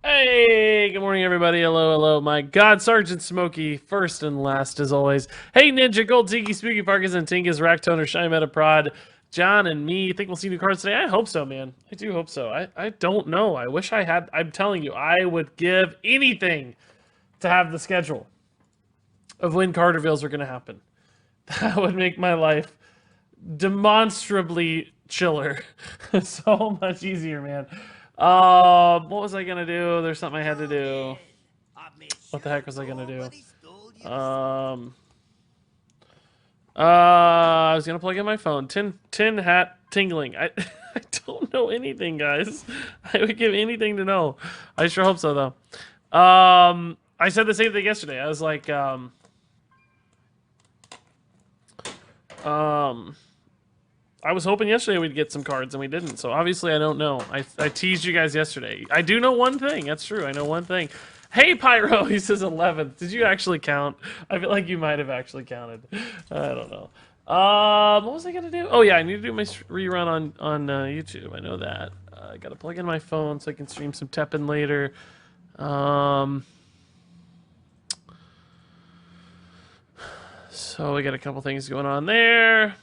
Hey, good morning, everybody. Hello, hello. My God, Sergeant Smokey, first and last, as always. Hey, Ninja, Gold, Tiki, Spooky, Parkers, and Tinkas, Racktoner, Shy Meta Prod, John, and me. Think we'll see new cards today? I hope so, man. I do hope so. I don't know. I wish I had. I'm telling you, I would give anything to have the schedule of when card reveals are going to happen. That would make my life demonstrably chiller. So much easier, man. What was I gonna do? There's something I had to do. What the heck was I gonna do? I was gonna plug in my phone. Tin hat tingling. I I don't know anything, guys. I would give anything to know. I sure hope so, though. I said the same thing yesterday. I was like, I was hoping yesterday we'd get some cards, and we didn't. So obviously I don't know. I teased you guys yesterday. I do know one thing. That's true. I know one thing. Hey, Pyro, he says 11th. Did you actually count? I feel like you might have actually counted. I don't know. What was I going to do? Oh, yeah, I need to do my rerun on YouTube. I know that. I got to plug in my phone so I can stream some Teppen later. So we got a couple things going on there.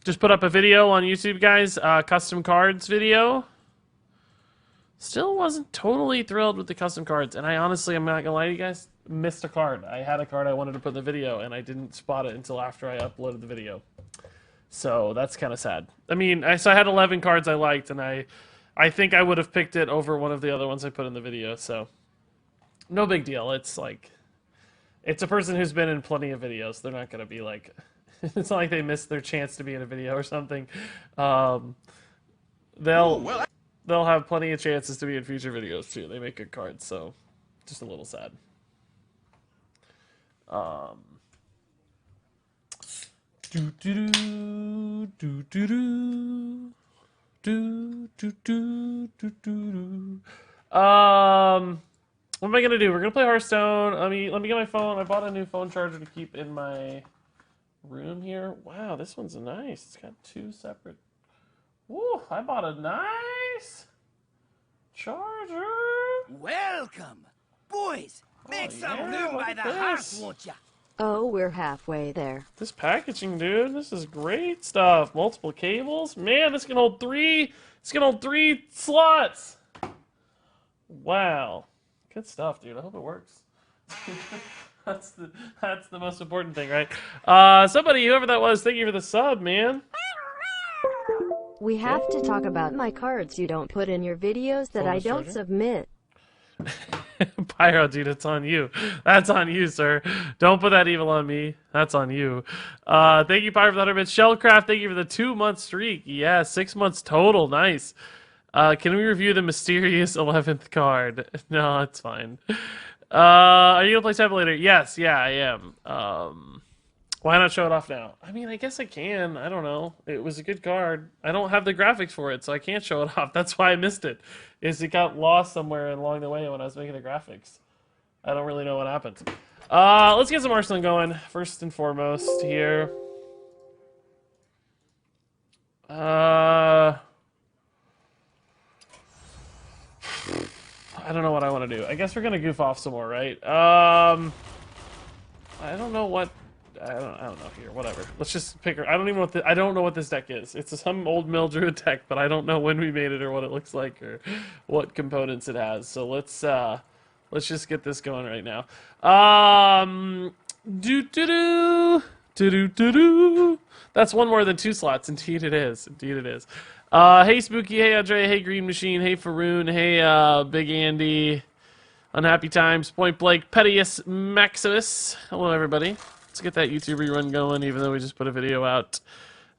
Just put up a video on YouTube, guys. Custom cards video. Still wasn't totally thrilled with the custom cards. And I honestly, I'm not going to lie to you guys, missed a card. I had a card I wanted to put in the video, and I didn't spot it until after I uploaded the video. So that's kind of sad. I mean, I had 11 cards I liked, and I think I would have picked it over one of the other ones I put in the video. So no big deal. It's like, it's a person who's been in plenty of videos. They're not going to be like... It's not like they missed their chance to be in a video or something. They'll have plenty of chances to be in future videos too. They make good cards, so just a little sad. What am I gonna do? We're gonna play Hearthstone. Let me get my phone. I bought a new phone charger to keep in my room here. Wow, this one's nice. It's got two separate. Woo! I bought a nice charger. Welcome, boys. Make some room by the hearth, won't ya? Oh, we're halfway there. This packaging, dude. This is great stuff. Multiple cables. Man, this can hold three. This can hold 3 slots. Wow, good stuff, dude. I hope it works. That's the most important thing, right? Somebody, whoever that was, thank you for the sub, man. We have to talk about my cards you don't put in your videos that I don't submit. Pyro, dude, it's on you. That's on you, sir. Don't put that evil on me. That's on you. Thank you, Pyro, for the 100 bits. Shellcraft, thank you for the 2-month streak. Yeah, 6 months total. Nice. Can we review the mysterious 11th card? No, it's fine. Are you gonna play Teppen later? Yes, yeah, I am. Why not show it off now? I mean, I guess I can. I don't know. It was a good card. I don't have the graphics for it, so I can't show it off. That's why I missed it. It got lost somewhere along the way when I was making the graphics. I don't really know what happened. Let's get some Hearthstone going first and foremost here. I don't know what I want to do. I guess we're gonna goof off some more, right? I don't know what. I don't know here. Whatever. Let's just pick her. I don't even know what I don't know what this deck is. It's some old mill Druid deck, but I don't know when we made it or what it looks like or what components it has. So let's just get this going right now. That's one more than 2 slots. Indeed it is. Indeed it is. Hey Spooky, hey Andre, hey Green Machine, hey Faroon, hey Big Andy, Unhappy Times, Point Blank, Pettius Maximus. Hello everybody. Let's get that YouTube rerun going, even though we just put a video out.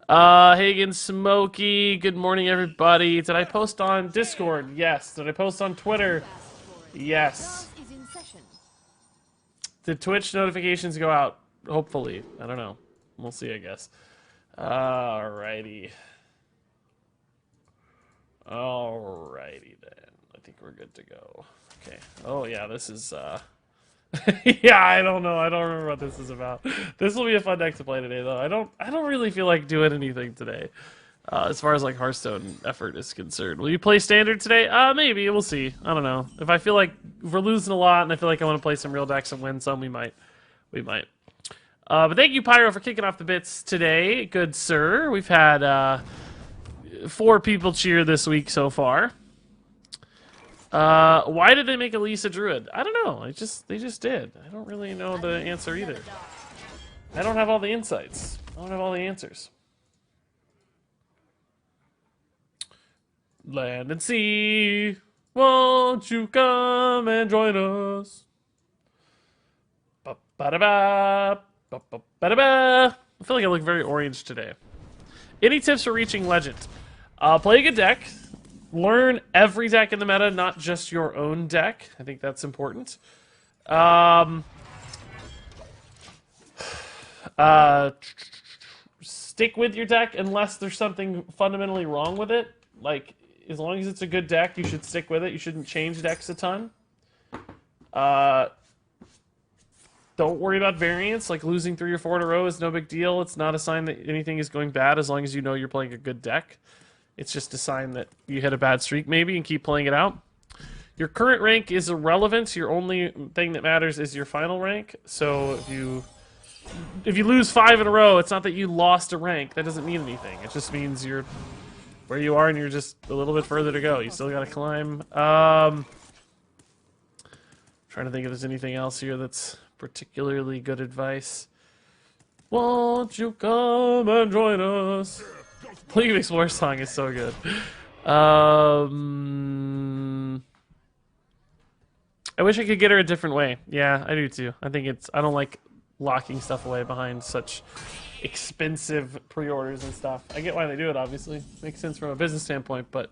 Hagen Smokey, good morning, everybody. Did I post on Discord? Yes. Did I post on Twitter? Yes. Did Twitch notifications go out? Hopefully. I don't know. We'll see, I guess. Alrighty. Alrighty then. I think we're good to go. Okay. Oh yeah, this is yeah, I don't know. I don't remember what this is about. This will be a fun deck to play today though. I don't really feel like doing anything today. As far as like Hearthstone effort is concerned. Will you play standard today? Maybe. We'll see. I don't know. If I feel like if we're losing a lot and I feel like I want to play some real decks and win some, we might. We might. But thank you, Pyro, for kicking off the bits today. Good sir. We've had 4 people cheer this week so far. Why did they make Elise a Druid? I don't know. They just did. I don't really know the answer either. I don't have all the insights. I don't have all the answers. Land and sea, won't you come and join us? Ba-ba-da-ba, ba-ba-ba-da-ba. I feel like I look very orange today. Any tips for reaching Legend? Play a good deck. Learn every deck in the meta, not just your own deck. I think that's important. Stick with your deck unless there's something fundamentally wrong with it. Like, as long as it's a good deck, you should stick with it. You shouldn't change decks a ton. Don't worry about variance. Like, losing 3 or 4 in a row is no big deal. It's not a sign that anything is going bad as long as you know you're playing a good deck. It's just a sign that you hit a bad streak, maybe, and keep playing it out. Your current rank is irrelevant. Your only thing that matters is your final rank. So if you lose 5 in a row, it's not that you lost a rank. That doesn't mean anything. It just means you're where you are and you're just a little bit further to go. You still got to climb. Trying to think if there's anything else here that's particularly good advice. Won't you come and join us? League of Explorers song is so good. I wish I could get her a different way. Yeah, I do too. I don't like locking stuff away behind such expensive pre-orders and stuff. I get why they do it, obviously. Makes sense from a business standpoint, but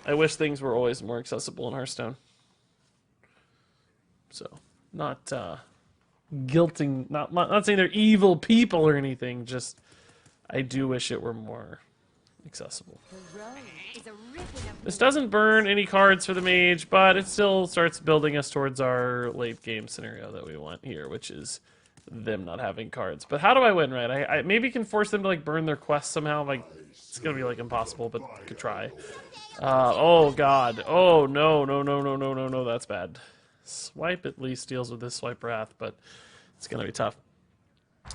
I wish things were always more accessible in Hearthstone. So, not guilting, not saying they're evil people or anything, just I do wish it were more accessible. This doesn't burn any cards for the mage, but it still starts building us towards our late game scenario that we want here, which is them not having cards. But how do I win, right? I maybe can force them to like burn their quest somehow. Like, it's gonna be like impossible, but I could try. Oh god. Oh no, that's bad. Swipe at least deals with this swipe wrath, but it's gonna be tough.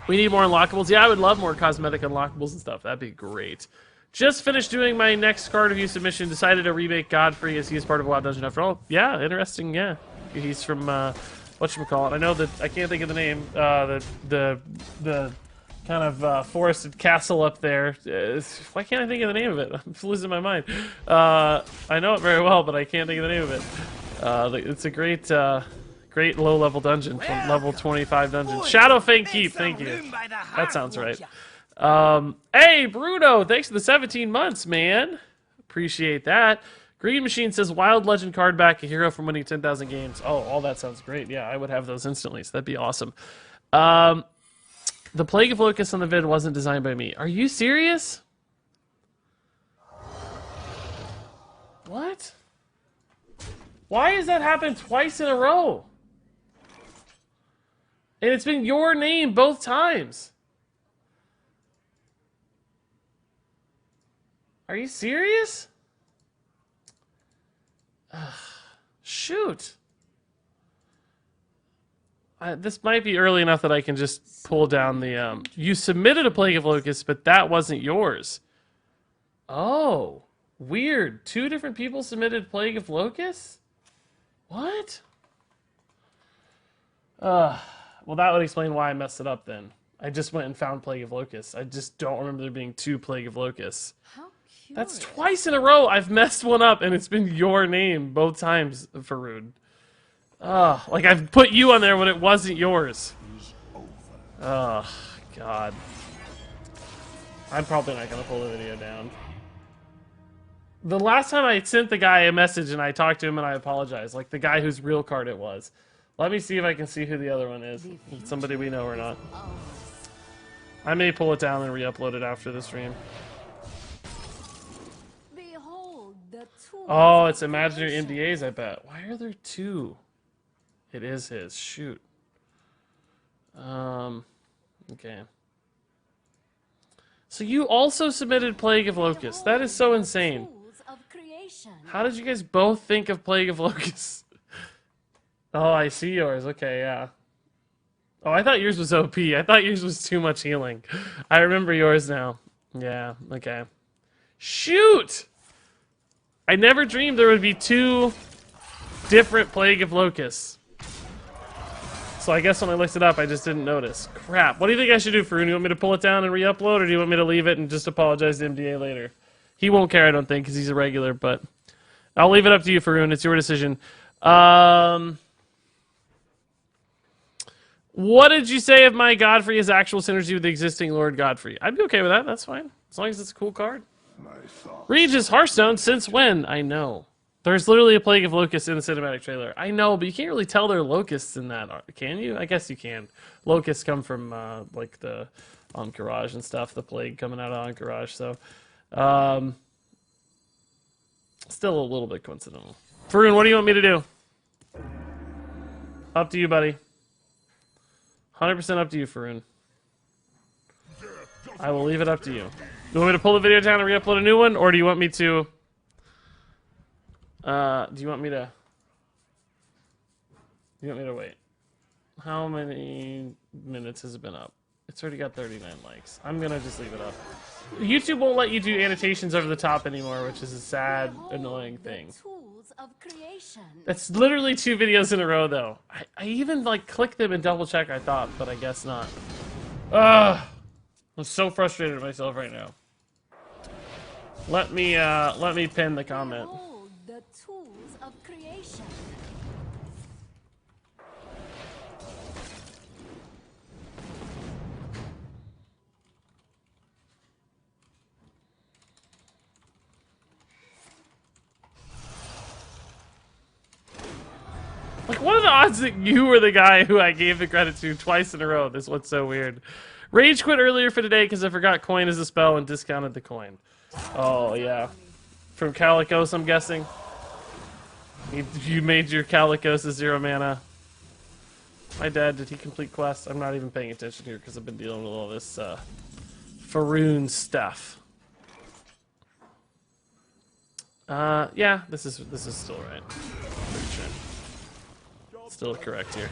We need more unlockables. Yeah, I would love more cosmetic unlockables and stuff. That'd be great. Just finished doing my next card review submission. Decided to remake Godfrey as he is part of a WoW dungeon after all. Yeah, interesting. Yeah, he's from whatchamacallit. I know that I can't think of the name. The kind of forested castle up there. Why can't I think of the name of it? I'm losing my mind. I know it very well, but I can't think of the name of it. It's a great. Great low-level dungeon, level 25 dungeon. Shadowfang Keep, thank you. That sounds right. Hey, Bruno, thanks for the 17 months, man. Appreciate that. Green Machine says, Wild Legend card back, a hero from winning 10,000 games. Oh, all that sounds great. Yeah, I would have those instantly, so that'd be awesome. The Plague of Locusts on the vid wasn't designed by me. Are you serious? What? Why has that happened twice in a row? And it's been your name both times. Are you serious? Shoot. This might be early enough that I can just pull down the... You submitted a Plague of Locusts, but that wasn't yours. Oh. Weird. 2 different people submitted Plague of Locusts? What? Well, that would explain why I messed it up then. I just went and found Plague of Locusts. I just don't remember there being 2 Plague of Locusts. How curious. That's twice in a row I've messed one up, and it's been your name both times, Farood. Like I've put you on there when it wasn't yours. Oh, God. I'm probably not gonna pull the video down. The last time I sent the guy a message and I talked to him and I apologized, like the guy whose real card it was. Let me see if I can see who the other one is. If it's somebody we know or not. I may pull it down and re-upload it after the stream. Behold the Oh, it's imaginary MDAs, I bet. Why are there two? It is his. Shoot. Okay. So you also submitted Plague of Locusts. That is so insane. How did you guys both think of Plague of Locusts? Oh, I see yours. Okay, yeah. Oh, I thought yours was OP. I thought yours was too much healing. I remember yours now. Yeah, okay. Shoot! I never dreamed there would be two different Plague of Locusts. So I guess when I looked it up, I just didn't notice. Crap. What do you think I should do, Faroon? You want me to pull it down and re-upload, or do you want me to leave it and just apologize to MDA later? He won't care, I don't think, because he's a regular, but I'll leave it up to you, Faroon. It's your decision. What did you say of my Godfrey as actual synergy with the existing Lord Godfrey? I'd be okay with that. That's fine. As long as it's a cool card. Regis Hearthstone, since when? I know. There's literally a Plague of Locusts in the cinematic trailer. I know, but you can't really tell they're locusts in that, can you? I guess you can. Locusts come from, like, the Encourage and stuff. The Plague coming out of Encourage, so... still a little bit coincidental. Faroon, what do you want me to do? Up to you, buddy. 100% up to you, Faroon. I will leave it up to you. You want me to pull the video down and re-upload a new one, or do you want me to... do you want me to wait? How many minutes has it been up? It's already got 39 likes. I'm gonna just leave it up. YouTube won't let you do annotations over the top anymore, which is a sad, annoying thing. That's literally 2 videos in a row, though. I even, like, clicked them and double-check, I thought, but I guess not. Ugh! I'm so frustrated with myself right now. Let me pin the comment. The tools of creation. Like, what are the odds that you were the guy who I gave the credit to twice in a row? This one's so weird. Rage quit earlier for today because I forgot coin as a spell and discounted the coin. Oh, yeah. From Calicos, I'm guessing. You made your Calicos a 0 mana. My dad, did he complete quests? I'm not even paying attention here because I've been dealing with all this Faroon stuff. Yeah, this is still right. Pretty sure. Still correct here.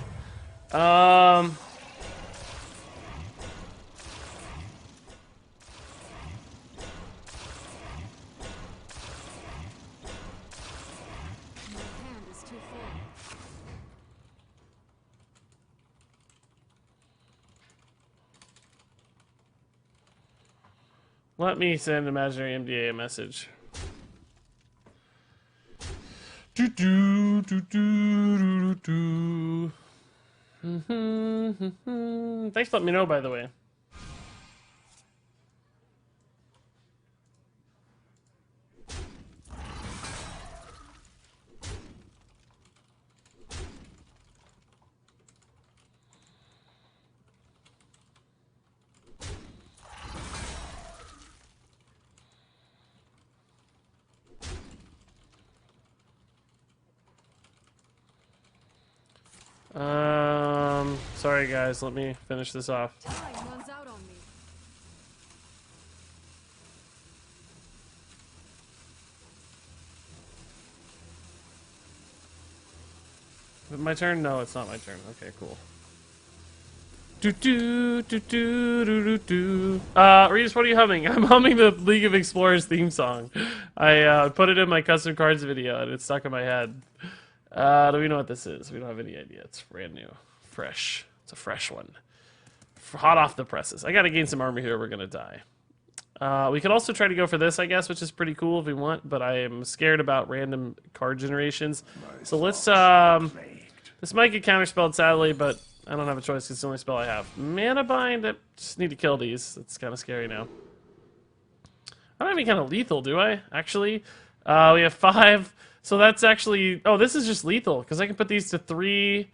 Let me send Imaginary MDA a message. Thanks for letting me know, by the way. Sorry guys, let me finish this off. Time runs out on me. My turn? No, it's not my turn. Okay, cool. Regis, what are you humming? I'm humming the League of Explorers theme song. I put it in my custom cards video and it's stuck in my head. Do we know what this is? We don't have any idea. It's brand new. Fresh. It's a fresh one. Hot off the presses. I gotta gain some armor here, we're gonna die. We could also try to go for this, I guess, which is pretty cool if we want, but I am scared about random card generations. So let's, this might get counterspelled, sadly, but I don't have a choice because it's the only spell I have. Mana Bind, I just need to kill these. It's kind of scary now. I don't have any kind of lethal, do I? Actually, we have 5. So that's actually... Oh, this is just lethal, because I can put these to 3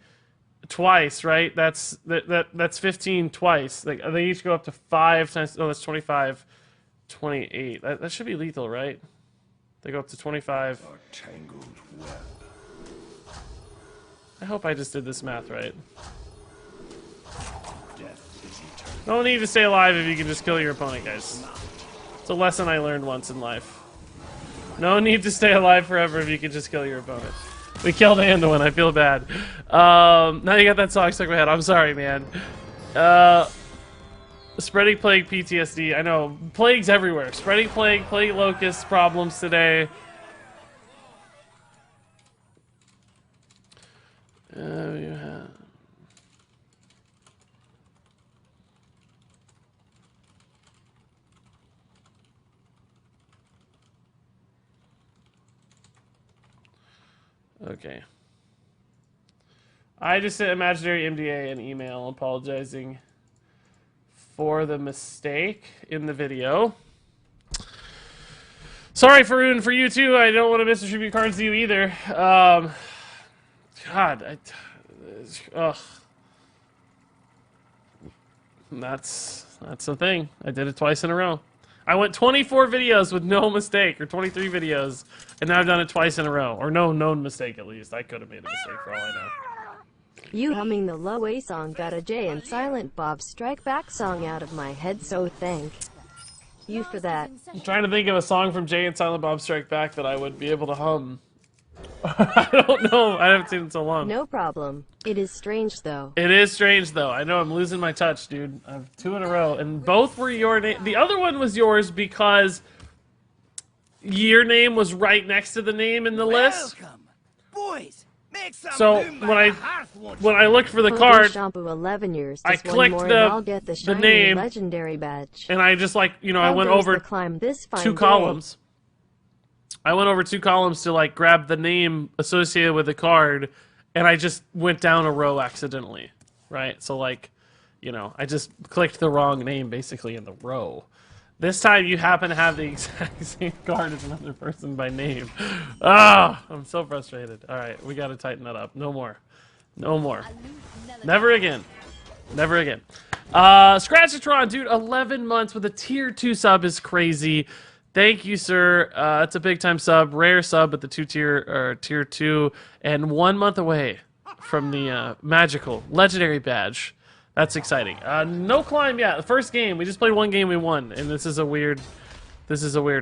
twice, right? That's 15 twice. They each go up to 5 times... Oh, that's 25, 28. That should be lethal, right? They go up to 25. I hope I just did this math right. No need to stay alive if you can just kill your opponent, guys. It's a lesson I learned once in life. No need to stay alive forever if you can just kill your opponent. We killed Anduin, I feel bad. Now you got that song stuck in my head. I'm sorry, man. Spreading plague PTSD. I know. Plagues everywhere. Spreading plague, plague locust problems today. Yeah. Okay. I just sent imaginary MDA an email apologizing for the mistake in the video. Sorry, Faroon, for you too. I don't want to misdistribute cards to you either. God, ugh. That's the thing. I did it twice in a row. I went 24 videos with no mistake, or 23 videos, and now I've done it twice in a row. Or no known mistake, at least. I could have made a mistake for all I know. You humming the Low A song got a Jay and Silent Bob Strike Back song out of my head, so thank you for that. I'm trying to think of a song from Jay and Silent Bob Strike Back that I would be able to hum. I don't know. I haven't seen it in so long. No problem. It is strange, though. It is strange, though. I know I'm losing my touch, dude. I have 2 in a row, and both were your name. The other one was yours because your name was right next to the name in the list. Welcome, boys. Make some So room by when the I hearth, won't when you? I looked for the Photo card, Shampoo 11 years. I Just one clicked more the- and I'll get the shiny name, legendary badge. and I just I How went goes over the climb this fine 2 day? columns. I went over 2 columns to grab the name associated with the card, and I just went down a row accidentally, right? So I just clicked the wrong name basically in the row. This time you happen to have the exact same card as another person by name. Ah, I'm so frustrated. All right, we got to tighten that up. No more. No more. Never again. Never again. Scratchatron, dude, 11 months with a tier 2 sub is crazy. Thank you, sir. It's a big time sub, rare sub at the tier 2, and 1 month away from the magical legendary badge. That's exciting. No climb yet. The first game, we just played 1 game, we won, and this is a weird.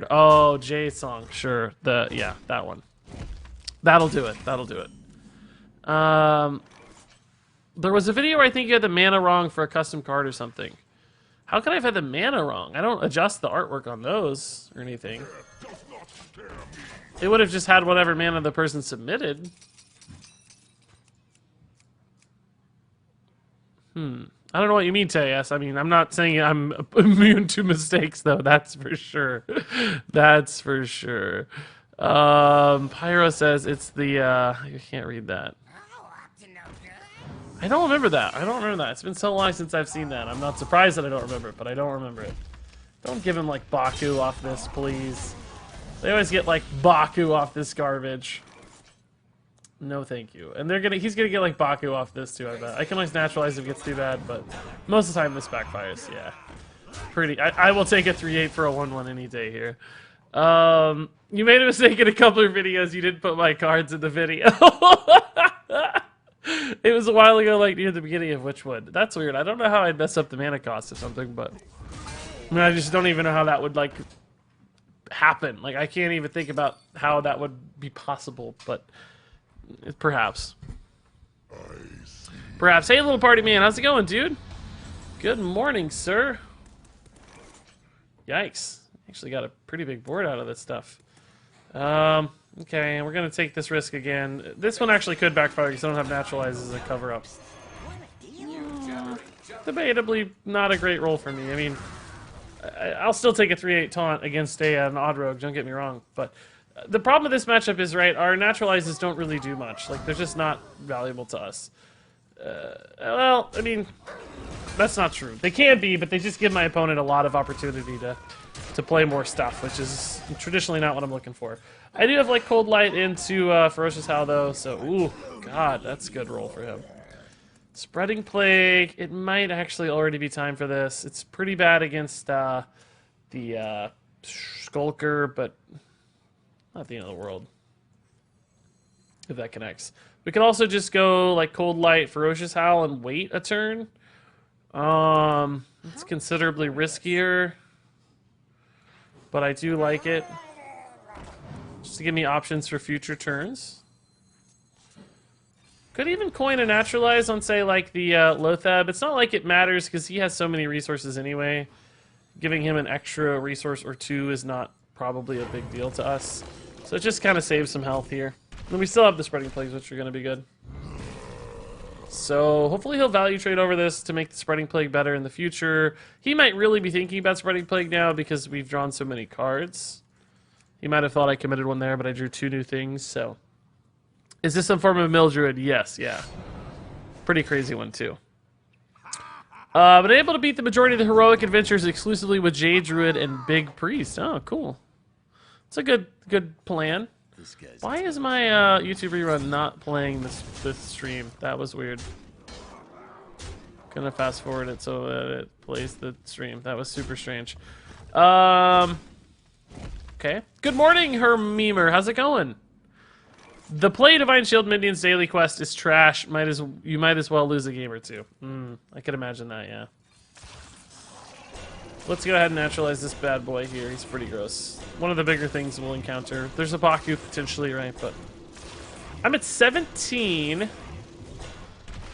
Oh, Jay song, sure. That one. That'll do it. That'll do it. There was a video where I think you had the mana wrong for a custom card or something. How could I have had the mana wrong? I don't adjust the artwork on those or anything. It would have just had whatever mana the person submitted. I don't know what you mean, Tayas. I mean, I'm not saying I'm immune to mistakes, though. That's for sure. That's for sure. Pyro says it's the, you can't read that. I don't remember that. It's been so long since I've seen that. I'm not surprised that I don't remember it, but I don't remember it. Don't give him, Baku off this, please. They always get, Baku off this garbage. No, thank you. And he's gonna get, Baku off this, too, I bet. I can always naturalize if it gets too bad, but most of the time this backfires, yeah. I will take a 3-8 for a 1-1 any day here. You made a mistake in a couple of videos. You didn't put my cards in the video. It was a while ago, near the beginning of which one. That's weird. I don't know how I'd mess up the mana cost or something, but I just don't even know how that would happen. I can't even think about how that would be possible, but perhaps. Perhaps. Hey, little party man, how's it going, dude? Good morning, sir. Yikes. Actually got a pretty big board out of this stuff. Okay, we're gonna take this risk again. This one actually could backfire because I don't have naturalize as a cover-up. Debatably not a great roll for me. I mean, I'll still take a 3-8 taunt against an odd rogue, don't get me wrong. But the problem with this matchup is, right, our naturalizes don't really do much. They're just not valuable to us. Well, I mean, that's not true. They can be, but they just give my opponent a lot of opportunity to play more stuff, which is traditionally not what I'm looking for. I do have like Cold Light into Ferocious Howl though, so ooh, God, that's a good roll for him. Spreading Plague, it might actually already be time for this. It's pretty bad against the Skulker, but not the end of the world. If that connects. We could also just go like Cold Light, Ferocious Howl, and wait a turn. It's considerably riskier, but I do like it. Just to give me options for future turns. Could even coin a Naturalize on, say, like the Lothab. It's not like it matters because he has so many resources anyway. Giving him an extra resource or two is not probably a big deal to us. So it just kind of saves some health here. And we still have the Spreading Plagues, which are going to be good. So hopefully he'll value trade over this to make the Spreading Plague better in the future. He might really be thinking about Spreading Plague now because we've drawn so many cards. He might have thought I committed one there, but I drew 2 new things, so... Is this some form of Mill Druid? Yes, yeah. Pretty crazy one, too. But able to beat the majority of the heroic adventures exclusively with Jade Druid and Big Priest. Oh, cool. It's a good plan. Why is my YouTube rerun not playing this stream? That was weird. Gonna fast forward it so that it plays the stream. That was super strange. Okay. Good morning, Hermemer. How's it going? The Play Divine Shield Minions daily quest is trash. You might as well lose a game or two. I could imagine that, yeah. Let's go ahead and naturalize this bad boy here. He's pretty gross. One of the bigger things we'll encounter. There's a Baku potentially, right? But I'm at 17.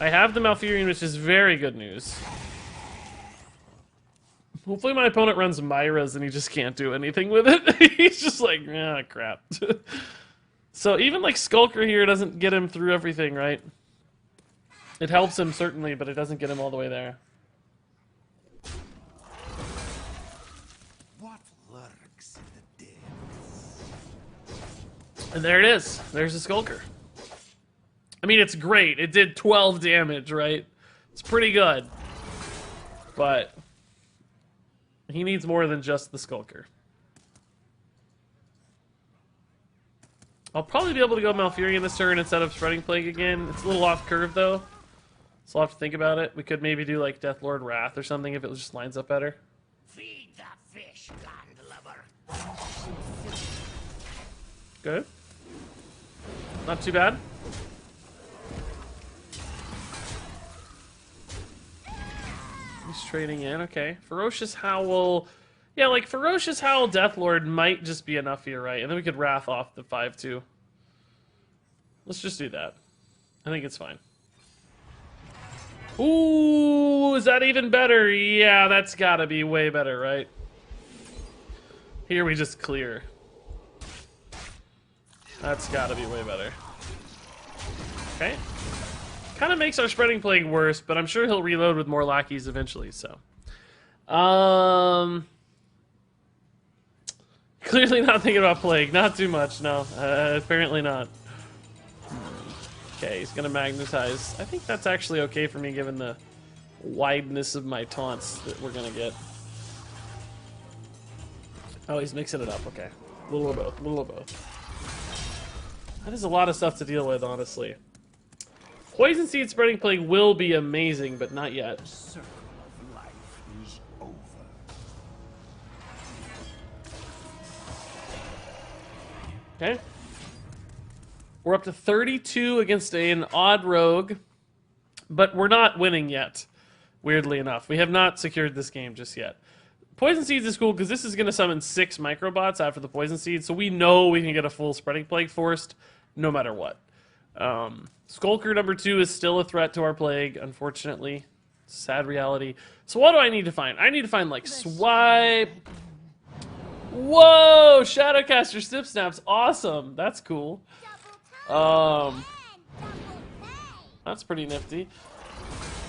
I have the Malfurion, which is very good news. Hopefully my opponent runs Myras and he just can't do anything with it. He's just like, ah, crap. So even like Skulker here doesn't get him through everything, right? It helps him certainly, but it doesn't get him all the way there. What lurks in the depths? And there it is. There's a Skulker. I mean, it's great. It did 12 damage, right? It's pretty good. But he needs more than just the Skulker. I'll probably be able to go Malfurion this turn instead of Spreading Plague again. It's a little off curve, though. So I'll have to think about it. We could maybe do, like, Deathlord Wrath or something if it just lines up better. Feed the fish, landlubber. Good. Not too bad. He's trading in, okay. Ferocious Howl. Yeah, like Ferocious Howl Deathlord might just be enough here, right? And then we could Wrath off the 5/2. Let's just do that. I think it's fine. Ooh, is that even better? Yeah, that's gotta be way better, right? Here we just clear. That's gotta be way better. Okay. Kind of makes our Spreading Plague worse, but I'm sure he'll reload with more lackeys eventually, so. Clearly not thinking about Plague. Not too much, no. Apparently not. Okay, he's gonna Magnetize. I think that's actually okay for me given the wideness of my taunts that we're gonna get. Oh, he's mixing it up, okay. A little of both, a little of both. That is a lot of stuff to deal with, honestly. Poison Seed Spreading Plague will be amazing, but not yet. The circle of life is over. Okay. We're up to 32 against an odd rogue, but we're not winning yet, weirdly enough. We have not secured this game just yet. Poison Seeds is cool because this is going to summon 6 Microbots after the Poison Seed, so we know we can get a full Spreading Plague forced no matter what. Skulker number 2 is still a threat to our Plague, unfortunately. Sad reality. So what do I need to find? I need to find, like, Swipe. Whoa! Shadowcaster Snip Snap's awesome. That's cool. That's pretty nifty.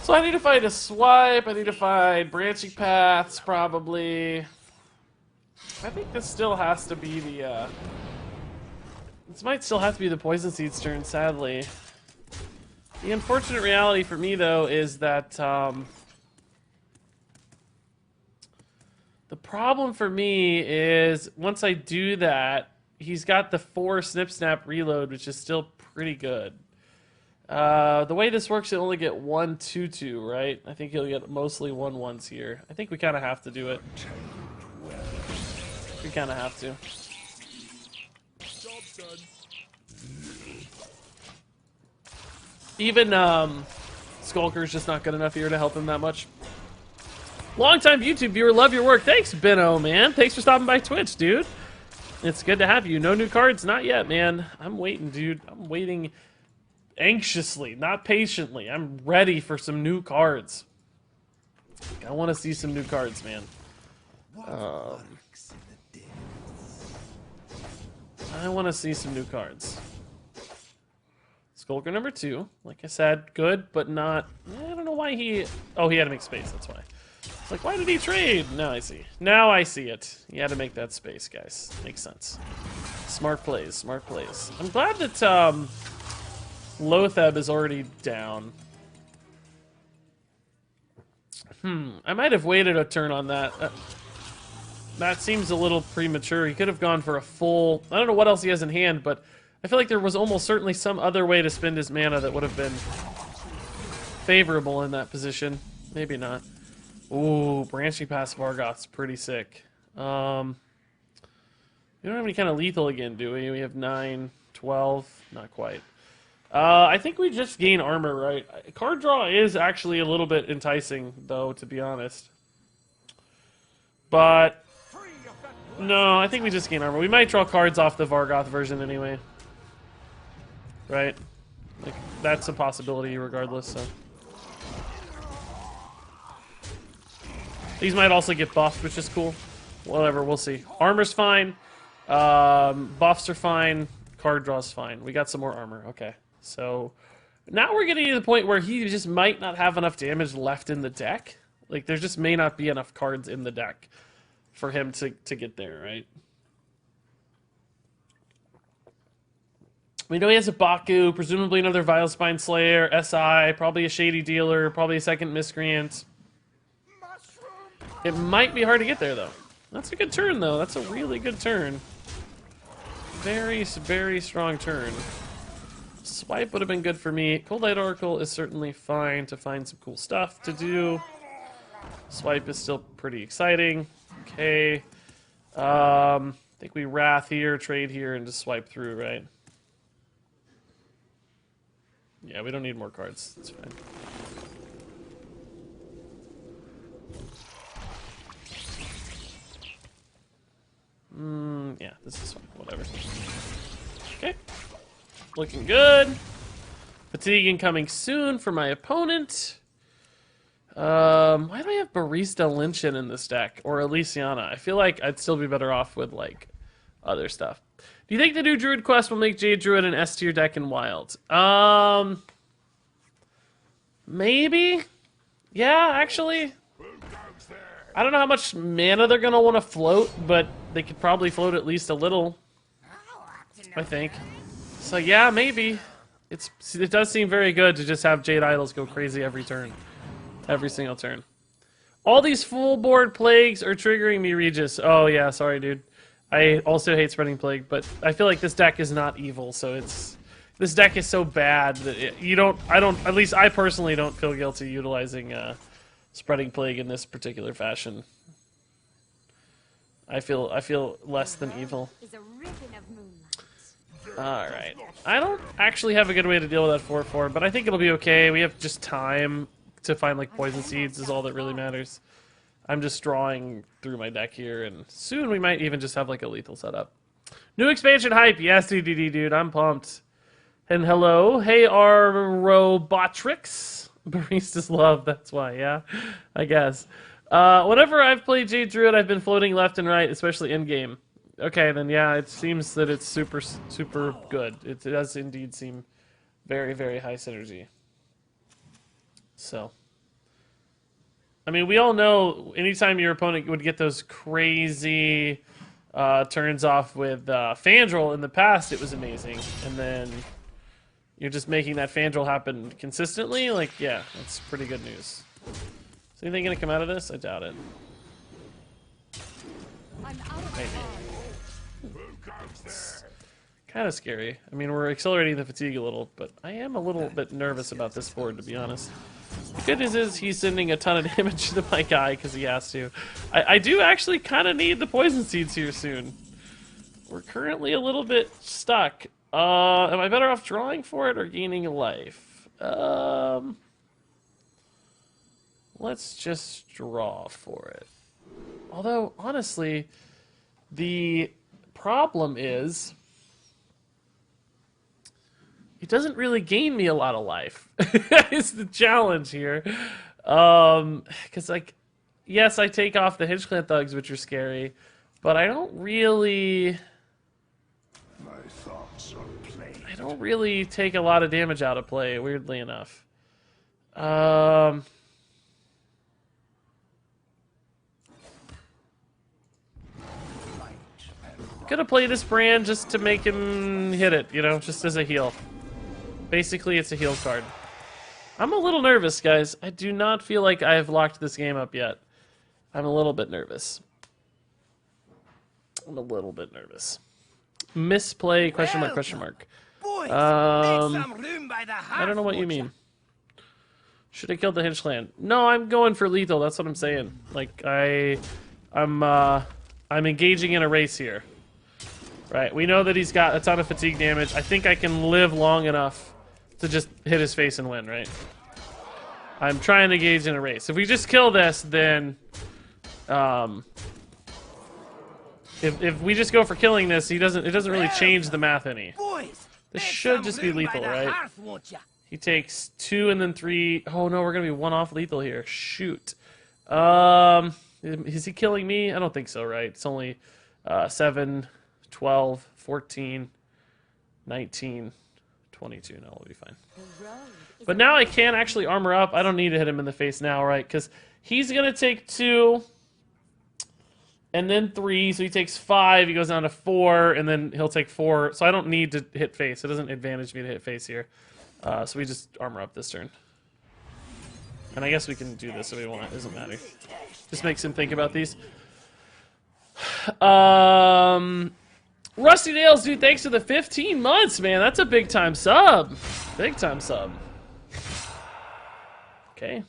So I need to find a Swipe. I need to find Branching Paths, probably. I think this still has to be the, This might still have to be the Poison Seed's turn, sadly. The unfortunate reality for me, though, is that the problem for me is once I do that, he's got the 4 snip snap reload, which is still pretty good. The way this works, he'll only get 1 2/2, right? I think he'll get mostly 1/1s here. I think we kind of have to do it. We kind of have to. Even Skulker's just not good enough here to help him that much. Longtime YouTube viewer, love your work. Thanks, Benno, man. Thanks for stopping by Twitch, dude. It's good to have you. No new cards? Not yet, man. I'm waiting, dude. I'm waiting anxiously, not patiently. I'm ready for some new cards. I want to see some new cards, man. I want to see some new cards. Skulker number 2. Like I said, good, but not... I don't know why he... Oh, he had to make space, that's why. It's like, why did he trade? Now I see. Now I see it. He had to make that space, guys. Makes sense. Smart plays, smart plays. I'm glad that Lotheb is already down. I might have waited a turn on that. That seems a little premature. He could have gone for a full... I don't know what else he has in hand, but I feel like there was almost certainly some other way to spend his mana that would have been favorable in that position. Maybe not. Ooh, branching past Vargoth's pretty sick. We don't have any kind of lethal again, do we? We have 9, 12. Not quite. I think we just gain armor, right? Card draw is actually a little bit enticing, though, to be honest. But... no, I think we just gain armor. We might draw cards off the Vargoth version anyway. Right? Like, that's a possibility regardless, so... These might also get buffed, which is cool. Whatever, we'll see. Armor's fine. Buffs are fine. Card draw's fine. We got some more armor. Okay. So, now we're getting to the point where he just might not have enough damage left in the deck. Like, there just may not be enough cards in the deck for him to get there, right? We know he has a Baku, presumably another Vilespine Slayer, SI, probably a Shady Dealer, probably a second Miscreant. It might be hard to get there, though. That's a good turn, though. That's a really good turn. Very, very strong turn. Swipe would have been good for me. Cold Light Oracle is certainly fine to find some cool stuff to do. Swipe is still pretty exciting. Okay. I think we Wrath here, trade here, and just swipe through, right? Yeah, we don't need more cards. That's fine. Yeah, this is fine. Whatever. Okay. Looking good. Fatigue incoming soon for my opponent. Why do I have Barista Lynchin in this deck? Or Elysiana? I feel like I'd still be better off with, like, other stuff. Do you think the new Druid quest will make Jade Druid an S tier deck in Wild? Maybe? Yeah, actually. I don't know how much mana they're going to want to float, but they could probably float at least a little, I think. So yeah, maybe. It does seem very good to just have Jade Idols go crazy every turn. Every single turn. All these full board plagues are triggering me, Regis. Oh yeah, sorry dude. I also hate spreading plague, but I feel like this deck is not evil, so it's... This deck is so bad that at least I personally don't feel guilty utilizing spreading plague in this particular fashion. I feel less than evil. Alright. I don't actually have a good way to deal with that 4/4, but I think it'll be okay. We have just time to find like poison seeds is all that really matters. I'm just drawing through my deck here, and soon we might even just have like a lethal setup. New expansion hype! Yes, DDD, dude, I'm pumped. And hello, hey, our Robotrix. Barista's love, that's why, yeah, I guess. Whenever I've played Jade Druid, I've been floating left and right, especially in-game. Okay, then yeah, it seems that it's super, super good. It does indeed seem very, very high synergy. So. I mean, we all know anytime your opponent would get those crazy turns off with Fandral in the past, it was amazing. And then, you're just making that Fandral happen consistently, like, yeah, that's pretty good news. Is anything going to come out of this? I doubt it. I'm out of Maybe. Kind of scary. I mean, we're accelerating the fatigue a little, but I am a little bit nervous about this board, to be honest. The good news is he's sending a ton of damage to my guy because he has to. I do actually kind of need the poison seeds here soon. We're currently a little bit stuck. Am I better off drawing for it or gaining a life? Let's just draw for it. Although, honestly, the problem is it doesn't really gain me a lot of life. It's the challenge here. Because, like, yes, I take off the Hinge Clan thugs, which are scary, but I don't really... I don't really take a lot of damage out of play, weirdly enough. Gonna play this brand just to make him hit it, you know, just as a heal. Basically, it's a heal card. I'm a little nervous, guys. I do not feel like I have locked this game up yet. I'm a little bit nervous. I'm a little bit nervous. Misplay, question mark, question mark. Boys, Um, make some room by the I don't know what you Hearthwatcher. mean. Should I kill the Hinge Clan? No, I'm going for lethal. That's what I'm saying. Like, I'm engaging in a race here. Right, we know that he's got a ton of fatigue damage. I think I can live long enough to just hit his face and win, right? I'm trying to engage in a race. If we just kill this, then... If we just go for killing this, it doesn't really change the math any. Boys, This make should some just be room by lethal, the right? Hearthwatcher. He takes 2 and then 3. Oh no, we're gonna be 1 off lethal here. Shoot. Is he killing me? I don't think so, right? It's only 7, 12, 14, 19, 22. No, we'll be fine. But now I can actually armor up. I don't need to hit him in the face now, right? Because he's gonna take 2 and then 3, so he takes 5. He goes down to 4, and then he'll take 4. So I don't need to hit face. It doesn't advantage me to hit face here. So we just armor up this turn. And I guess we can do this if we want. It doesn't matter. Just makes him think about these. Rusty Nails, dude, thanks for the 15 months, man. That's a big time sub. Big time sub. Okay.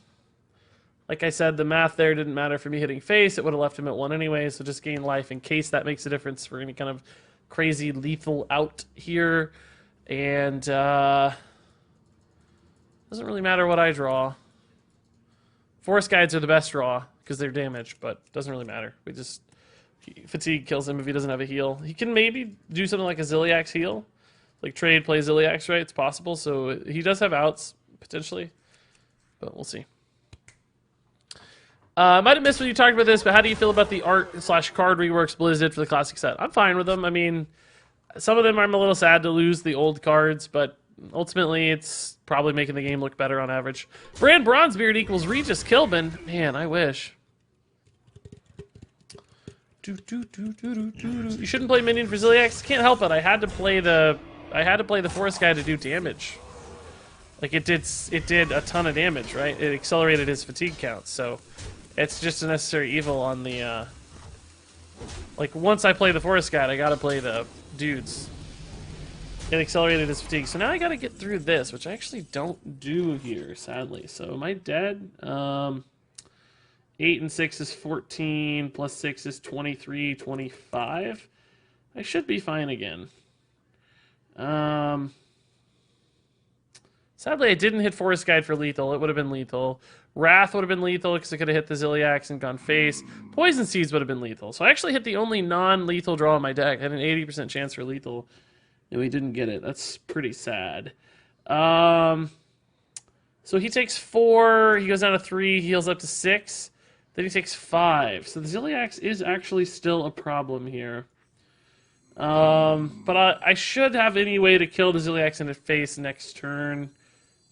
Like I said, the math there didn't matter for me hitting face. It would have left him at 1 anyway, so just gain life in case that makes a difference for any kind of crazy lethal out here. And doesn't really matter what I draw. Forest Guides are the best draw because they're damage, but doesn't really matter. We just... Fatigue kills him if he doesn't have a heal. He can maybe do something like a Ziliax heal. Like trade, play Ziliax, right? It's possible. So he does have outs, potentially. But we'll see. I might have missed when you talked about this, but how do you feel about the art/card reworks Blizz did for the classic set? I'm fine with them. I mean, some of them I'm a little sad to lose the old cards, but ultimately it's probably making the game look better on average. Brand Bronzebeard equals Regis Kilbin. Man, I wish. You shouldn't play minion for Ziliax. Can't help it. I had to play the forest guy to do damage. Like it did a ton of damage, right? It accelerated his fatigue count, so it's just a necessary evil on the like once I play the forest guide, I gotta play the dudes. It accelerated his fatigue. So now I gotta get through this, which I actually don't do here, sadly. So am I dead? 8 and 6 is 14, plus 6 is 23, 25. I should be fine again. Sadly, I didn't hit Forest Guide for lethal. It would have been lethal. Wrath would have been lethal because I could have hit the Ziliax and gone face. Poison Seeds would have been lethal. So I actually hit the only non-lethal draw in my deck. I had an 80% chance for lethal, and we didn't get it. That's pretty sad. So he takes 4. He goes down to 3. He heals up to 6. Then he takes 5. So the Ziliax is actually still a problem here. But I should have any way to kill the Ziliax in the face next turn.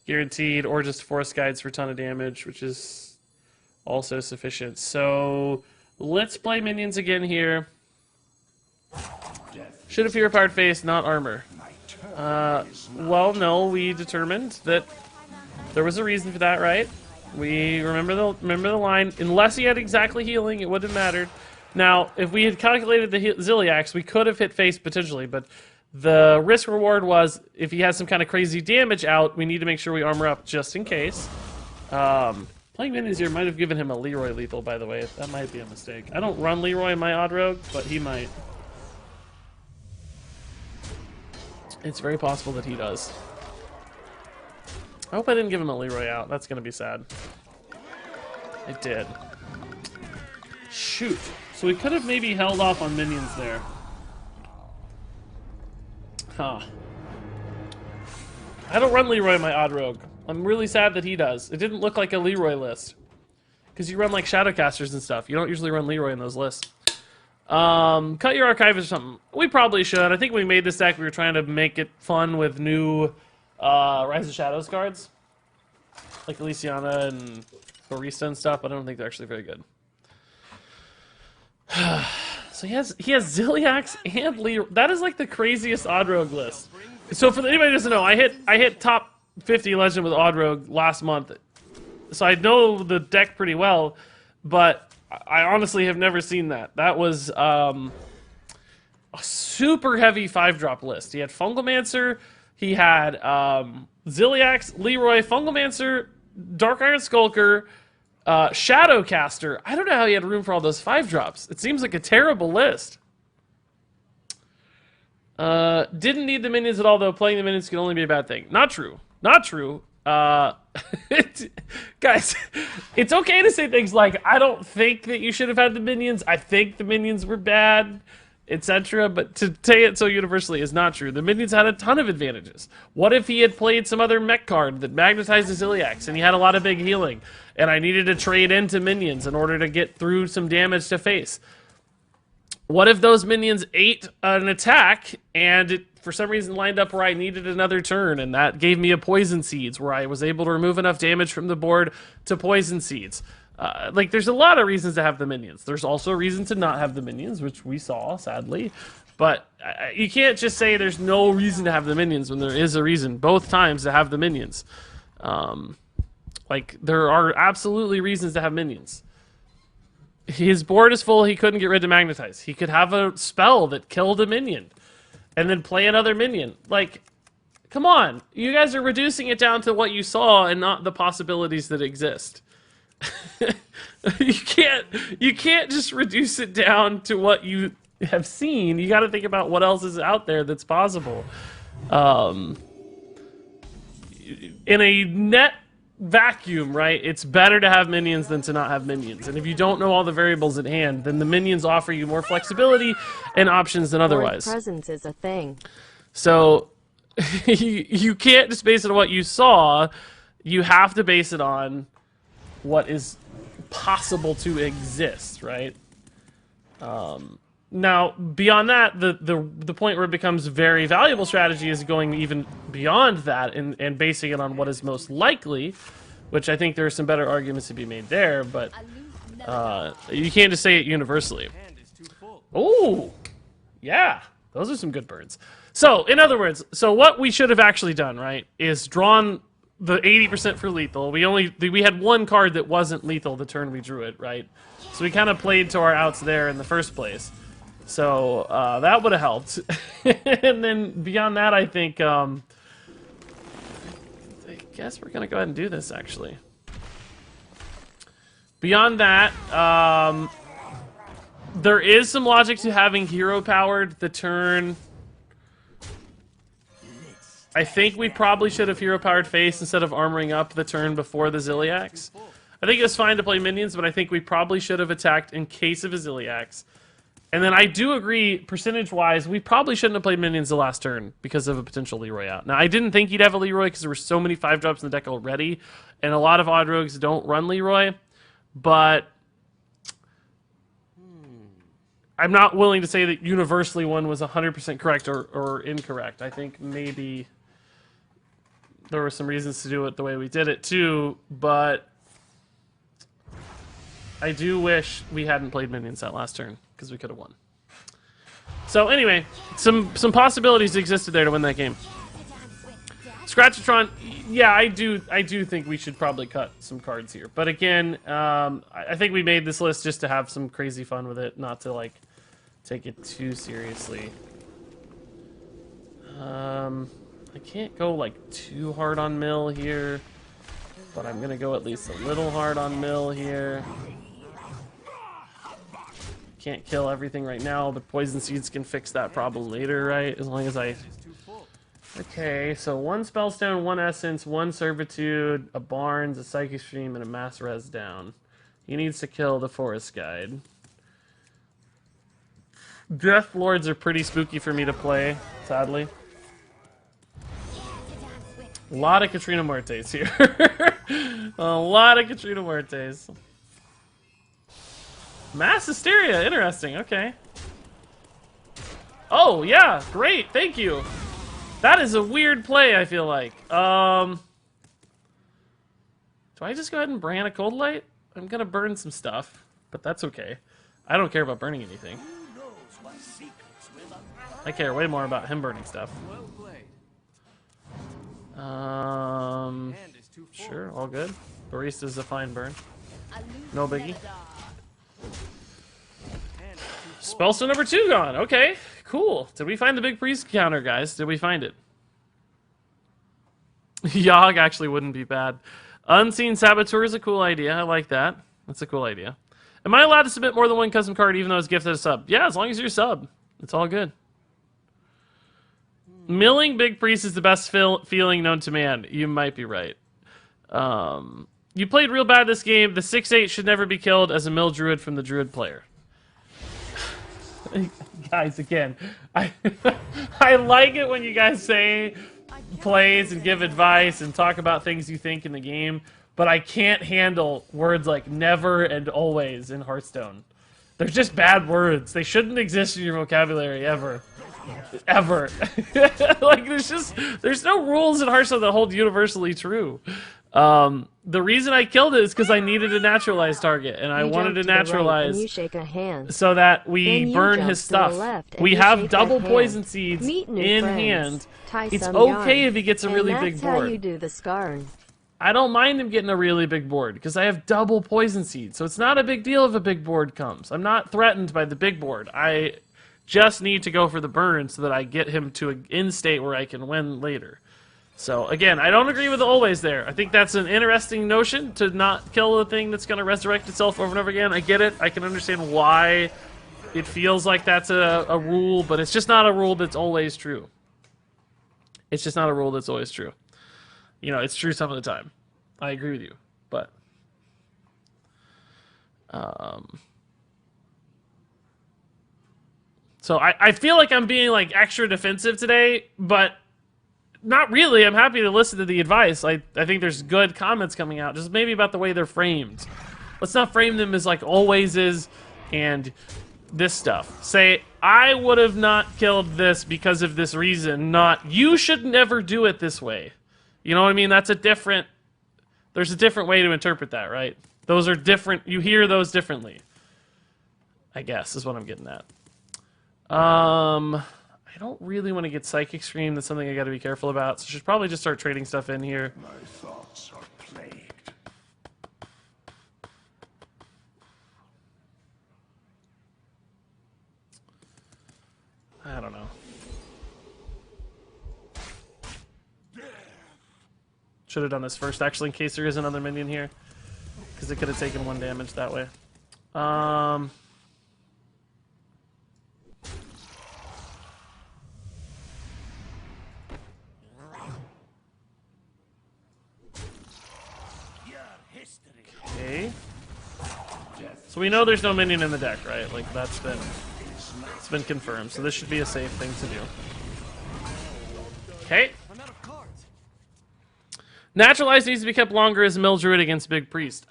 Guaranteed. Or just Forest Guides for a ton of damage, which is also sufficient. So let's play minions again here. Should have Fear Powered Face, not armor. Well, no, we determined that there was a reason for that, right? We remember the line. Unless he had exactly healing, it wouldn't have mattered. Now, if we had calculated the Ziliax, we could have hit face potentially, but the risk reward was if he has some kind of crazy damage out, we need to make sure we armor up just in case. Playing minions here might have given him a Leroy lethal, by the way. That might be a mistake. I don't run Leroy in my odd rogue, but he might. It's very possible that he does. I hope I didn't give him a Leroy out. That's going to be sad. I did. Shoot. So we could have maybe held off on minions there. Huh. I don't run Leroy in my odd rogue. I'm really sad that he does. It didn't look like a Leroy list. Because you run like Shadowcasters and stuff. You don't usually run Leroy in those lists. Cut your archivist or something. We probably should. I think when we made this deck, we were trying to make it fun with new Rise of Shadows cards. Like Elysiana and Barista and stuff, but I don't think they're actually very good. So he has Ziliax and Leroy. That is like the craziest odd rogue list. So for anybody who doesn't know, I hit top 50 Legend with odd rogue last month. So I know the deck pretty well, but I honestly have never seen that. That was a super heavy 5-drop list. He had Fungalmancer, he had Ziliax, Leroy, Fungalmancer, Dark Iron Skulker, Shadowcaster. I don't know how he had room for all those 5-drops. It seems like a terrible list. Didn't need the minions at all, though. Playing the minions can only be a bad thing. Not true. Not true. Guys, it's okay to say things like, I don't think that you should have had the minions. I think the minions were bad, etc. But to say it so universally is not true. The minions had a ton of advantages. What if he had played some other mech card that magnetized his Ziliax and he had a lot of big healing and I needed to trade into minions in order to get through some damage to face? What if those minions ate an attack and it for some reason lined up where I needed another turn, and that gave me a Poison Seeds where I was able to remove enough damage from the board to Poison Seeds? Like, there's a lot of reasons to have the minions. There's also a reason to not have the minions, which we saw, sadly. But you can't just say there's no reason to have the minions when there is a reason both times to have the minions. Like, there are absolutely reasons to have minions. His board is full, he couldn't get rid of Magnetize. He could have a spell that killed a minion and then play another minion. Like, come on. You guys are reducing it down to what you saw and not the possibilities that exist. You can't just reduce it down to what you have seen. You got to think about what else is out there that's possible. In a net vacuum, right, it's better to have minions than to not have minions. And if you don't know all the variables at hand, then the minions offer you more flexibility and options than otherwise. Board presence is a thing. So you can't just base it on what you saw. You have to base it on what is possible to exist, right? Now, beyond that, the point where it becomes very valuable strategy is going even beyond that and basing it on what is most likely, which I think there are some better arguments to be made there, but you can't just say it universally. Oh, yeah, those are some good birds. So, in other words, so what we should have actually done, right, is drawn the 80% for lethal. We had one card that wasn't lethal the turn we drew it, right? So we kind of played to our outs there in the first place. So that would have helped. And then beyond that, I think, I guess we're going to go ahead and do this, actually. Beyond that, there is some logic to having hero-powered the turn. I think we probably should have hero-powered face instead of armoring up the turn before the Ziliax. I think it's fine to play minions, but I think we probably should have attacked in case of a Ziliax. And then I do agree, percentage-wise, we probably shouldn't have played minions the last turn because of a potential Leroy out. Now, I didn't think he'd have a Leroy because there were so many 5-drops in the deck already, and a lot of odd rogues don't run Leroy, but I'm not willing to say that universally one was 100% correct or incorrect. I think maybe there were some reasons to do it the way we did it too, but I do wish we hadn't played minions that last turn because we could have won. So anyway, some possibilities existed there to win that game. Scratchatron, yeah, I do think we should probably cut some cards here. But again, I think we made this list just to have some crazy fun with it, not to like take it too seriously. I can't go like too hard on Mill here, but I'm gonna go at least a little hard on Mill here. Can't kill everything right now, but Poison Seeds can fix that problem later, right? As long as I... Okay, so 1 Spellstone, 1 Essence, 1 Servitude, a Barnes, a Psychic Stream, and a Mass Res down. He needs to kill the Forest Guide. Death Lords are pretty spooky for me to play, sadly. A lot of Katrina Muertes here. A lot of Katrina Muertes. Mass Hysteria, interesting, okay. Oh, yeah, great, thank you. That is a weird play, I feel like. Do I just go ahead and brand a Cold Light? I'm gonna burn some stuff, but that's okay. I don't care about burning anything. I care way more about him burning stuff. Sure, all good. Barista's a fine burn. No biggie. Spellstone number 2 gone. Okay, cool. Did we find the big priest counter, guys? Did we find it? Yogg actually wouldn't be bad. Unseen Saboteur is a cool idea. I like that. That's a cool idea. Am I allowed to submit more than 1 custom card even though it's gifted a sub? Yeah, as long as you're sub. It's all good. Milling Big Priest is the best feeling known to man. You might be right. You played real bad this game. The 6/8 should never be killed as a mill druid from the druid player. Guys, again, I like it when you guys say plays and give advice and talk about things you think in the game, but I can't handle words like never and always in Hearthstone. They're just bad words. They shouldn't exist in your vocabulary ever. Ever. Like, there's no rules in Hearthstone that hold universally true. The reason I killed it is because I needed a naturalized target, and I wanted to naturalize you shake a hand. so that we burn his stuff. We have double hand. poison seeds Meet new in friends. hand. Tie It's some okay yarn. if he gets a And really that's big how board. you do the scarn. I don't mind him getting a really big board because I have double poison seeds, so it's not a big deal if a big board comes. I'm not threatened by the big board. I just need to go for the burn so that I get him to an end state where I can win later. So again, I don't agree with the always there. I think that's an interesting notion to not kill the thing that's going to resurrect itself over and over again. I get it. I can understand why it feels like that's a rule, but it's just not a rule that's always true. It's just not a rule that's always true. You know, it's true some of the time. I agree with you, but so I feel like I'm being like extra defensive today, but not really. I'm happy to listen to the advice. I think there's good comments coming out, just maybe about the way they're framed. Let's not frame them as like always is and this stuff. Say, I would have not killed this because of this reason, not you should never do it this way. You know what I mean? That's a different, there's a different way to interpret that, right? Those are different, you hear those differently. I guess, is what I'm getting at. I don't really want to get Psychic Scream. That's something I got to be careful about. So I should probably just start trading stuff in here. My thoughts are plagued. I don't know. Should have done this first, actually, in case there is another minion here. Because it could have taken 1 damage that way. Okay. So we know there's no minion in the deck, right? Like, it's been confirmed. So this should be a safe thing to do. Okay. Naturalized needs to be kept longer as Mill Druid against Big Priest.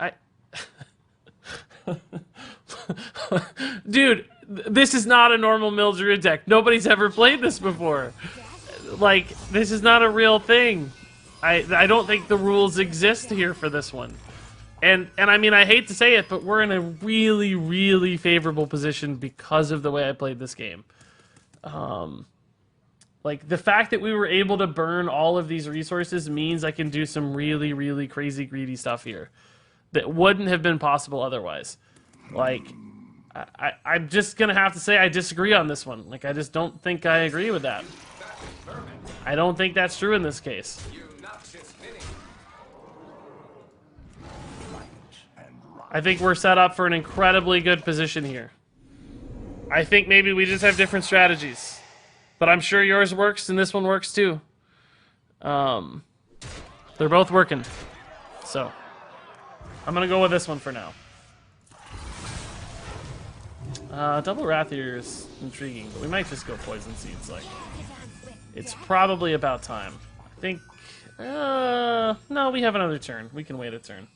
Dude, this is not a normal Mill Druid deck. Nobody's ever played this before. Like, this is not a real thing. I don't think the rules exist here for this one. And I mean, I hate to say it, but we're in a really, really favorable position because of the way I played this game. Like, Like, the fact that we were able to burn all of these resources means I can do some really, really crazy greedy stuff here that wouldn't have been possible otherwise. Like, I'm just gonna have to say I disagree on this one. Like, I just don't think I agree with that. I don't think that's true in this case. I think we're set up for an incredibly good position here. I think maybe we just have different strategies. But I'm sure yours works and this one works too. They're both working. So, I'm going to go with this one for now. Double Wrath here is intriguing, but we might just go Poison Seeds. Like, it's probably about time. I think... no, we have another turn. We can wait a turn.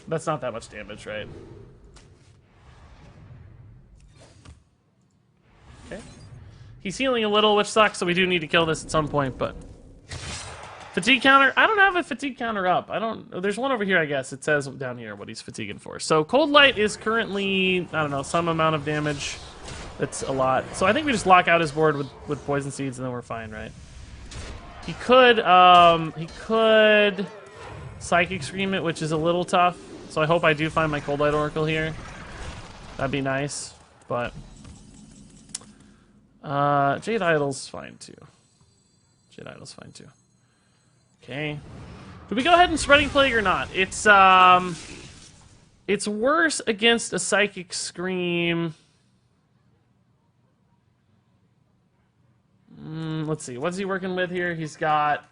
That's not that much damage, right? Okay. He's healing a little, which sucks, so we do need to kill this at some point, but... Fatigue counter? I don't have a fatigue counter up. I don't... There's one over here, I guess. It says down here what he's fatiguing for. So, Cold Light is currently, I don't know, some amount of damage. That's a lot. So I think we just lock out his board with Poison Seeds, and then we're fine, right? He could Psychic Scream it, which is a little tough. So I hope I do find my Cold Light Oracle here. That'd be nice, but... Jade Idol's fine, too. Jade Idol's fine, too. Okay. Do we go ahead and Spreading Plague or not? It's worse against a Psychic Scream. Let's see. What's he working with here? He's got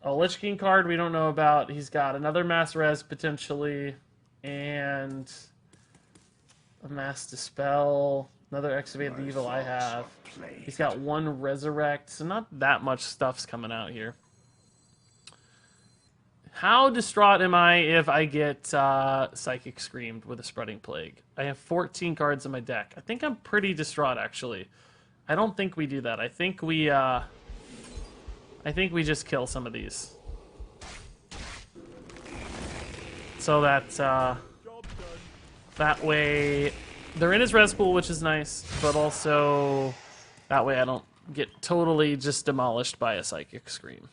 a Lich King card we don't know about. He's got another Mass Res, potentially. And a Mass Dispel. Another Excavated Evil I have. He's got one Resurrect. So not that much stuff's coming out here. How distraught am I if I get Psychic Screamed with a Spreading Plague? I have 14 cards in my deck. I think I'm pretty distraught, actually. I don't think we do that. I think we just kill some of these. So that that way they're in his res pool, which is nice, but also that way I don't get totally just demolished by a Psychic Scream.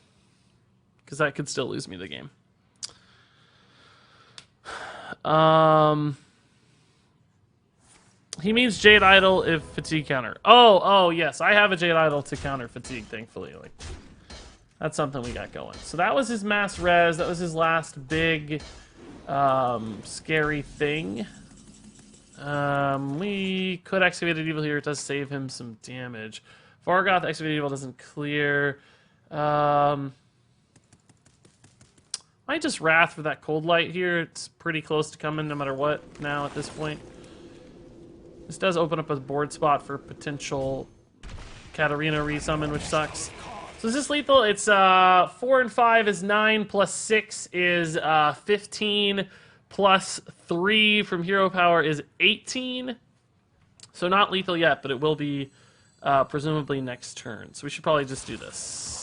Because that could still lose me the game. He means Jade Idol if fatigue counter. Oh, yes. I have a Jade Idol to counter fatigue, thankfully. Like, that's something we got going. So that was his mass res. That was his last big, scary thing. We could Excavated Evil here. It does save him some damage. Vargoth, Excavated Evil doesn't clear. Might just Wrath for that Cold Light here. It's pretty close to coming no matter what now at this point. This does open up a board spot for potential Katarina resummon, which sucks. So is this lethal? It's 4 and 5 is 9, plus 6 is 15, plus 3 from Hero Power is 18. So not lethal yet, but it will be presumably next turn. So we should probably just do this.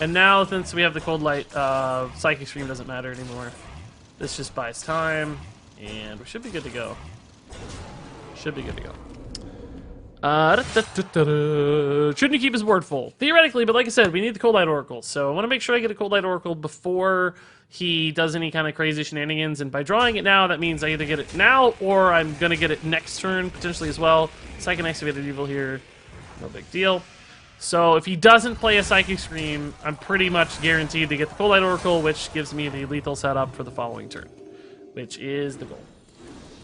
And now, since we have the Cold Light, Psychic Scream doesn't matter anymore. This just buys time, and we should be good to go. Should be good to go. Shouldn't he keep his board full? Theoretically, but like I said, we need the Cold Light Oracle. So I want to make sure I get a Cold Light Oracle before he does any kind of crazy shenanigans. And by drawing it now, that means I either get it now or I'm going to get it next turn, potentially as well. Second Excavated Evil here, no big deal. So if he doesn't play a Psychic Scream, I'm pretty much guaranteed to get the Cold Light Oracle, which gives me the lethal setup for the following turn, which is the goal.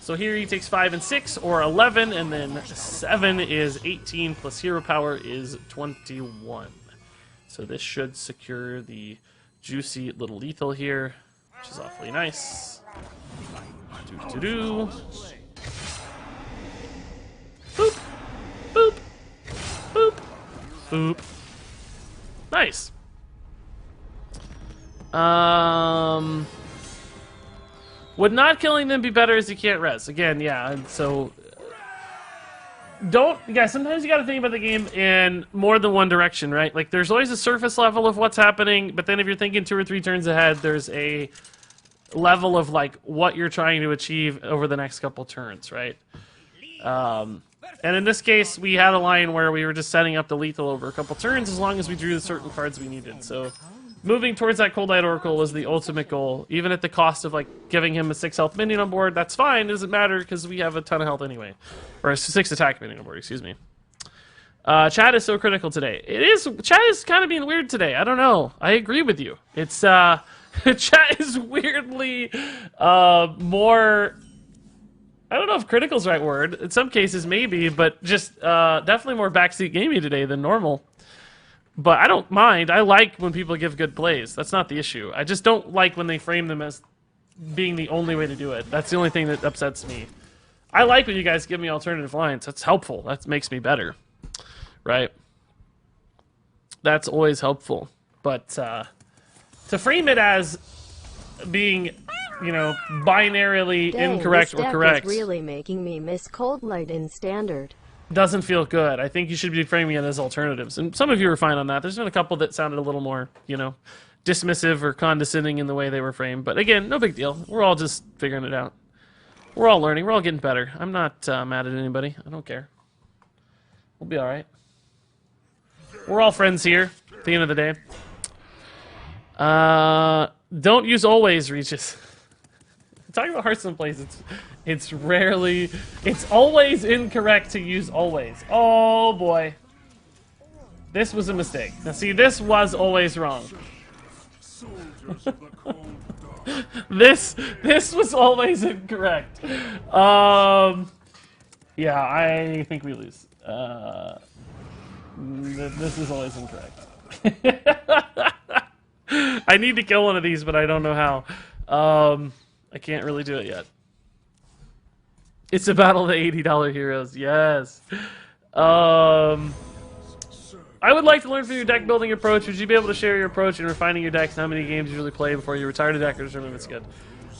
So here he takes 5 and 6, or 11, and then 7 is 18, plus Hero Power is 21. So this should secure the juicy little lethal here, which is awfully nice. Do-do-do. Boop. Boop. Boop. Boop. Nice. Would not killing them be better as you can't res? Again, yeah, and so... Guys, sometimes you gotta think about the game in more than one direction, right? Like, there's always a surface level of what's happening, but then if you're thinking 2 or 3 turns ahead, there's a level of, like, what you're trying to achieve over the next couple turns, right? And in this case, we had a line where we were just setting up the lethal over a couple turns as long as we drew the certain cards we needed. So moving towards that Cold Light Oracle was the ultimate goal, even at the cost of like giving him a 6 health minion on board. That's fine, it doesn't matter because we have a ton of health anyway. Or a 6 attack minion on board, excuse me. Chat is so critical today. It is. Chat is kind of being weird today. I don't know. I agree with you. It's chat is weirdly more. I don't know if critical is the right word. In some cases, maybe, but just definitely more backseat gamey today than normal. But I don't mind. I like when people give good plays. That's not the issue. I just don't like when they frame them as being the only way to do it. That's the only thing that upsets me. I like when you guys give me alternative lines. That's helpful. That makes me better. Right? That's always helpful. But to frame it as being, you know, binarily Dang, incorrect this or deck correct is really making me miss Cold Light in Standard. doesn't feel good. I think you should be framing it as alternatives. And some of you were fine on that. There's been a couple that sounded a little more, you know, dismissive or condescending in the way they were framed. But again, no big deal. We're all just figuring it out. We're all learning. We're all getting better. I'm not mad at anybody. I don't care. We'll be all right. We're all friends here at the end of the day. Don't use always, Regis. Talking about Hearthstone plays, it's rarely, it's always incorrect to use always. Oh boy. This was a mistake. Now see, this was always wrong. This was always incorrect. Yeah, I think we lose. This is always incorrect. I need to kill one of these, but I don't know how. I can't really do it yet. It's a battle of the $80 heroes. Yes. I would like to learn from your deck building approach. Would you be able to share your approach in refining your decks and how many games you really play before you retire the deck or determine if it's good?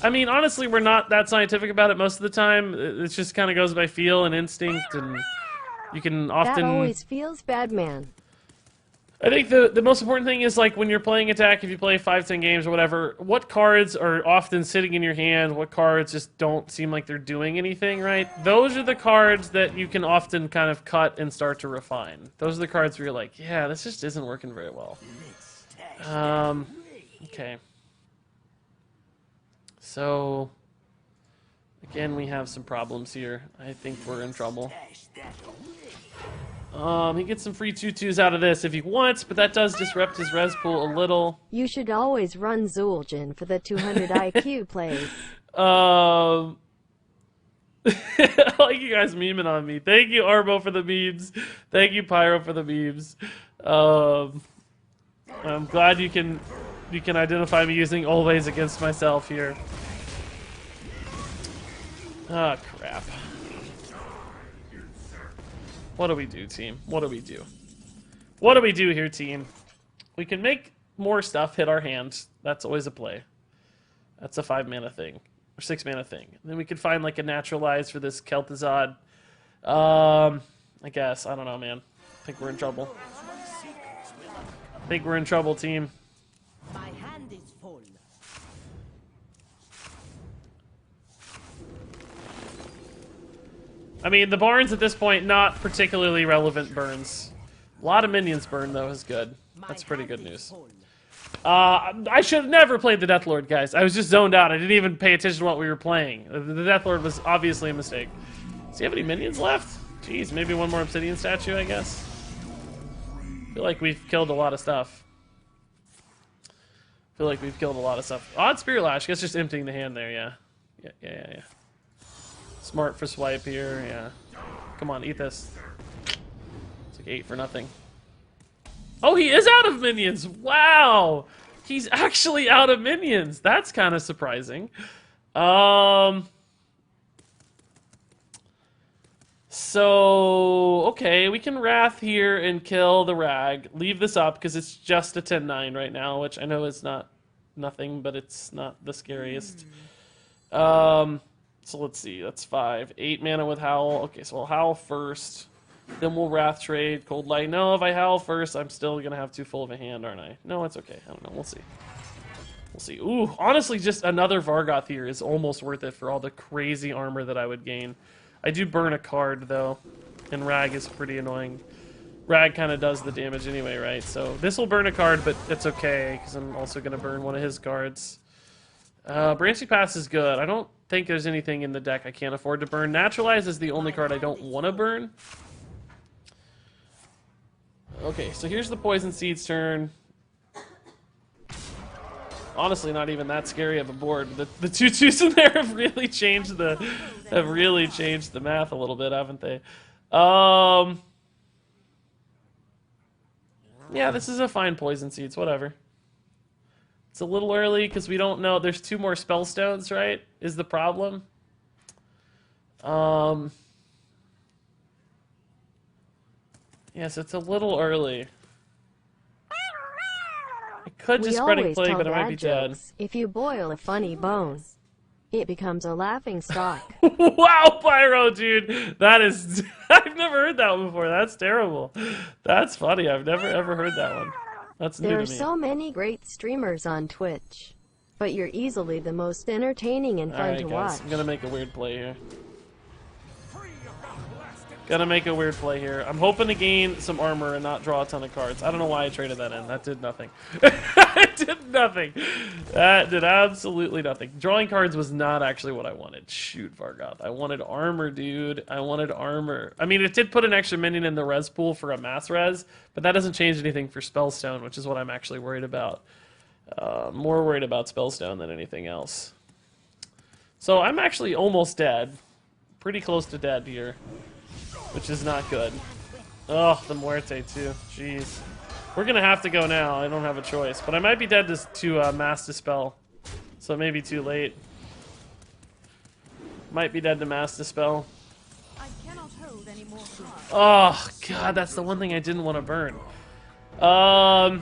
I mean, honestly, we're not that scientific about it most of the time. It just kind of goes by feel and instinct, and you can often... That always feels bad, man. I think the most important thing is, like, when you're playing attack, if you play 5-10 games or whatever, what cards are often sitting in your hand, what cards just don't seem like they're doing anything, right? Those are the cards that you can often kind of cut and start to refine. Those are the cards where you're like, yeah, this just isn't working very well. Okay. So, again, we have some problems here. I think we're in trouble. He gets some free 2/2s out of this if he wants, but that does disrupt his res pool a little. You should always run Zul'jin for the 200 IQ plays. I like you guys memeing on me. Thank you, Arbo, for the memes. Thank you, Pyro, for the memes. I'm glad you can identify me using always against myself here. Ah, crap. What do we do, team? What do we do? What do we do here, team? We can make more stuff hit our hand. That's always a play. That's a 5-mana thing. Or 6-mana thing. And then we could find like a naturalize for this Kel'Thuzad. I guess. I don't know, man. I think we're in trouble. I think we're in trouble, team. My hand is full. I mean, the Barns at this point, not particularly relevant burns. A lot of minions burn, though, is good. That's pretty good news. I should have never played the Deathlord, guys. I was just zoned out. I didn't even pay attention to what we were playing. The Deathlord was obviously a mistake. Does he have any minions left? Jeez, maybe one more Obsidian statue, I guess. I feel like we've killed a lot of stuff. Odd Spirit Lash. I guess just emptying the hand there, yeah. Yeah. Smart for swipe here, yeah. Come on, eat this. It's like 8 for nothing. Oh, he is out of minions! Wow! He's actually out of minions! That's kind of surprising. So, okay, we can Wrath here and kill the Rag. Leave this up, because it's just a 10-9 right now, which I know is not nothing, but it's not the scariest. So let's see, that's 5. 8 mana with Howl. Okay, so we'll Howl first. Then we'll Wrath trade. Cold Light. No, if I Howl first, I'm still going to have too full of a hand, aren't I? No, it's okay. I don't know. We'll see. We'll see. Ooh, honestly, just another Vargoth here is almost worth it for all the crazy armor that I would gain. I do burn a card, though. and Rag is pretty annoying. Rag kind of does the damage anyway, right? So this will burn a card, but it's okay, because I'm also going to burn one of his cards. Branching Pass is good. I don't think there's anything in the deck I can't afford to burn. Naturalize is the only card I don't want to burn. Okay, so here's the Poison Seed's turn. Honestly, not even that scary of a board. The 2/2s in there have really changed the math a little bit, haven't they? Yeah, this is a fine Poison Seeds. Whatever. It's a little early because we don't know. There's 2 more Spellstones, right? Is the problem? Yes, it's a little early. I could just Spreading Plague, but I might be dead. If you boil a funny bone, it becomes a laughing stock. Wow, Pyro, dude. That is... I've never heard that one before. That's terrible. That's funny. I've never, ever heard that one. That's new to There me. are so many great streamers on Twitch, but you're easily the most entertaining and fun Alright, to guys. watch. I'm gonna make a weird play here. Gonna make a weird play here. I'm hoping to gain some armor and not draw a ton of cards. I don't know why I traded that in. That did nothing. It did nothing. That did absolutely nothing. Drawing cards was not actually what I wanted. Shoot, Vargoth. I wanted armor, dude. I wanted armor. I mean, it did put an extra minion in the res pool for a mass res, but that doesn't change anything for Spellstone, which is what I'm actually worried about. More worried about Spellstone than anything else. So I'm actually almost dead. Pretty close to dead here. Which is not good. Oh, the Muerte too. Jeez. We're gonna have to go now. I don't have a choice. But I might be dead to Mass Dispel. So it may be too late. Might be dead to Mass Dispel. I cannot hold any more cards. Oh, God, that's the one thing I didn't want to burn. I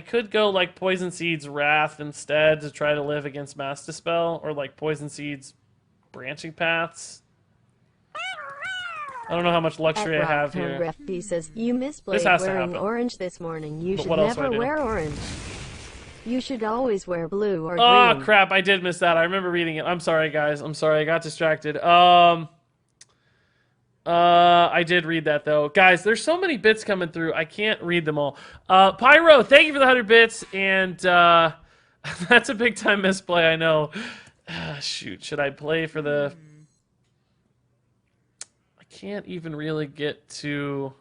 could go like Poison Seeds Wrath instead to try to live against Mass Dispel. Or like Poison Seeds Branching Paths. I don't know how much luxury I have here. FP says, you misplayed This has to wearing happen. orange this morning. You But should what else do I never do? wear orange. You should always wear blue or Oh, green. crap. I did miss that. I remember reading it. I'm sorry, guys. I'm sorry. I got distracted. I did read that, though. Guys, there's so many bits coming through. I can't read them all. Pyro, thank you for the 100 bits. And that's a big-time misplay, I know. Shoot. Should I play for the... I can't even really get to...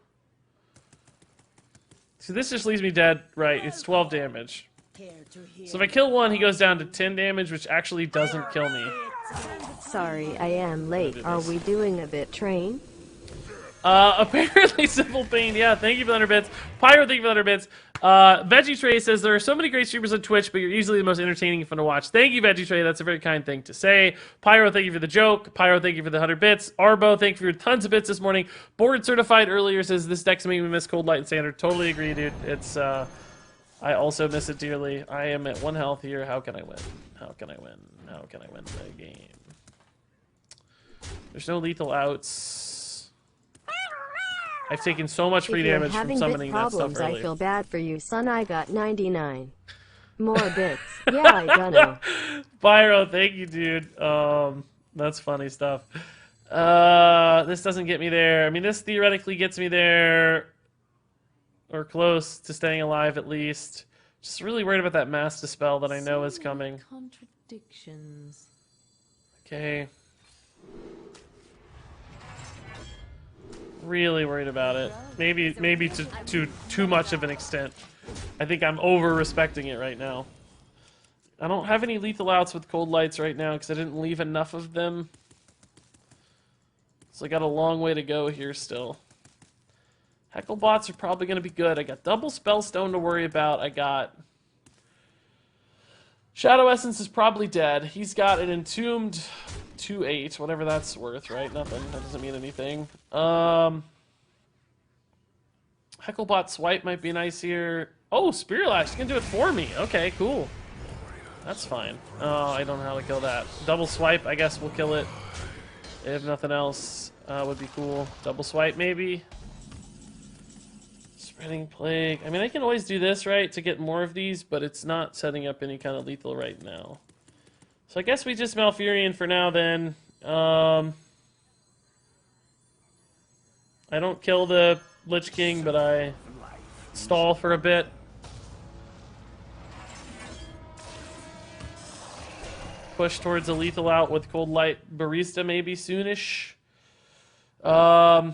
So this just leaves me dead. Right, it's 12 damage. So if I kill one, he goes down to 10 damage, which actually doesn't kill me. Sorry, I am late. Are we doing a bit train? Apparently Simple Pain, yeah, thank you for the 100 bits. Pyro, thank you for the 100 bits. Veggie Tray says, there are so many great streamers on Twitch, but you're easily the most entertaining and fun to watch. Thank you, Veggie Tray, that's a very kind thing to say. Pyro, thank you for the joke. Pyro, thank you for the 100 bits. Arbo, thank you for your tons of bits this morning. Board Certified earlier says, this deck's making me miss Cold Light and Standard. Totally agree, dude. It's, I also miss it dearly. I am at 1 health here. How can I win? How can I win? How can I win the game? There's no lethal outs. I've taken so much free damage from summoning that stuff problems, early. I feel bad for you, son. I got 99. More bits. Yeah, I dunno. Pyro, thank you, dude. That's funny stuff. This doesn't get me there. I mean, this theoretically gets me there. Or close to staying alive, at least. Just really worried about that Mass Dispel that I know is coming. Contradictions. Okay. Really worried about it. Maybe to too much of an extent. I think I'm over-respecting it right now. I don't have any lethal outs with Cold Lights right now because I didn't leave enough of them. So I got a long way to go here still. Hecklebots are probably going to be good. I got double Spellstone to worry about. I got... Shadow Essence is probably dead. He's got an Entombed 2/8, whatever that's worth, right? Nothing. That doesn't mean anything. Hecklebot Swipe might be nice here. Oh, Spirit Lash. You can do it for me. Okay, cool. That's fine. Oh, I don't know how to kill that. Double Swipe, I guess we'll kill it. If nothing else, would be cool. Double Swipe, maybe. Spreading Plague. I mean, I can always do this, right, to get more of these, but it's not setting up any kind of lethal right now. So I guess we just Malfurion for now, then. I don't kill the Lich King, but I stall for a bit. Push towards a lethal out with Cold Light Barista maybe soonish. God,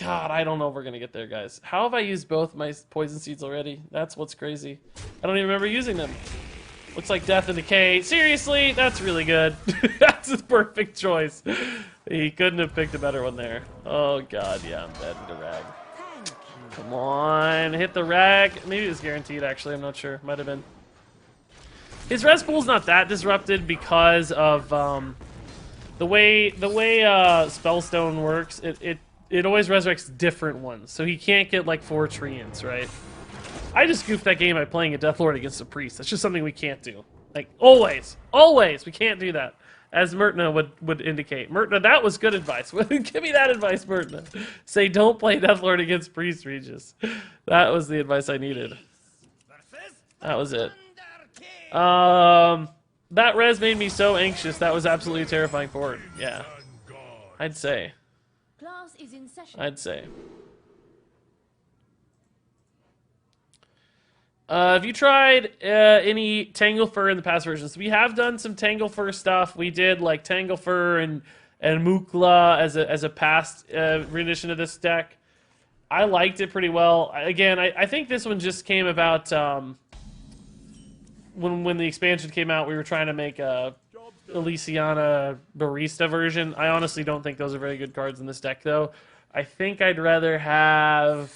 I don't know if we're gonna get there, guys. How have I used both my poison seeds already? That's what's crazy. I don't even remember using them. Looks like Death and Decay. Seriously? That's really good. That's a perfect choice. He couldn't have picked a better one there. Oh god, yeah, I'm dead into Rag. Come on, hit the Rag. Maybe it was guaranteed, actually. I'm not sure. Might have been. His res pool's not that disrupted because of the way Spellstone works. It always resurrects different ones, so he can't get like 4 Treants, right? I just goofed that game by playing a Deathlord against a Priest. That's just something we can't do. Like, always, we can't do that. As Myrtna would indicate. Myrtna, that was good advice. Give me that advice, Myrtna. Say, don't play Deathlord against Priest, Regis. That was the advice I needed. That was it. That res made me so anxious. That was absolutely terrifying forward. Yeah. I'd say. Class is in session. I'd say. Have you tried any Tanglefur in the past versions? We have done some Tanglefur stuff. We did like Tanglefur and Mukla as a past rendition of this deck. I liked it pretty well. Again, I think this one just came about when the expansion came out. We were trying to make a Elysiana Barista version. I honestly don't think those are very good cards in this deck, though. I think I'd rather have...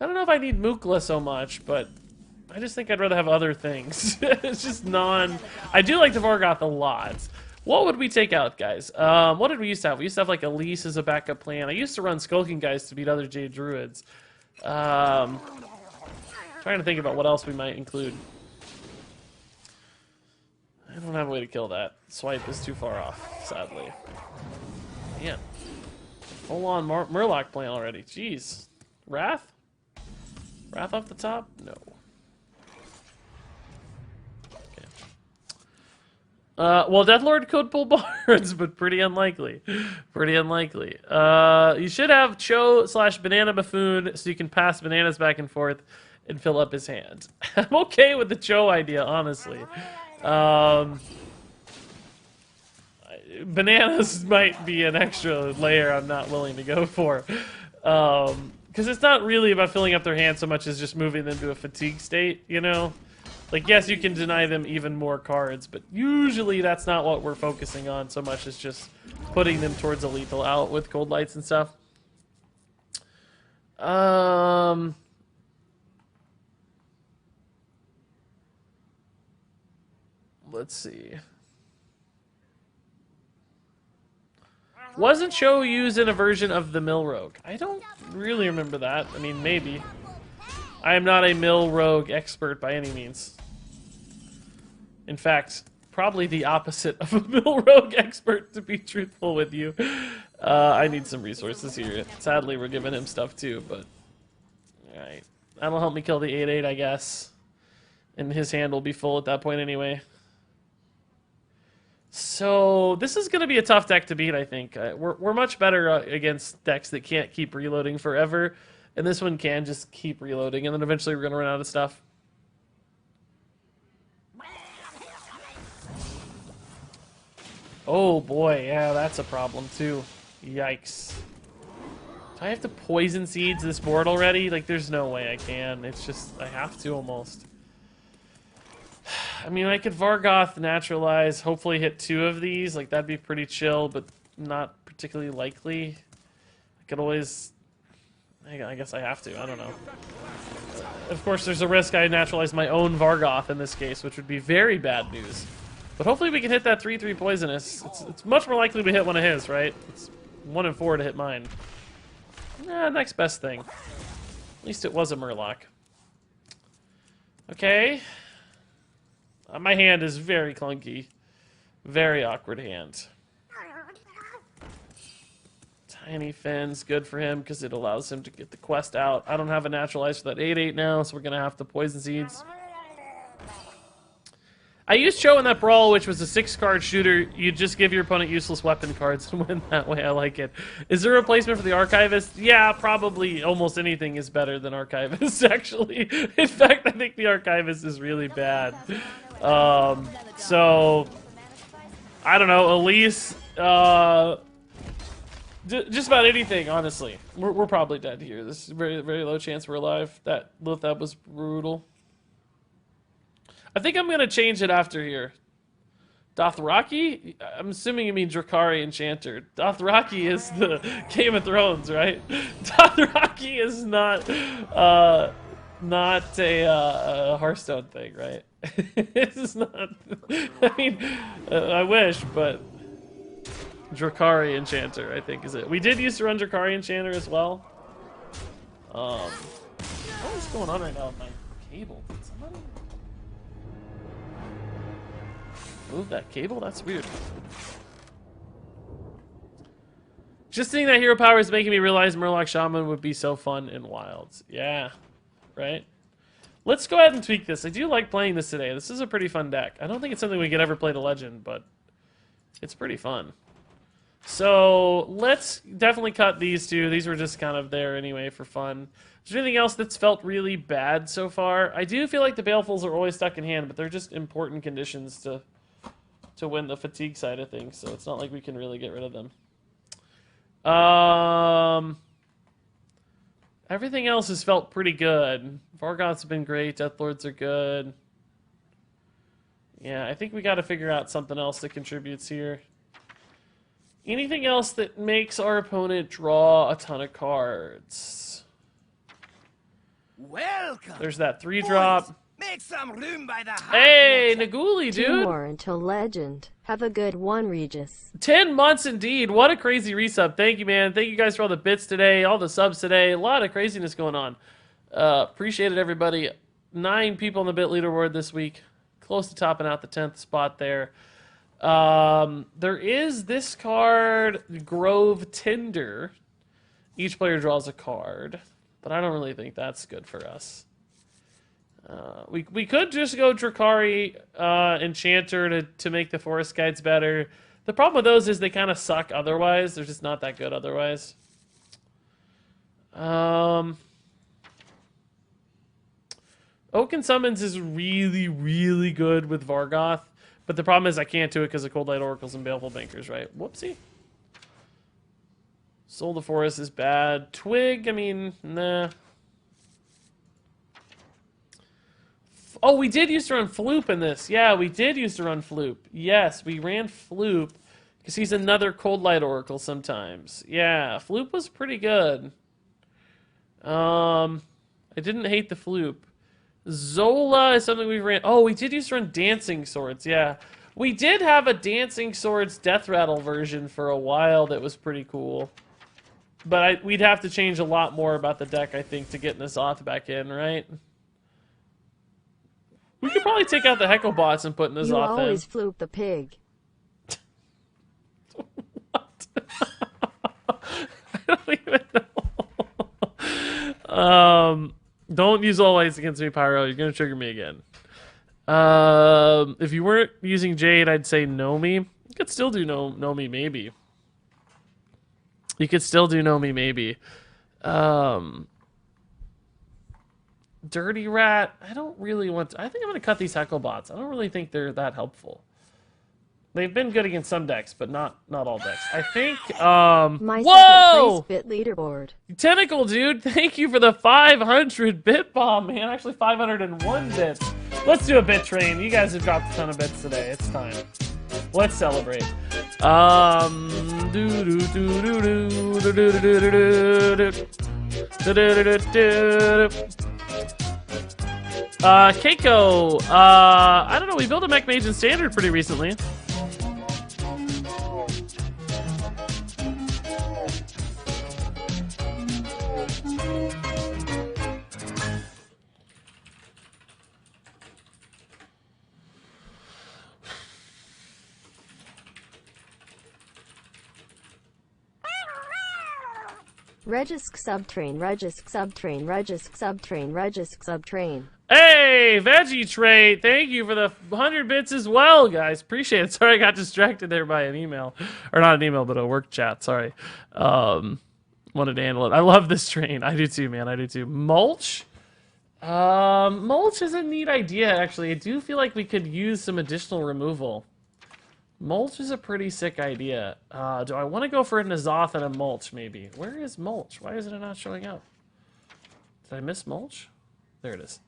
I don't know if I need Mukla so much, but I just think I'd rather have other things. It's just non... I do like the Vargoth a lot. What would we take out, guys? What did we used to have? We used to have like Elise as a backup plan. I used to run Skulking Guys to beat other Jade Druids. Trying to think about what else we might include. I don't have a way to kill that. Swipe is too far off, sadly. Man. Full on Murloc plan already. Jeez. Wrath? Wrath off the top? No. Okay. Well, Deathlord could pull bards, but pretty unlikely. Pretty unlikely. You should have Cho/Banana Buffoon so you can pass bananas back and forth and fill up his hand. I'm okay with the Cho idea, honestly. Bananas might be an extra layer I'm not willing to go for. Because it's not really about filling up their hand so much as just moving them to a fatigue state, you know? Like, yes, you can deny them even more cards, but usually that's not what we're focusing on so much as just putting them towards a lethal out with cold lights and stuff. Let's see. Wasn't Cho used in a version of the Mill Rogue? I don't really remember that. I mean, maybe. I am not a Mill Rogue expert by any means. In fact, probably the opposite of a Mill Rogue expert, to be truthful with you. I need some resources here. Sadly, we're giving him stuff too, but... Alright. That'll help me kill the 8/8, I guess. And his hand will be full at that point anyway. So, this is going to be a tough deck to beat, I think. We're much better against decks that can't keep reloading forever. And this one can just keep reloading, and then eventually we're going to run out of stuff. Oh boy, yeah, that's a problem too. Yikes. Do I have to poison seeds this board already? Like, there's no way I can. It's just, I have to almost. I mean, I could Vargoth naturalize, hopefully hit 2 of these. Like, that'd be pretty chill, but not particularly likely. I could always... I guess I have to. I don't know. Of course, there's a risk I naturalize my own Vargoth in this case, which would be very bad news. But hopefully we can hit that 3/3 poisonous. It's much more likely we hit one of his, right? It's 1 and 4 to hit mine. Next best thing. At least it was a Murloc. Okay. My hand is very clunky. Very awkward hand. Tiny Fins, good for him because it allows him to get the quest out. I don't have a naturalize for that 8/8 now, so we're going to have to poison seeds. I used Cho in that brawl, which was a 6-card shooter. You just give your opponent useless weapon cards and win that way. I like it. Is there a replacement for the Archivist? Yeah, probably almost anything is better than Archivist, actually. In fact, I think the Archivist is really bad. So, I don't know, Elise, just about anything, honestly. We're probably dead here. This is a very, very low chance we're alive. That Lothab was brutal. I think I'm gonna change it after here. Dothraki? I'm assuming you mean Drakari Enchanter. Dothraki is the Game of Thrones, right? Dothraki is not a Hearthstone thing, right? This is not. I mean, I wish, but Drakari Enchanter, I think, is it. We did used to run Drakari Enchanter as well. What is going on right now with my cable? Did somebody move that cable? That's weird. Just seeing that hero power is making me realize Murloc Shaman would be so fun in Wilds. Yeah, right? Let's go ahead and tweak this. I do like playing this today. This is a pretty fun deck. I don't think it's something we could ever play to Legend, but it's pretty fun. So let's definitely cut these two. These were just kind of there anyway for fun. Is there anything else that's felt really bad so far? I do feel like the Balefuls are always stuck in hand, but they're just important conditions to win the fatigue side of things, so it's not like we can really get rid of them. Everything else has felt pretty good. Vargoth's been great. Deathlords are good. Yeah, I think we got to figure out something else that contributes here. Anything else that makes our opponent draw a ton of cards? Welcome. There's that 3-drop. Boys, make some room by the Hey, Hearthwatcher. Naguli, dude. 2 more until Legend. Have a good one, Regis. 10 months indeed. What a crazy resub. Thank you, man. Thank you guys for all the bits today, all the subs today. A lot of craziness going on. Appreciate it, everybody. 9 people on the bit leaderboard this week. Close to topping out the 10th spot there. There is this card, Grove Tinder. Each player draws a card, but I don't really think that's good for us. We could just go Drakari Enchanter to make the Forest Guides better. The problem with those is they kind of suck otherwise. They're just not that good otherwise. Oaken Summons is really, really good with Vargoth. But the problem is I can't do it because of Cold Light Oracles and Baleful Bankers, right? Whoopsie. Soul the Forest is bad. Twig, I mean, nah. Oh, we did used to run Floop in this. Yeah, we did used to run Floop. Yes, we ran Floop because he's another Cold Light Oracle sometimes. Yeah, Floop was pretty good. I didn't hate the Floop. Zola is something we ran. Oh, we did used to run Dancing Swords, yeah. We did have a Dancing Swords Death Rattle version for a while that was pretty cool. But we'd have to change a lot more about the deck, I think, to get N'Zoth back in, right? We could probably take out the Heckle-bots and put N'Zoth in. You always floop the pig. What? I don't even know. Don't use all lights against me, Pyro. You're going to trigger me again. If you weren't using Jade, I'd say Nomi. You could still do Nomi, maybe. You could still do Nomi, maybe. Dirty Rat. I don't really want to. I think I'm going to cut these Heckle-bots. I don't really think they're that helpful. They've been good against some decks, but not all decks. I think, My whoa! second place bit leaderboard. Tentacle, dude, thank you for the 500 bit bomb, man. Actually, 501 bits. Let's do a bit train. You guys have dropped a ton of bits today. It's time. Let's celebrate. Keiko, I don't know, we built a Mech Mage in Standard pretty recently. Regis subtrain, Regis subtrain, Regis subtrain, Regis subtrain. Hey, Veggie Trait, thank you for the 100 bits as well, guys. Appreciate it. Sorry I got distracted there by an email. Or not an email, but a work chat. Sorry. Wanted to handle it. I love this train. I do too, man. I do too. Mulch? Mulch is a neat idea, actually. I do feel like we could use some additional removal. Mulch is a pretty sick idea. Do I want to go for a N'Zoth and a Mulch, maybe? Where is Mulch? Why is it not showing up? Did I miss Mulch? There it is.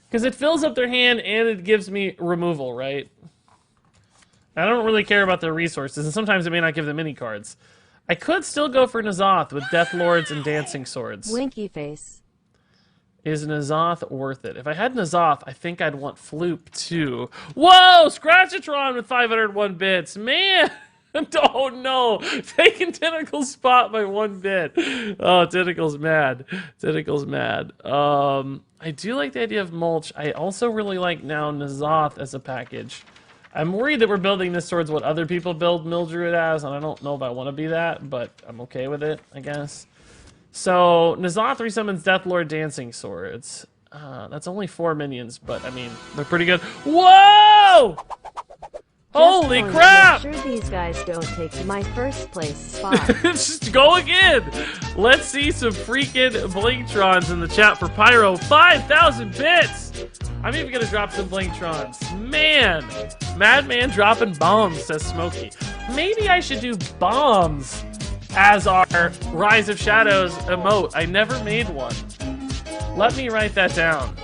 Because it fills up their hand and it gives me removal, right? I don't really care about their resources, and sometimes it may not give them any cards. I could still go for N'Zoth with Death Lords and Dancing Swords. Winky face. Is N'Zoth worth it? If I had N'Zoth, I think I'd want Floop too. Whoa! Scratchatron with 501 bits. Man! Oh no! Taking Tentacle's spot by 1 bit. Oh, Tentacle's mad. Tentacle's mad. I do like the idea of Mulch. I also really like now N'Zoth as a package. I'm worried that we're building this towards what other people build Mildruid as, and I don't know if I want to be that, but I'm okay with it, I guess. So, N'Zoth resummons Deathlord Dancing Swords. That's only 4 minions, but, I mean, they're pretty good. Whoa! Holy crap! Make sure these guys don't take my first place spot. Just go again! Let's see some freaking Blinktrons in the chat for Pyro. 5,000 bits! I'm even gonna drop some Blinktrons. Man! Madman dropping bombs, says Smokey. Maybe I should do bombs as our Rise of Shadows emote. I never made one. Let me write that down.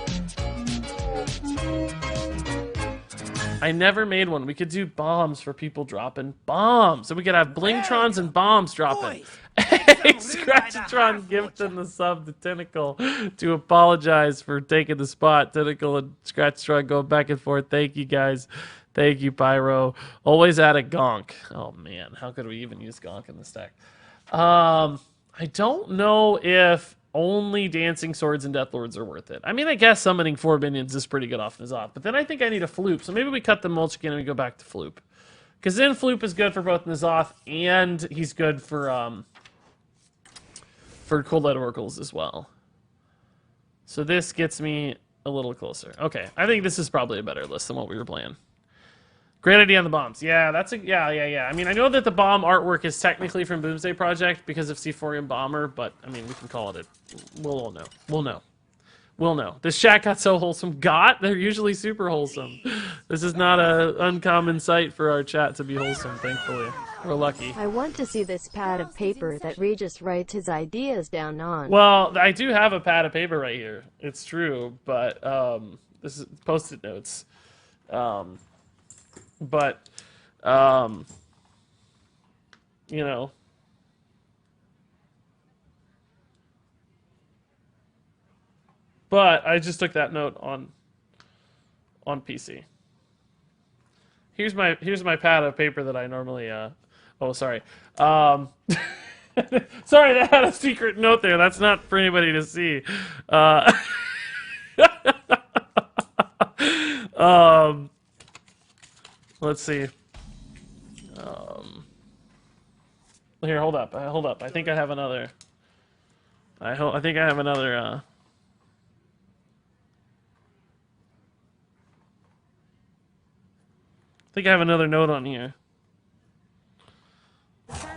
I never made one. We could do bombs for people dropping bombs. So we could have Blinktrons and bombs dropping. Hey, Scratchatron gifting the sub to Tentacle to apologize for taking the spot. Tentacle and Scratchatron going back and forth. Thank you, guys. Thank you, Pyro. Always add a Gonk. Oh, man. How could we even use Gonk in this deck? I don't know if only Dancing Swords and Death Lords are worth it. I mean, I guess summoning 4 minions is pretty good off N'Zoth, but then I think I need a Floop, so maybe we cut the Mulch again and we go back to Floop. Because then Floop is good for both N'Zoth and he's good for Cold Light Oracles as well. So this gets me a little closer. Okay, I think this is probably a better list than what we were playing. Great idea on the bombs. Yeah, that's a yeah. I mean, I know that the bomb artwork is technically from Boomsday Project because of Seaphorium Bomber, but I mean, we can call it. We'll all know. We'll know. This chat got so wholesome. They're usually super wholesome. This is not an uncommon sight for our chat to be wholesome. Thankfully, we're lucky. I want to see this pad of paper that Regis writes his ideas down on. Well, I do have a pad of paper right here. It's true, but this is Post-it notes. But, you know, but I just took that note on PC. Here's my pad of paper that I normally, oh, sorry. Sorry, that had a secret note there. That's not for anybody to see. Let's see. Here, hold up. I think I have another. I think I have another. I think I have another note on here.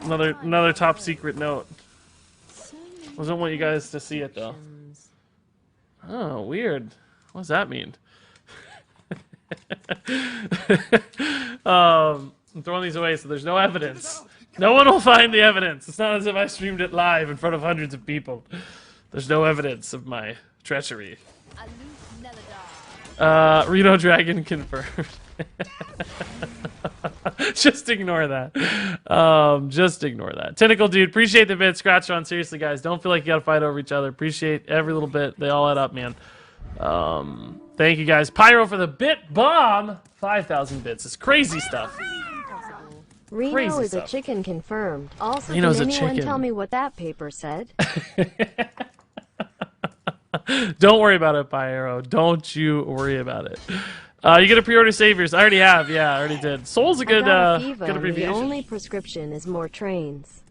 Another top secret note. I don't want you guys to see it though. Oh, weird. What does that mean? I'm throwing these away so there's no evidence. No one will find the evidence. It's not as if I streamed it live in front of hundreds of people. There's no evidence of my treachery. Reno Dragon confirmed. Just ignore that. Just ignore that. Tentacle Dude, appreciate the bit. Scratchatron, seriously, guys. Don't feel like you gotta fight over each other. Appreciate every little bit. They all add up, man. Thank you, guys. Pyro for the bit bomb. 5,000 bits. It's crazy stuff. Reno Crazy is stuff. a chicken confirmed. Also, Reno's can a anyone chicken. tell me what that paper said? Don't worry about it, Pyro. Don't you worry about it. You get a pre-order Saviors. I already have. Yeah, I already did. Soul's a good, I got a good FIVA, and abbreviation. the only prescription is more trains.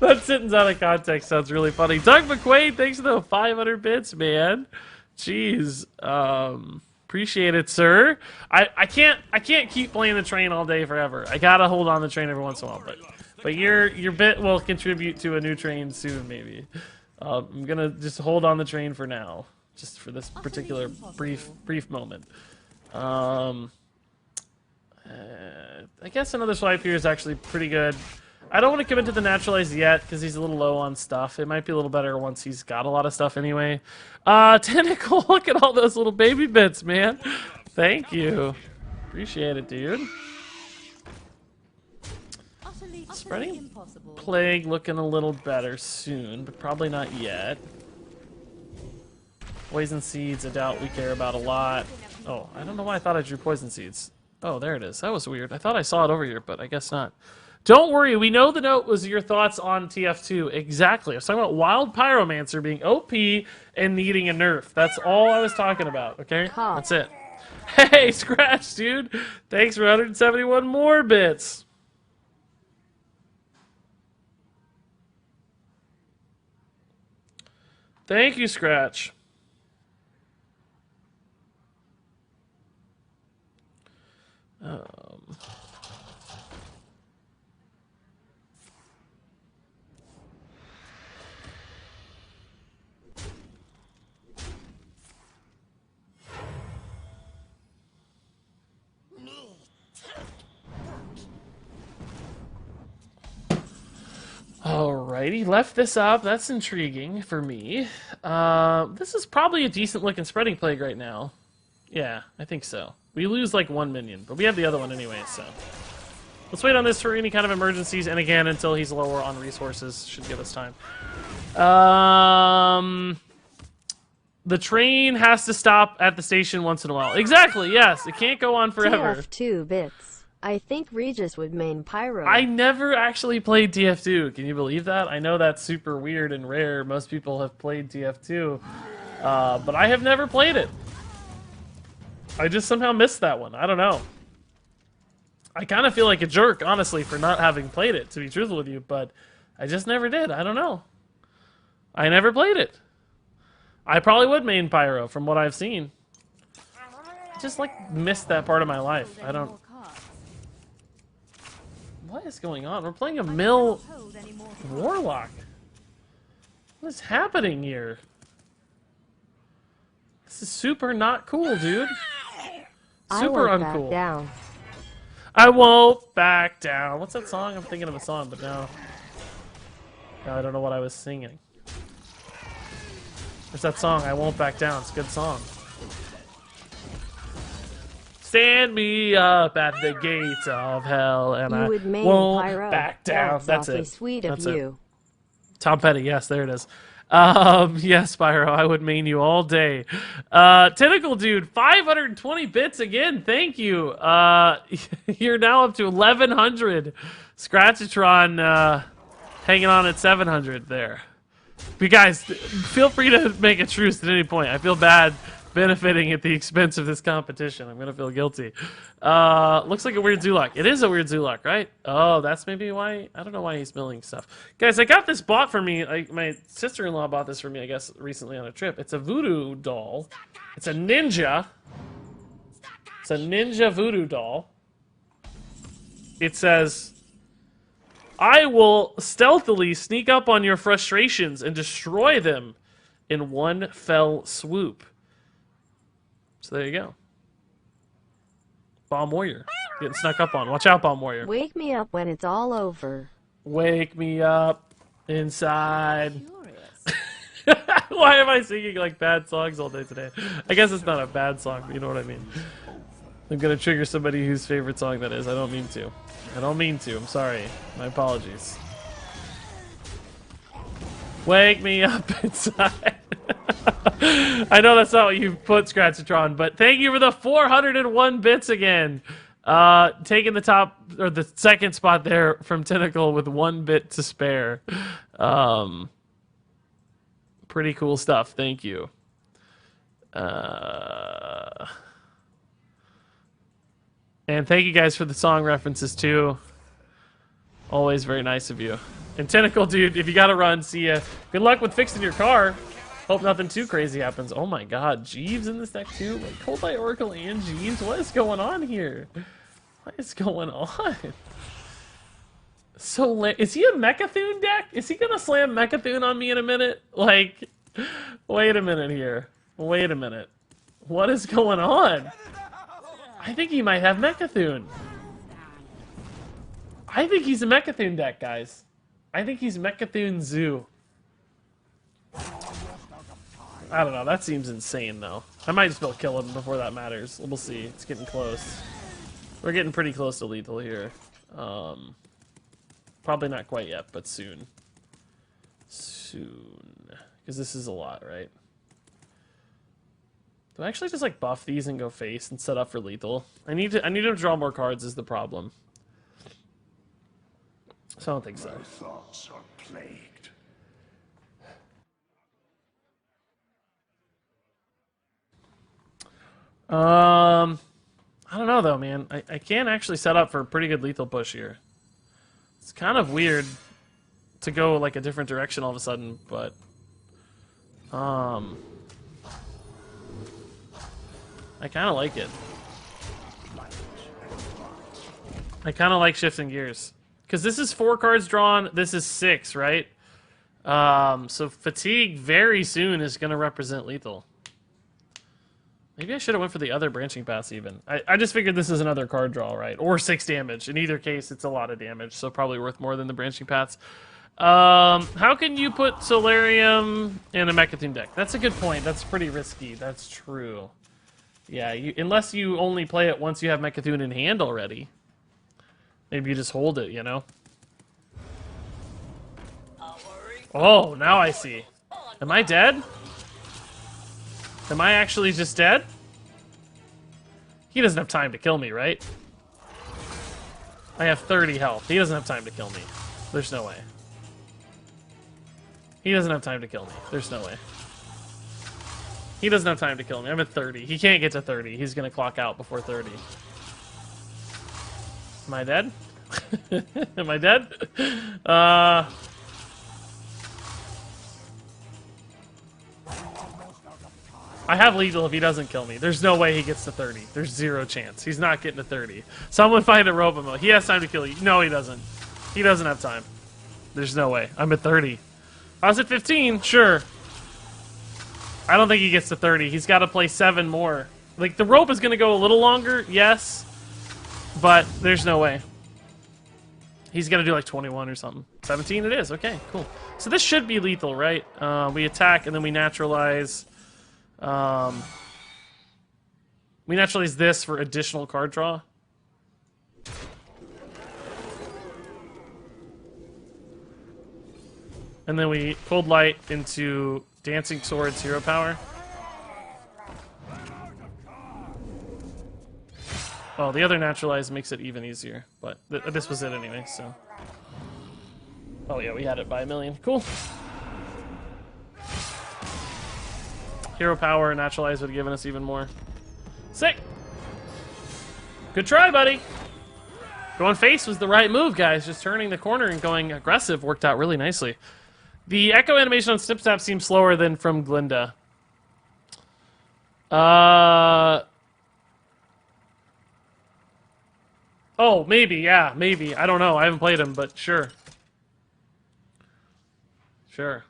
That sentence out of context sounds really funny. Doug McQuaid, thanks for the 500 bits, man. Jeez. Appreciate it, sir. I can't keep playing the train all day forever. I gotta hold on the train every once in a while, but your bit will contribute to a new train soon, maybe. I'm gonna just hold on the train for now, just for this particular brief moment. I guess another swipe here is actually pretty good. I don't want to commit to the naturalized yet because he's a little low on stuff. It might be a little better once he's got a lot of stuff anyway. Tentacle, look at all those little baby bits, man. Thank you. Appreciate it, dude. Spreading Plague looking a little better soon, but probably not yet. Poison Seeds, I doubt we care about a lot. Oh, I don't know why I thought I drew Poison Seeds. Oh, there it is. That was weird. I thought I saw it over here, but I guess not. Don't worry, we know the note was your thoughts on TF2. Exactly. I was talking about Wild Pyromancer being OP and needing a nerf. That's all I was talking about, okay? That's it. Hey, Scratch, dude. Thanks for 171 more bits. Thank you, Scratch. Alrighty, left this up. That's intriguing for me. This is probably a decent looking spreading plague right now. Yeah, I think so. We lose like one minion, but we have the other one anyway, so. Let's wait on this for any kind of emergencies, and again, until he's lower on resources. Should give us time. The train has to stop at the station once in a while. Exactly, yes. It can't go on forever. TF2 bits. I think Regis would main Pyro. I never actually played TF2. Can you believe that? I know that's super weird and rare. Most people have played TF2. But I have never played it. I just somehow missed that one. I don't know. I kind of feel like a jerk, honestly, for not having played it, to be truthful with you. But I just never did. I don't know. I never played it. I probably would main Pyro from what I've seen. I just, like, missed that part of my life. I don't... What is going on? We're playing a mill warlock. What is happening here? This is super not cool, dude. Super uncool. Back down. I won't back down. What's that song? I'm thinking of a song, but now I don't know what I was singing. There's that song, I Won't Back Down. It's a good song. Stand me up at the gates of hell, and I won't back down. That's it. Sweet of you. Tom Petty, yes, there it is. Yes, Spyro, I would main you all day. Tentacle Dude, 520 bits again. Thank you. You're now up to 1,100. Scratchatron hanging on at 700 there. But guys, feel free to make a truce at any point. I feel bad benefiting at the expense of this competition. I'm gonna feel guilty. Looks like a weird Zulok. It is a weird Zulok, right? Oh, that's maybe why. I don't know why he's milling stuff. Guys, I got this bought for me. My sister-in-law bought this for me, I guess, recently on a trip. It's a voodoo doll. It's a ninja. It's a ninja voodoo doll. It says, I will stealthily sneak up on your frustrations and destroy them in one fell swoop. So there you go. Bomb Warrior. Getting snuck up on. Watch out, Bomb Warrior. Wake me up when it's all over. Wake me up inside. Why am I singing like bad songs all day today? I guess it's not a bad song, but you know what I mean. I'm gonna trigger somebody whose favorite song that is. I don't mean to. I don't mean to. I'm sorry. My apologies. Wake me up inside. I know that's not what you put, Scratchatron, but thank you for the 401 bits again. Taking the top, or the second spot there from Tentacle with 1 bit to spare. Pretty cool stuff. Thank you. And thank you guys for the song references too. Always very nice of you. And Tentacle, dude, if you gotta run, see ya. Good luck with fixing your car. Hope nothing too crazy happens. Oh my god, Jeeves in this deck too? Like, Cold Light Oracle and Jeeves? What is going on here? What is going on? So, is he a Mechathune deck? Is he gonna slam Mechathune on me in a minute? Like, wait a minute here. Wait a minute. What is going on? I think he might have Mechathune. I think he's a Mechathune deck, guys. I think he's Mechathune Zoo. I don't know. That seems insane, though. I might just be able to kill him before that matters. We'll see. It's getting close. We're getting pretty close to lethal here. Probably not quite yet, but soon. Soon. Because this is a lot, right? Do I actually just like buff these and go face and set up for lethal? I need to draw more cards is the problem. So I don't think so. My thoughts are plagued. I don't know though, man. I can actually set up for a pretty good lethal push here. It's kind of weird to go like a different direction all of a sudden, but I kind of like it. I kind of like shifting gears. Because this is 4 cards drawn, this is 6, right? So Fatigue very soon is going to represent lethal. Maybe I should have went for the other branching paths even. I just figured this is another card draw, right? Or 6 damage. In either case, it's a lot of damage, so probably worth more than the branching paths. How can you put Solarium in a Mechathune deck? That's a good point. That's pretty risky. That's true. Yeah, unless you only play it once you have Mechathune in hand already. Maybe you just hold it, you know? Oh, now I see. Am I dead? Am I actually just dead? He doesn't have time to kill me, right? I have 30 health. He doesn't have time to kill me. There's no way. He doesn't have time to kill me. There's no way. He doesn't have time to kill me. I'm at 30. He can't get to 30. He's gonna clock out before 30. Am I dead? Am I dead? I have lethal if he doesn't kill me. There's no way he gets to 30. There's 0 chance. He's not getting to 30. Someone find a Robomo. He has time to kill you. No, he doesn't. He doesn't have time. There's no way. I'm at 30. If I was at 15, sure. I don't think he gets to 30. He's got to play 7 more. Like, the rope is going to go a little longer, yes. But there's no way. He's going to do like 21 or something. 17 it is. Okay, cool. So this should be lethal, right? We attack and then we naturalize. We naturalize this for additional card draw. And then we Cold Light into Dancing Swords Hero Power. Oh, the other naturalize makes it even easier, but this was it anyway, so. Oh yeah, we had it by 1,000,000. Cool. Hero Power, naturalize would have given us even more. Sick! Good try, buddy! Going face was the right move, guys. Just turning the corner and going aggressive worked out really nicely. The echo animation on Snip Snap seems slower than from Glinda. Oh, maybe, yeah, maybe. I don't know. I haven't played him, but sure. Sure.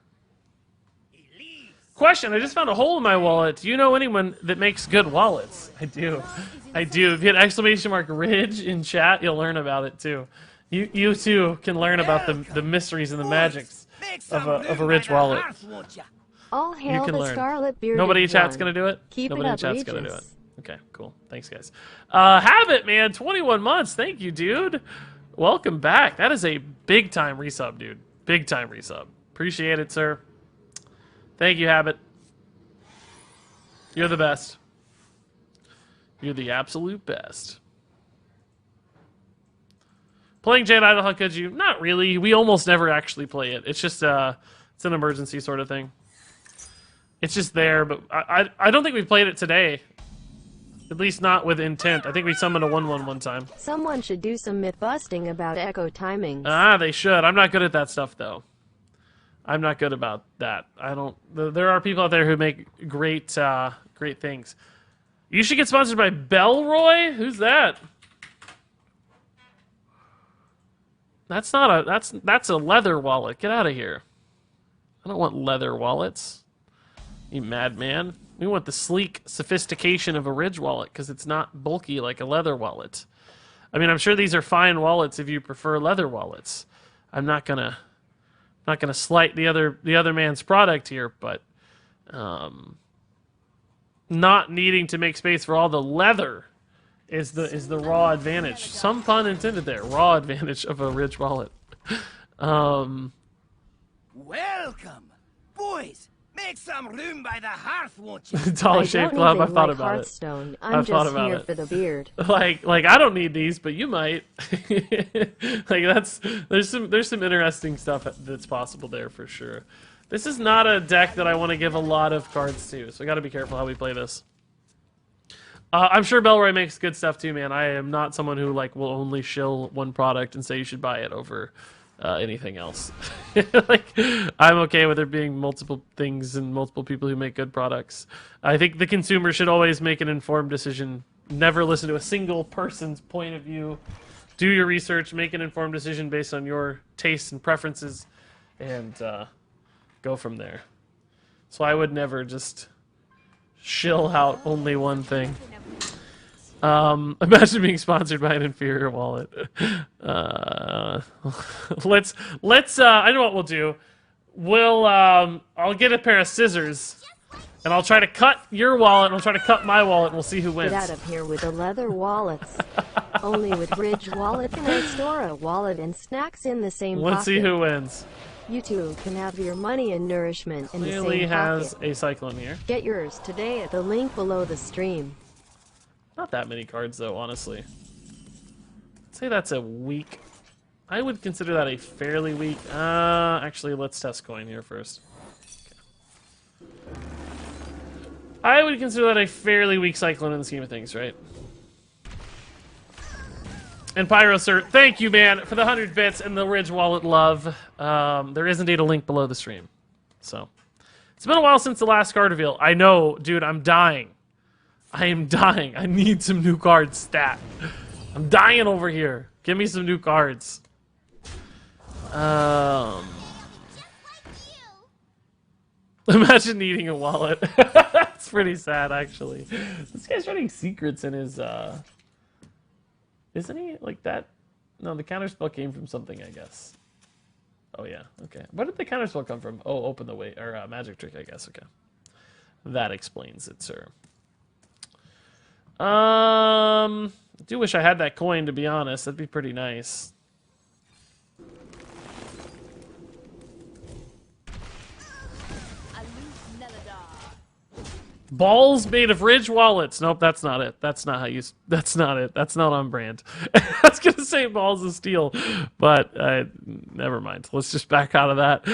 Question, I just found a hole in my wallet. Do you know anyone that makes good wallets? I do. I do. If you hit exclamation mark Ridge in chat, you'll learn about it, too. You too, can learn about the mysteries and the magics of a Ridge wallet. All hail can the learn. Scarlet Bearded Nobody in chat's one. going to do it? Keep Nobody it in up, chat's going to do it. Regis. Okay, cool. Thanks, guys. Habit, man, 21 months. Thank you, dude. Welcome back. That is a big-time resub, dude. Big-time resub. Appreciate it, sir. Thank you, Habit. You're the best. You're the absolute best. Playing Jade Idol, how could you? Not really. We almost never actually play it. It's just it's an emergency sort of thing. It's just there, but I don't think we've played it today. At least not with intent. I think we summoned a 1/1 one time. Someone should do some myth busting about echo timings. Ah, they should. I'm not good at that stuff, though. I'm not good about that. I don't... There are people out there who make great, great things. You should get sponsored by Bellroy? Who's that? That's not a... That's a leather wallet. Get out of here. I don't want leather wallets. You madman. We want the sleek sophistication of a Ridge wallet because it's not bulky like a leather wallet. I mean, I'm sure these are fine wallets if you prefer leather wallets. I'm not gonna slight the other man's product here, but not needing to make space for all the leather is the raw advantage. Some pun intended there. Raw advantage of a Ridge wallet. Welcome, boys. Make some room by the hearth, won't you? Dollar I Shave don't Club. even I've thought like about it. Hearthstone. I'm I've thought just about here it. for the beard. Like I don't need these, but you might. Like there's some interesting stuff that's possible there for sure. This is not a deck that I want to give a lot of cards to, so I got to be careful how we play this. I'm sure Bellroy makes good stuff too, man. I am not someone who like will only shill one product and say you should buy it over anything else. Like, I'm okay with there being multiple things and multiple people who make good products. I think the consumer should always make an informed decision. Never listen to a single person's point of view. Do your research, make an informed decision based on your tastes and preferences, and go from there. So I would never just shill out only one thing. Imagine being sponsored by an inferior wallet. Let's I know what we'll do. I'll get a pair of scissors and I'll try to cut your wallet and I'll try to cut my wallet and we'll see who wins. Get out of here with the leather wallets. Only with Ridge Wallet can I store a wallet and snacks in the same pocket. Let's see who wins. You two can have your money and nourishment in the Clearly same has pocket. a cyclone here. Get yours today at the link below the stream. Not that many cards though, honestly. I'd say that's a weak. I would consider that a fairly weak. Actually, let's test coin here first. Okay. I would consider that a fairly weak cyclone in the scheme of things, right? And Pyro Sir, thank you, man, for the 100 bits and the Ridge Wallet love. There is indeed a link below the stream. So, it's been a while since the last card reveal. I know, dude, I'm dying. I am dying. I need some new cards stat. I'm dying over here. Give me some new cards. Imagine needing a wallet. That's pretty sad, actually. This guy's running secrets in his, isn't he? Like that? No, the counterspell came from something, I guess. Oh, yeah. Okay. Where did the counterspell come from? Oh, open the way. Or magic trick, I guess. Okay. That explains it, sir. I do wish I had that coin, to be honest. That'd be pretty nice. Balls made of Ridge wallets. Nope, that's not it. That's not how you... That's not it. That's not on brand. I was going to say balls of steel, but never mind. Let's just back out of that.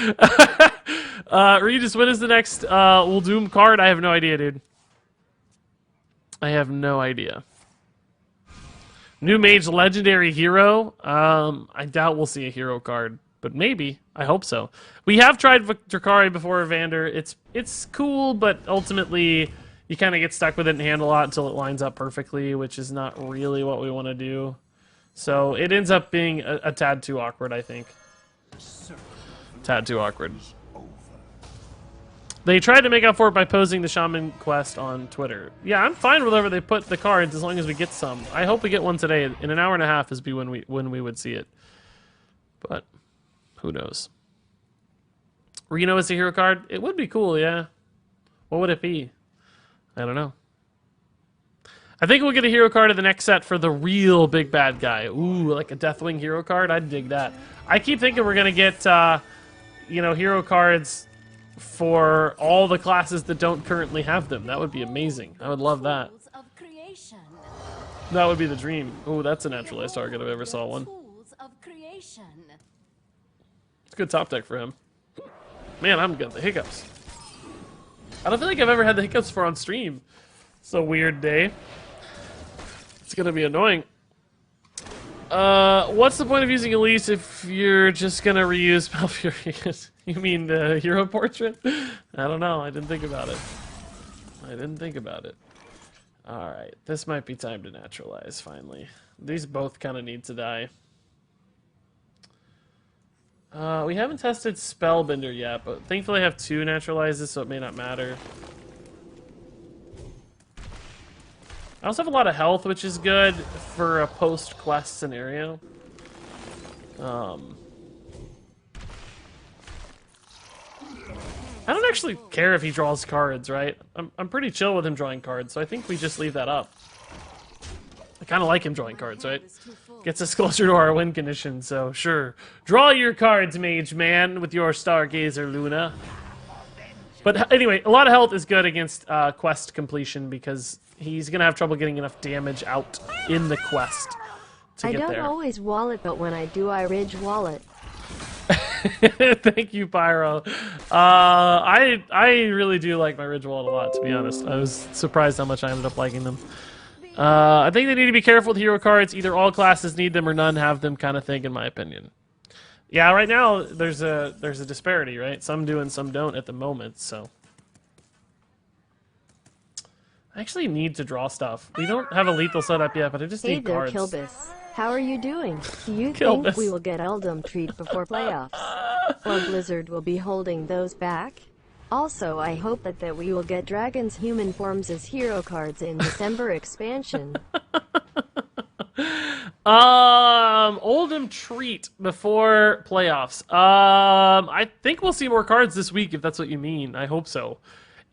Regis, when is the next Uldum card? I have no idea, dude. I have no idea. New Mage Legendary Hero. I doubt we'll see a hero card, but maybe. I hope so. We have tried Drakari before, Evander. It's cool, but ultimately you kind of get stuck with it and handle a lot until it lines up perfectly, which is not really what we want to do. So it ends up being a tad too awkward, I think. Tad too awkward. They tried to make up for it by posing the Shaman quest on Twitter. Yeah, I'm fine with wherever they put the cards as long as we get some. I hope we get one today. In an hour and a half is when we would see it. But who knows? Reno is a hero card? It would be cool, yeah. What would it be? I don't know. I think we'll get a hero card of the next set for the real big bad guy. Ooh, like a Deathwing hero card? I'd dig that. I keep thinking we're going to get, hero cards for all the classes that don't currently have them. That would be amazing. I would love that. That would be the dream. Ooh, that's a naturalized target if I ever saw one. It's a good top deck for him. Man, I'm getting the hiccups. I don't feel like I've ever had the hiccups for on stream. It's a weird day. It's gonna be annoying. What's the point of using Elise if you're just gonna reuse Malfurious? You mean the hero portrait? I don't know. I didn't think about it. Alright, this might be time to naturalize, finally. These both kind of need to die. We haven't tested Spellbinder yet, but thankfully I have 2 naturalizes, so it may not matter. I also have a lot of health, which is good for a post-quest scenario. I don't actually care if he draws cards, right? I'm pretty chill with him drawing cards, so I think we just leave that up. I kind of like him drawing cards, right? Gets us closer to our win condition, so sure. Draw your cards, Mage Man, with your Stargazer Luna. But anyway, a lot of health is good against quest completion because he's going to have trouble getting enough damage out in the quest to I get there. don't always wallet, but when I do, I ridge wallet. Thank you, Pyro. I really do like my Ridge Wallet a lot, to be honest. I was surprised how much I ended up liking them. I think they need to be careful with hero cards. Either all classes need them or none have them, kind of thing, in my opinion. Yeah, right now there's a disparity, right? Some do and some don't at the moment, so. I actually need to draw stuff. We don't have a lethal setup yet, but I just Hey need there, cards. Kilbis. How are you doing? Do you Kilbis. think we will get Eldom Treat before playoffs? Or Blizzard will be holding those back? Also, I hope that we will get Dragon's human forms as hero cards in December expansion. Oldham Treat before playoffs. I think we'll see more cards this week, if that's what you mean. I hope so.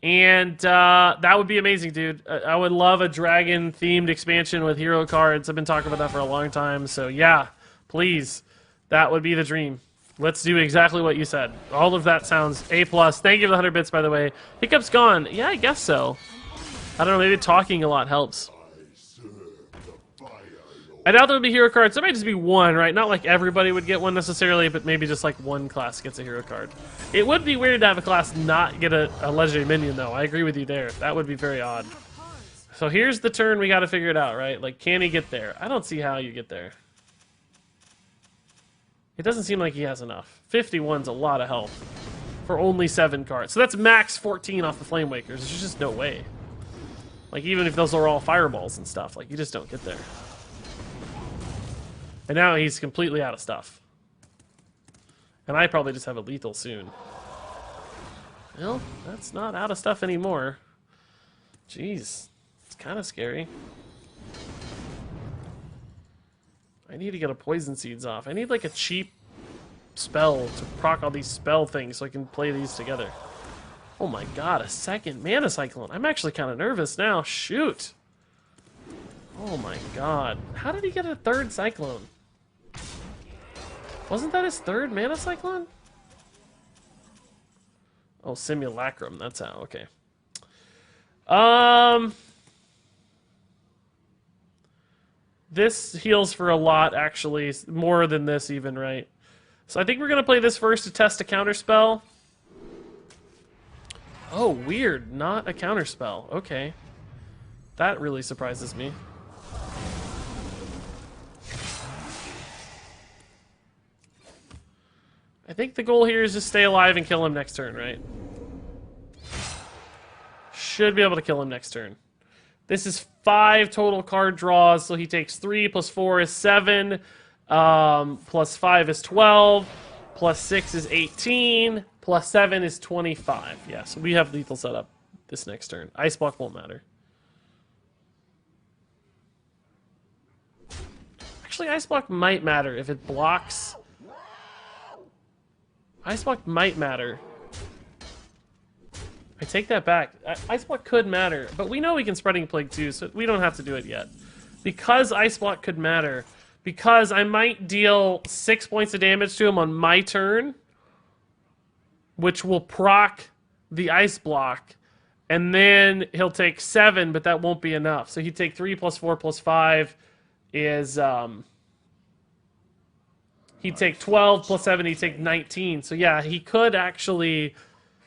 And that would be amazing, dude. I would love a dragon-themed expansion with hero cards. I've been talking about that for a long time. So yeah, please. That would be the dream. Let's do exactly what you said. All of that sounds A+. Thank you for the 100 bits, by the way. Hiccup's gone. Yeah, I guess so. I don't know, maybe talking a lot helps. I doubt there'll be hero cards. There might just be one, right? Not like everybody would get one necessarily, but maybe just like one class gets a hero card. It would be weird to have a class not get a legendary minion, though. I agree with you there. That would be very odd. So here's the turn we got to figure it out, right? Like, can he get there? I don't see how you get there. It doesn't seem like he has enough. 51's a lot of health for only 7 cards. So that's max 14 off the Flame Wakers. There's just no way. Like, even if those are all fireballs and stuff, like, you just don't get there. And now he's completely out of stuff. And I probably just have a lethal soon. Well, that's not out of stuff anymore. Jeez. It's kind of scary. I need to get a poison seeds off. I need like a cheap spell to proc all these spell things so I can play these together. Oh my god, a second mana cyclone. I'm actually kind of nervous now. Shoot. Oh my god. How did he get a 3rd cyclone? Wasn't that his 3rd mana cyclone? Oh, Simulacrum. That's how. Okay. This heals for a lot, actually. More than this, even, right? So I think we're going to play this first to test a counterspell. Oh, weird. Not a counterspell. Okay. That really surprises me. I think the goal here is just stay alive and kill him next turn, right? Should be able to kill him next turn. This is 5 total card draws, so he takes 3 plus 4 is 7, plus 5 is 12, plus 6 is 18, plus 7 is 25. Yeah, so we have lethal setup this next turn. Ice Block won't matter. Actually, Ice Block might matter if it blocks. Ice Block might matter. I take that back. Ice Block could matter, but we know we can Spreading Plague too, so we don't have to do it yet. Because Ice Block could matter, because I might deal 6 points of damage to him on my turn, which will proc the Ice Block, and then he'll take 7, but that won't be enough. So he'd take 3 plus 4 plus 5 is... he'd take 12 plus 7, he'd take 19. So yeah, he could actually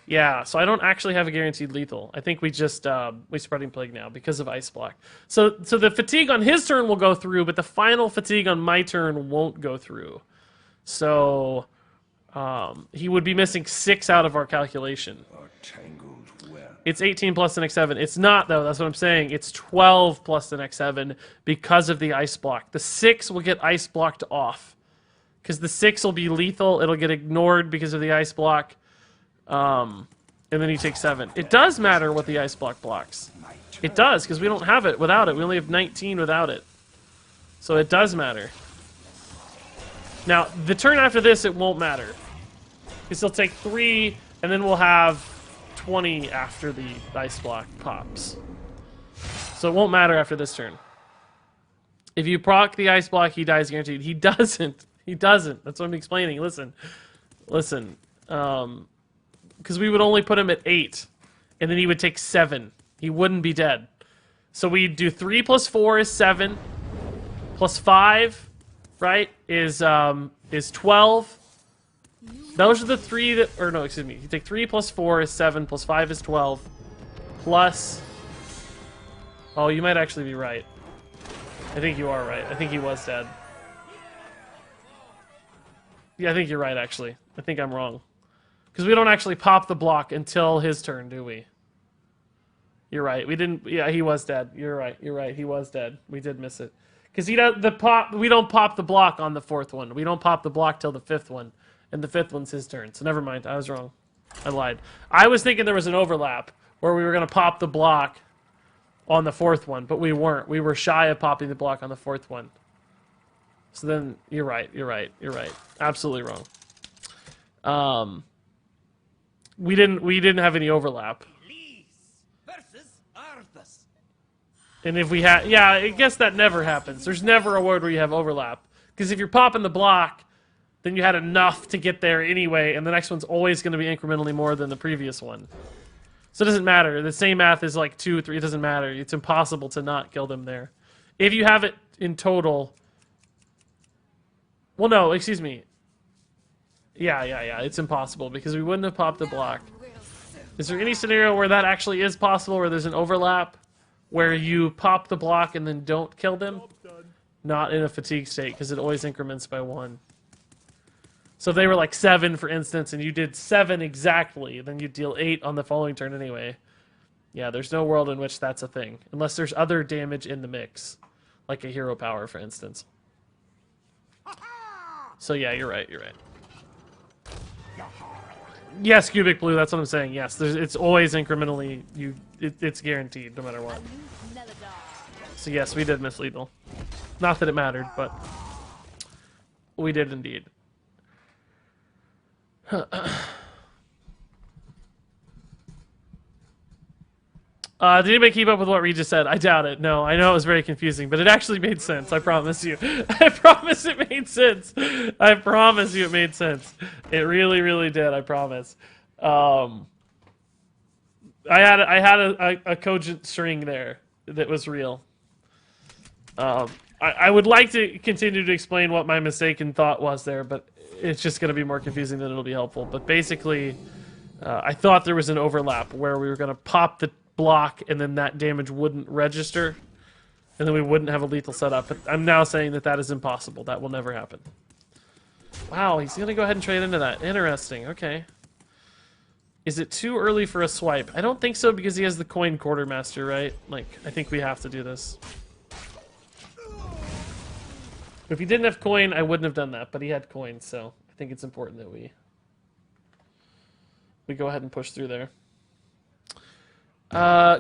Yeah, so I don't actually have a guaranteed lethal. I think we just we spreading plague now because of ice block. So the fatigue on his turn will go through, but the final fatigue on my turn won't go through. So he would be missing 6 out of our calculation. A tangled web. It's 18 plus the next 7. It's not though. That's what I'm saying. It's 12 plus the next 7 because of the ice block. The 6 will get ice blocked off because the 6 will be lethal. It'll get ignored because of the ice block. And then you take 7. It does matter what the ice block blocks. It does, because we don't have it without it. We only have 19 without it. So it does matter. Now, the turn after this, it won't matter. Because he'll take 3, and then we'll have 20 after the ice block pops. So it won't matter after this turn. If you proc the ice block, he dies guaranteed. He doesn't. He doesn't. That's what I'm explaining. Listen. Listen. Because we would only put him at 8, and then he would take 7. He wouldn't be dead. So we'd do 3 plus 4 is 7, plus 5, right, is 12. Those are the 3 that, or no, excuse me. You take 3 plus 4 is 7, plus 5 is 12, plus, oh, you might actually be right. I think you are right. I think he was dead. Yeah, I think you're right, actually. I think I'm wrong. Because we don't actually pop the block until his turn, do we? You're right. We didn't. Yeah, he was dead. You're right. You're right. He was dead. We did miss it. Because he does the pop. We don't pop the block on the 4th one. We don't pop the block till the 5th one, and the 5th one's his turn. So never mind. I was wrong. I lied. I was thinking there was an overlap where we were gonna pop the block on the 4th one, but we weren't. We were shy of popping the block on the 4th one. So then you're right. You're right. You're right. Absolutely wrong. We didn't have any overlap. Versus Arthas. And if we had, yeah, I guess that never happens. There's never a word where you have overlap. Because if you're popping the block, then you had enough to get there anyway, and the next one's always going to be incrementally more than the previous one. So it doesn't matter. The same math is like 2, 3, it doesn't matter. It's impossible to not kill them there. If you have it in total, well, no, excuse me. Yeah, it's impossible because we wouldn't have popped the block. Is there any scenario where that actually is possible, where there's an overlap, where you pop the block and then don't kill them? Not in a fatigue state, because it always increments by 1. So if they were like 7, for instance, and you did 7 exactly, then you deal 8 on the following turn anyway. Yeah, there's no world in which that's a thing, unless there's other damage in the mix, like a hero power, for instance. So yeah, you're right, you're right. Yes, cubic blue. That's what I'm saying. Yes, it's always incrementally. It's guaranteed, no matter what. So yes, we did miss lethal. Not that it mattered, but we did indeed. Did anybody keep up with what Regis said? I doubt it. No, I know it was very confusing, but it actually made sense. I promise you. I promise it made sense. I promise you it made sense. It really, really did. I promise. I had a cogent string there that was real. I would like to continue to explain what my mistaken thought was there, but it's just going to be more confusing than it'll be helpful. But basically, I thought there was an overlap where we were going to pop the block and then that damage wouldn't register, and then we wouldn't have a lethal setup. But I'm now saying that that is impossible. That will never happen. Wow, he's going to go ahead and trade into that. Interesting. Okay. Is it too early for a swipe? I don't think so, because he has the coin quartermaster, right? Like, I think we have to do this. If he didn't have coin, I wouldn't have done that, but he had coin, so I think it's important that we go ahead and push through there.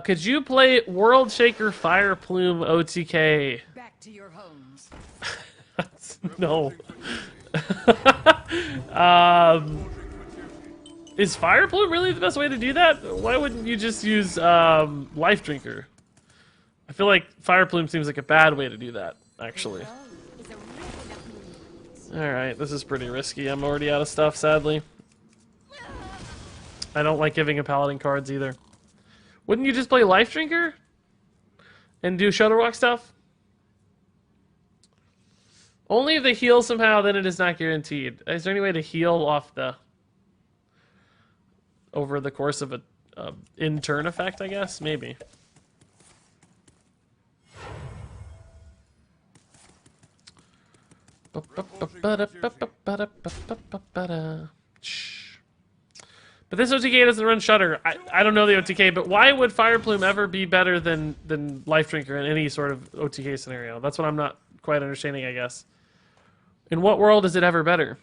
Could you play World Shaker Fire Plume OTK? Back to your homes. No. Is Fire Plume really the best way to do that? Why wouldn't you just use Life Drinker? I feel like Fire Plume seems like a bad way to do that, actually. Alright, this is pretty risky. I'm already out of stuff, sadly. I don't like giving a paladin cards either. Wouldn't you just play Life Drinker? And do Shutterwalk stuff? Only if they heal somehow, then it is not guaranteed. Is there any way to heal off the... over the course of a in-turn effect, I guess? Maybe. But this OTK doesn't run Shutter. I don't know the OTK, but why would Fire Plume ever be better than Life Drinker in any sort of OTK scenario? That's what I'm not quite understanding, I guess. In what world is it ever better?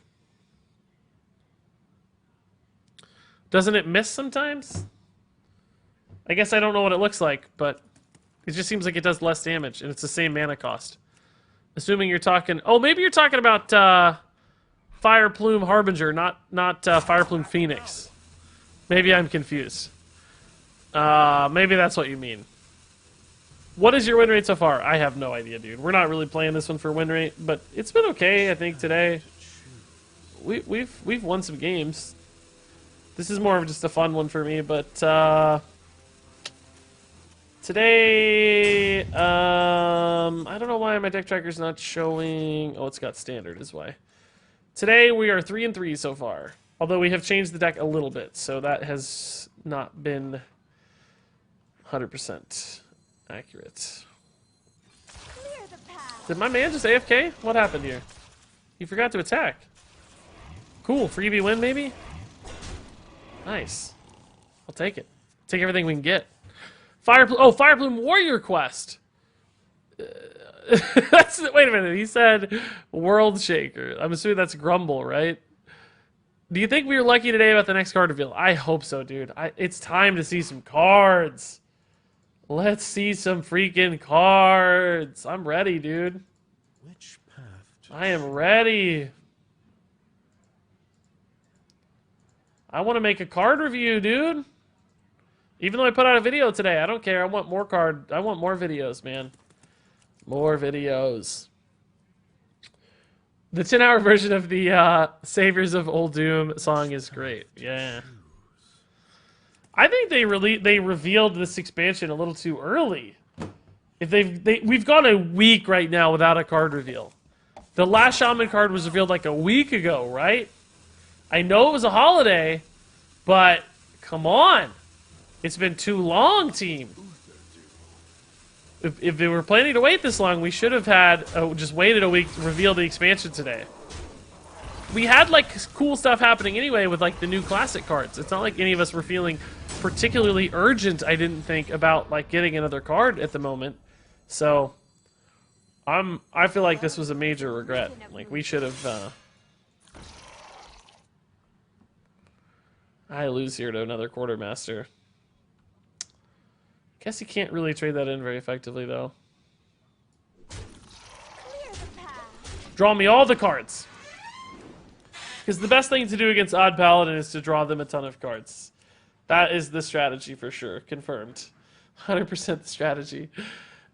Doesn't it miss sometimes? I guess I don't know what it looks like, but it just seems like it does less damage, and it's the same mana cost. Assuming you're talking... Oh, maybe you're talking about Fire Plume Harbinger, not Fire Plume Phoenix. Maybe I'm confused. Maybe that's what you mean. What is your win rate so far? I have no idea, dude. We're not really playing this one for win rate, but it's been okay, I think, today. We've won some games. This is more of just a fun one for me, but today, I don't know why my deck tracker's not showing. Oh, it's got standard is why. Today we are 3-3 so far. Although we have changed the deck a little bit, so that has not been 100% accurate. Did my man just AFK? What happened here? He forgot to attack. Cool, freebie win maybe? Nice. I'll take it. Take everything we can get. Fire Plume Warrior Quest. Wait a minute. He said World Shaker. I'm assuming that's Grumble, right? Do you think we were lucky today about the next card reveal? I hope so, dude. It's time to see some cards. Let's see some freaking cards. I'm ready, dude. Which path? I am ready. I want to make a card review, dude. Even though I put out a video today, I don't care. I want more videos, man. More videos. The 10-hour version of the Saviors of Old Doom song is great. Yeah. I think they revealed this expansion a little too early. If we've gone a week right now without a card reveal. The last Shaman card was revealed like a week ago, right? I know it was a holiday, but come on. It's been too long, team. If they were planning to wait this long, we should have had just waited a week to reveal the expansion today. We had like cool stuff happening anyway with like the new classic cards. It's not like any of us were feeling particularly urgent, I didn't think, about like getting another card at the moment. So I feel like this was a major regret. Like we should have I lose here to another quartermaster. Guess you can't really trade that in very effectively, though. Draw me all the cards. Because the best thing to do against Odd Paladin is to draw them a ton of cards. That is the strategy for sure. Confirmed. 100% the strategy.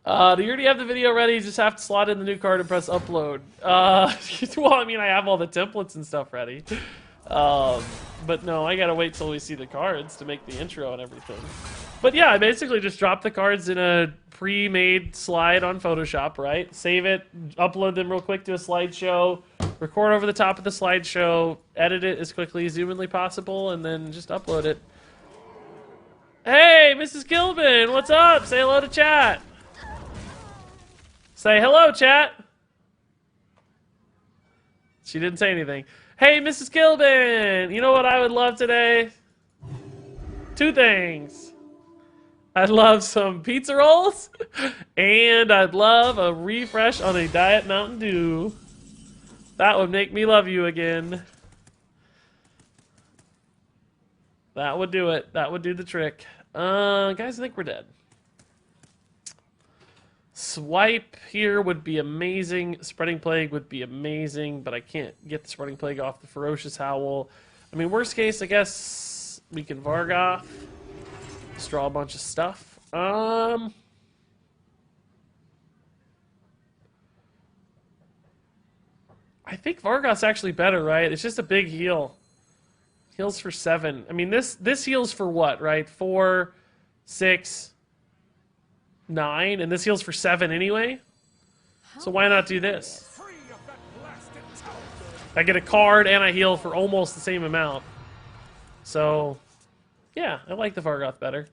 Do you already have the video ready? You just have to slot in the new card and press upload. Well, I mean, I have all the templates and stuff ready. But no, I gotta wait till we see the cards to make the intro and everything. But yeah, I basically just drop the cards in a pre-made slide on Photoshop, right? Save it, upload them real quick to a slideshow, record over the top of the slideshow, edit it as quickly as humanly possible, and then just upload it. Hey, Mrs. Gilbin, what's up? Say hello to chat. Say hello, chat. She didn't say anything. Hey, Mrs. Gilbin, you know what I would love today? Two things. I'd love some pizza rolls, and I'd love a refresh on a Diet Mountain Dew. That would make me love you again. That would do it. That would do the trick. Guys, I think we're dead. Swipe here would be amazing. Spreading Plague would be amazing, but I can't get the Spreading Plague off the Ferocious Howl. I mean, worst case, I guess we can Vargoth. Just draw a bunch of stuff. I think Vargoth's actually better, right? It's just a big heal. Heals for 7. I mean, this heals for what, right? 4, 6, 9, and this heals for 7 anyway. So why not do this? I get a card and I heal for almost the same amount. So Yeah, I like the Vargoth better.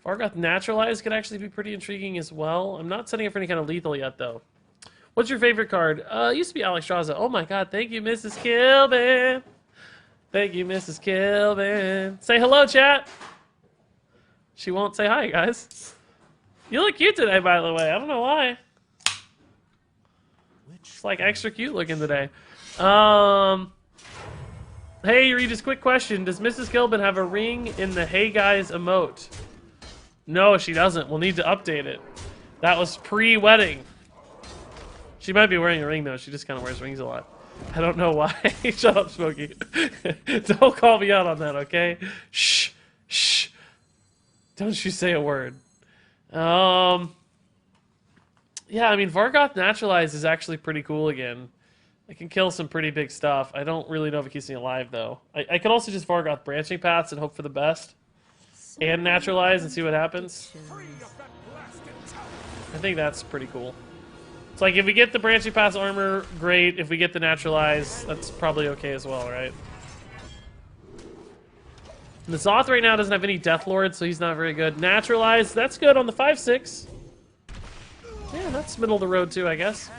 Vargoth Naturalized could actually be pretty intriguing as well. I'm not setting up for any kind of lethal yet, though. What's your favorite card? It used to be Alex Straza. Oh my god, thank you, Mrs. Kilbin. Thank you, Mrs. Kilbin. Say hello, chat. She won't say hi, guys. You look cute today, by the way. I don't know why. It's like extra cute looking today. Hey, Regis, quick question. Does Mrs. Kilbin have a ring in the Hey Guys emote? No, she doesn't. We'll need to update it. That was pre-wedding. She might be wearing a ring, though. She just kind of wears rings a lot. I don't know why. Shut up, Smokey. Don't call me out on that, okay? Shh. Shh. Don't you say a word. Yeah, I mean, Vargoth Naturalized is actually pretty cool again. I can kill some pretty big stuff. I don't really know if it keeps me alive, though. I could also just Vargoth Branching Paths and hope for the best. And Naturalize and see what happens. I think that's pretty cool. It's like, if we get the Branching Paths armor, great. If we get the Naturalize, that's probably okay as well, right? The Zoth right now doesn't have any Death Lord, so he's not very good. Naturalize, that's good on the 5/6. Yeah, that's middle of the road too, I guess.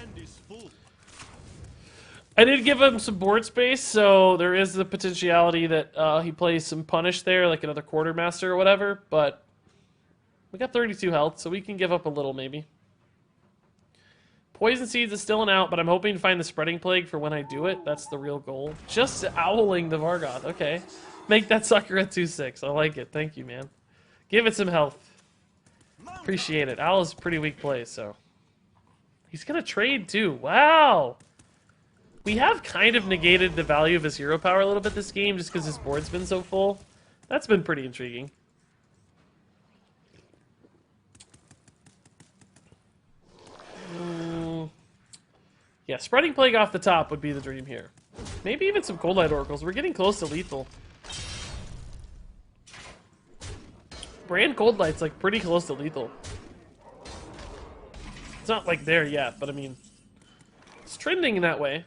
I did give him some board space, so there is the potentiality that he plays some Punish there, like another Quartermaster or whatever, but we got 32 health, so we can give up a little, maybe. Poison Seeds is still an out, but I'm hoping to find the Spreading Plague for when I do it. That's the real goal. Just owling the Vargoth. Okay. Make that sucker a 2/6. I like it. Thank you, man. Give it some health. Appreciate it. Owl is a pretty weak play, so. He's going to trade, too. Wow. We have kind of negated the value of his hero power a little bit this game just because his board's been so full. That's been pretty intriguing. Yeah, Spreading Plague off the top would be the dream here. Maybe even some Cold Light Oracles. We're getting close to lethal. Brand Cold Light's like pretty close to lethal. It's not like there yet, but I mean, it's trending in that way.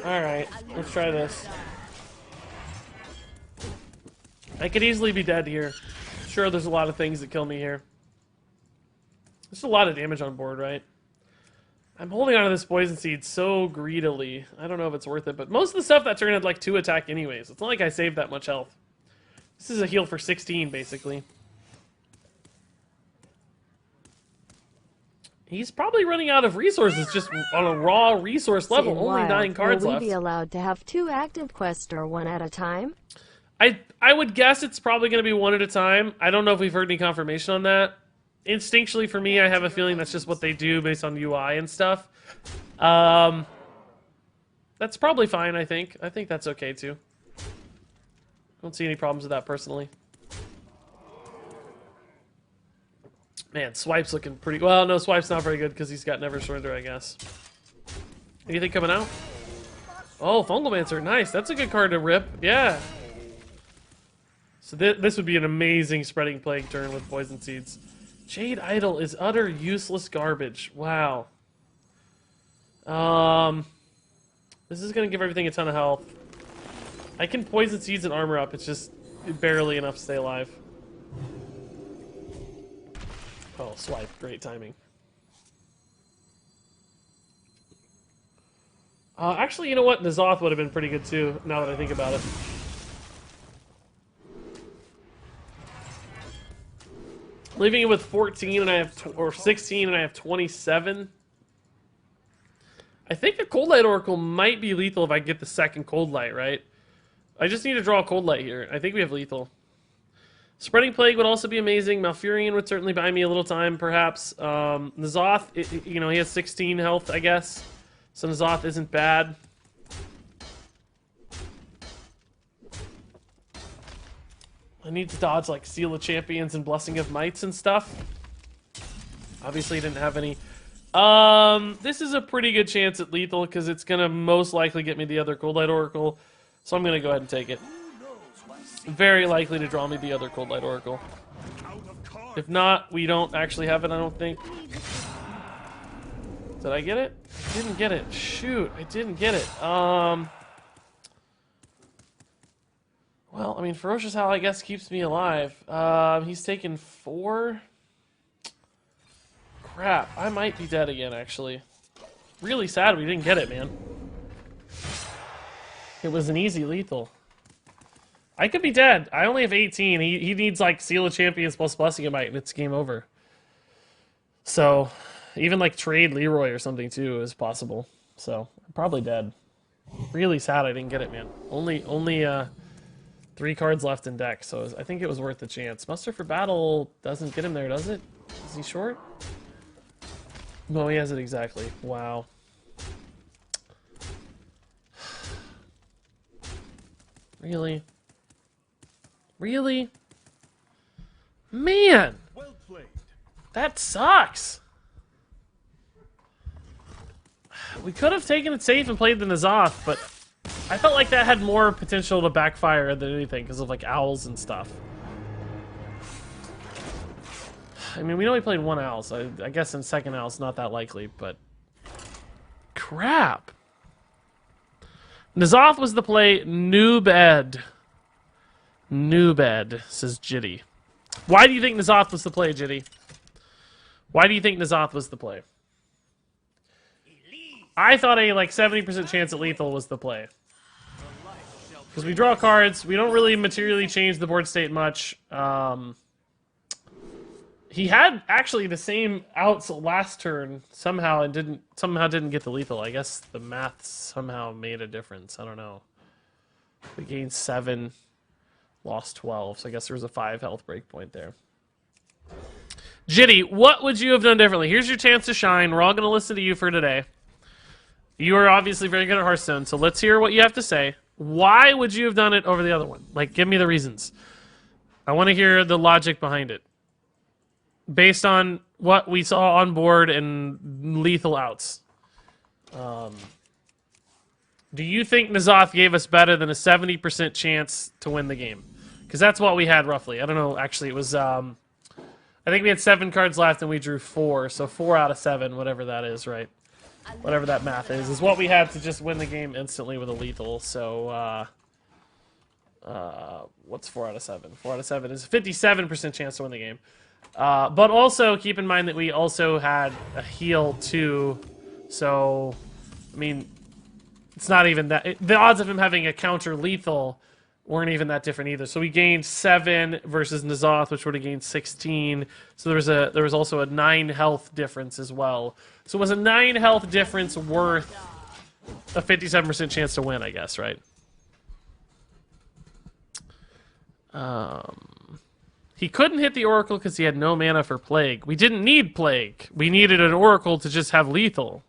Alright, let's try this. I could easily be dead here. Sure, there's a lot of things that kill me here. There's a lot of damage on board, right? I'm holding on to this Poison Seed so greedily. I don't know if it's worth it, but most of the stuff that turn had like 2 attack anyways. It's not like I saved that much health. This is a heal for 16, basically. He's probably running out of resources just on a raw resource level. Only 9 cards left. Will we be allowed to have 2 active quests or 1 at a time? I would guess it's probably going to be 1 at a time. I don't know if we've heard any confirmation on that. Instinctually, for me, I have a feeling that's just what they do based on UI and stuff. That's probably fine, I think. I think that's okay, too. I don't see any problems with that, personally. Man, Swipe's looking pretty... Well, no, Swipe's not very good because he's got Never Surrender, I guess. Anything coming out? Oh, Fungalmancer, nice. That's a good card to rip. Yeah. So this would be an amazing Spreading Plague turn with Poison Seeds. Jade Idol is utter useless garbage. Wow. This is going to give everything a ton of health. I can Poison Seeds and armor up. It's just barely enough to stay alive. Oh, Swipe. Great timing. Actually, you know what? N'Zoth would have been pretty good too, now that I think about it. Leaving it with 14 and I have, or 16 and I have 27. I think the Cold Light Oracle might be lethal if I get the second Cold Light, right? I just need to draw a Cold Light here. I think we have lethal. Spreading Plague would also be amazing. Malfurion would certainly buy me a little time, perhaps. N'Zoth, you know, he has 16 health, I guess. So N'Zoth isn't bad. I need to dodge like Seal of Champions and Blessing of Mights and stuff. Obviously didn't have any. This is a pretty good chance at lethal because it's going to most likely get me the other Cold Light Oracle. So I'm going to go ahead and take it. Very likely to draw me the other Cold Light Oracle. If not, we don't actually have it, I don't think. Did I get it? I didn't get it. Shoot, I didn't get it. Well, I mean, Ferocious Howl, I guess, keeps me alive. He's taken 4. Crap, I might be dead again, actually. Really sad we didn't get it, man. It was an easy lethal. I could be dead. I only have 18. He needs, like, Seal of Champions plus Blessing of Might, and it's game over. So, even, like, trade Leroy or something, too, is possible. So, I'm probably dead. Really sad I didn't get it, man. Only 3 cards left in deck, so I think it was worth the chance. Muster for Battle doesn't get him there, does it? Is he short? No, he has it exactly. Wow. Really? Really? Man! Well played. That sucks! We could have taken it safe and played the N'Zoth, but I felt like that had more potential to backfire than anything because of, like, owls and stuff. I mean, we only played 1 owl, so I guess in second owl it's not that likely, but... Crap! N'Zoth was the play. New bed. New bed, says Jitty. Why do you think N'Zoth was the play, Jitty? Why do you think N'Zoth was the play? I thought a, like, 70% chance at lethal was the play. Because we draw cards, we don't really materially change the board state much. He had actually the same outs last turn somehow and didn't get the lethal. I guess the math somehow made a difference. I don't know. We gained 7, lost 12, so I guess there was a 5 health break point there. Jitty, what would you have done differently? Here's your chance to shine. We're all going to listen to you for today. You are obviously very good at Hearthstone, so let's hear what you have to say. Why would you have done it over the other one? Like, give me the reasons. I want to hear the logic behind it. Based on what we saw on board and lethal outs. Do you think N'Zoth gave us better than a 70% chance to win the game? Because that's what we had roughly. I don't know, actually, it was... I think we had 7 cards left and we drew 4, so 4 out of 7, whatever that is, right? Whatever that math is what we had to just win the game instantly with a lethal. So, what's 4 out of 7? 4 out of 7 is a 57% chance to win the game. But also, keep in mind that we also had a heal, too. So, I mean, it's not even that... the odds of him having a counter lethal weren't even that different either. So we gained 7 versus N'Zoth, which would have gained 16. So there was also a 9 health difference as well. So was a 9 health difference worth a 57% chance to win, I guess, right? He couldn't hit the Oracle because he had no mana for Plague. We didn't need Plague. We needed an Oracle to just have lethal.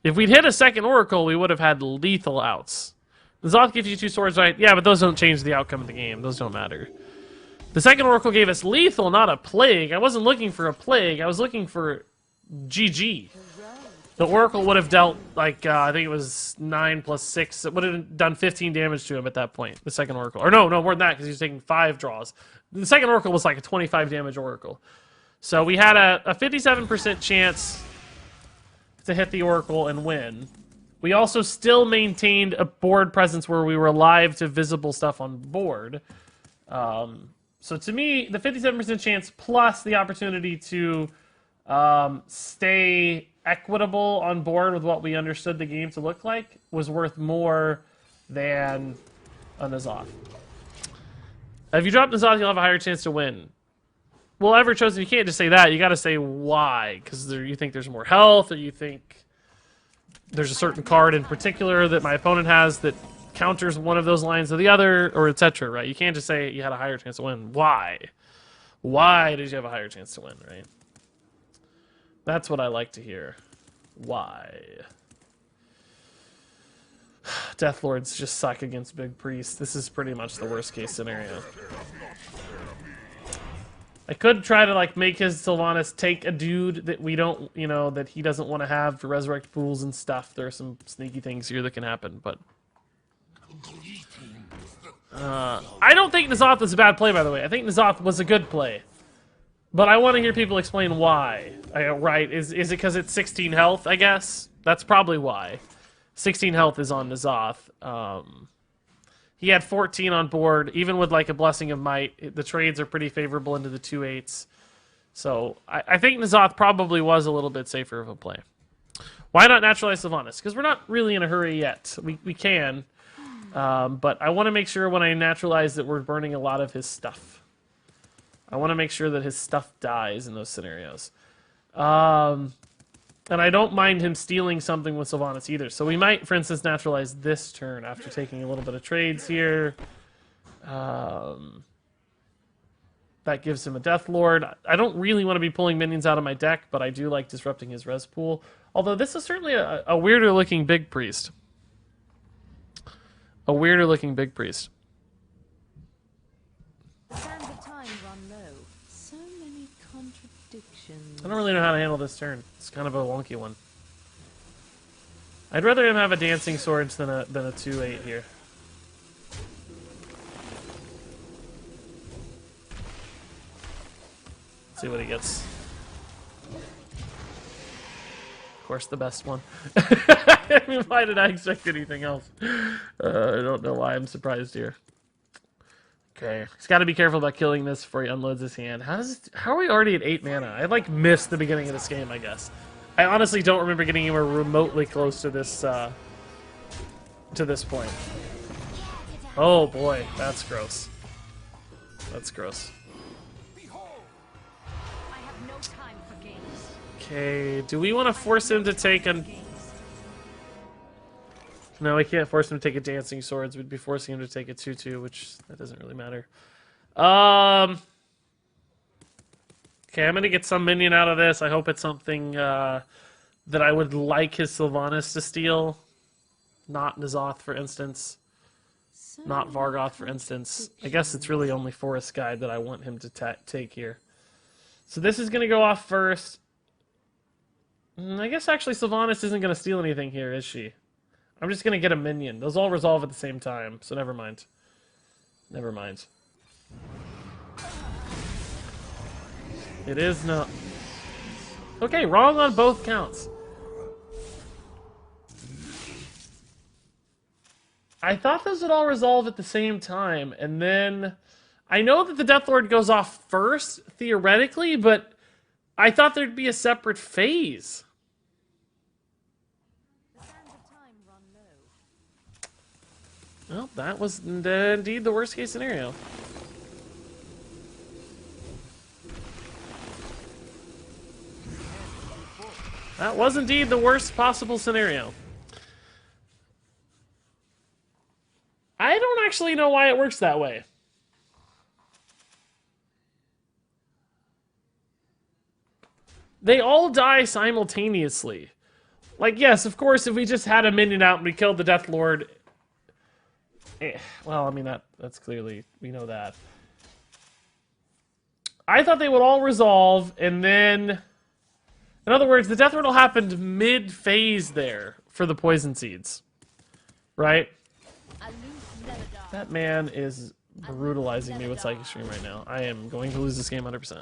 If we'd hit a second Oracle, we would have had lethal outs. The N'Zoth gives you 2 swords, right? Yeah, but those don't change the outcome of the game. Those don't matter. The second Oracle gave us lethal, not a Plague. I wasn't looking for a Plague. I was looking for GG. The Oracle would have dealt, like, I think it was 9 plus 6. It would have done 15 damage to him at that point, the second Oracle. Or no, more than that, because he was taking 5 draws. The second Oracle was like a 25 damage Oracle. So we had a 57% chance to hit the Oracle and win. We also still maintained a board presence where we were alive to visible stuff on board. So to me, the 57% chance plus the opportunity to stay equitable on board with what we understood the game to look like was worth more than a N'Zoth. If you drop N'Zoth, you'll have a higher chance to win. Well, ever chosen, you can't just say that. You got to say why, because you think there's more health, or you think there's a certain card in particular that my opponent has that counters one of those lines or the other, or etc., right? You can't just say you had a higher chance to win. Why? Why did you have a higher chance to win, right? That's what I like to hear. Why? Deathlords just suck against Big Priest. This is pretty much the worst case scenario. I could try to, like, make his Sylvanas take a dude that we don't, you know, that he doesn't want to have for resurrect pools and stuff. There are some sneaky things here that can happen, but... I don't think N'Zoth was a bad play, by the way. I think N'Zoth was a good play. But I want to hear people explain why. Right, is it because it's 16 health, I guess? That's probably why. 16 health is on N'Zoth. He had 14 on board, even with like a Blessing of Might. The trades are pretty favorable into the 2/8s. So I think N'Zoth probably was a little bit safer of a play. Why not naturalize Sylvanas? Because we're not really in a hurry yet. We can. But I want to make sure when I naturalize that we're burning a lot of his stuff. I want to make sure that his stuff dies in those scenarios. And I don't mind him stealing something with Sylvanas either. So we might, for instance, naturalize this turn after taking a little bit of trades here. That gives him a Death Lord. I don't really want to be pulling minions out of my deck, but I do like disrupting his res pool. Although this is certainly a weirder looking Big Priest. A weirder looking Big Priest. Sands of time run low. So many contradictions. I don't really know how to handle this turn. It's kind of a wonky one. I'd rather him have a Dancing Swords than a 2/8 here. Let's see what he gets. Of course, the best one. I mean, why did I expect anything else? I don't know why I'm surprised here. Okay, he's got to be careful about killing this before he unloads his hand. How are we already at 8 mana? I like missed the beginning of this game, I guess. I honestly don't remember getting anywhere remotely close to this point. Oh boy, that's gross. That's gross. Okay, do we want to force him to take a... No, we can't force him to take a Dancing Swords. We'd be forcing him to take a 2/2, which that doesn't really matter. Okay, I'm going to get some minion out of this. I hope it's something that I would like his Sylvanas to steal. Not N'Zoth, for instance. Not Vargoth, for instance. I guess it's really only Forest Guide that I want him to take here. So this is going to go off first. I guess actually Sylvanas isn't going to steal anything here, is she? I'm just going to get a minion. Those all resolve at the same time, so never mind. Never mind. It is not... Okay, wrong on both counts. I thought those would all resolve at the same time, and then... I know that the Death Lord goes off first, theoretically, but I thought there'd be a separate phase. Well, that was indeed the worst case scenario. That was indeed the worst possible scenario. I don't actually know why it works that way. They all die simultaneously. Like, yes, of course, if we just had a minion out and we killed the Death Lord... Well, I mean, that's clearly... We know that. I thought they would all resolve, and then... In other words, the Death Lord happened mid-phase there for the Poison Seeds. Right? That man is brutalizing me with Psychic Stream right now. I am going to lose this game 100%.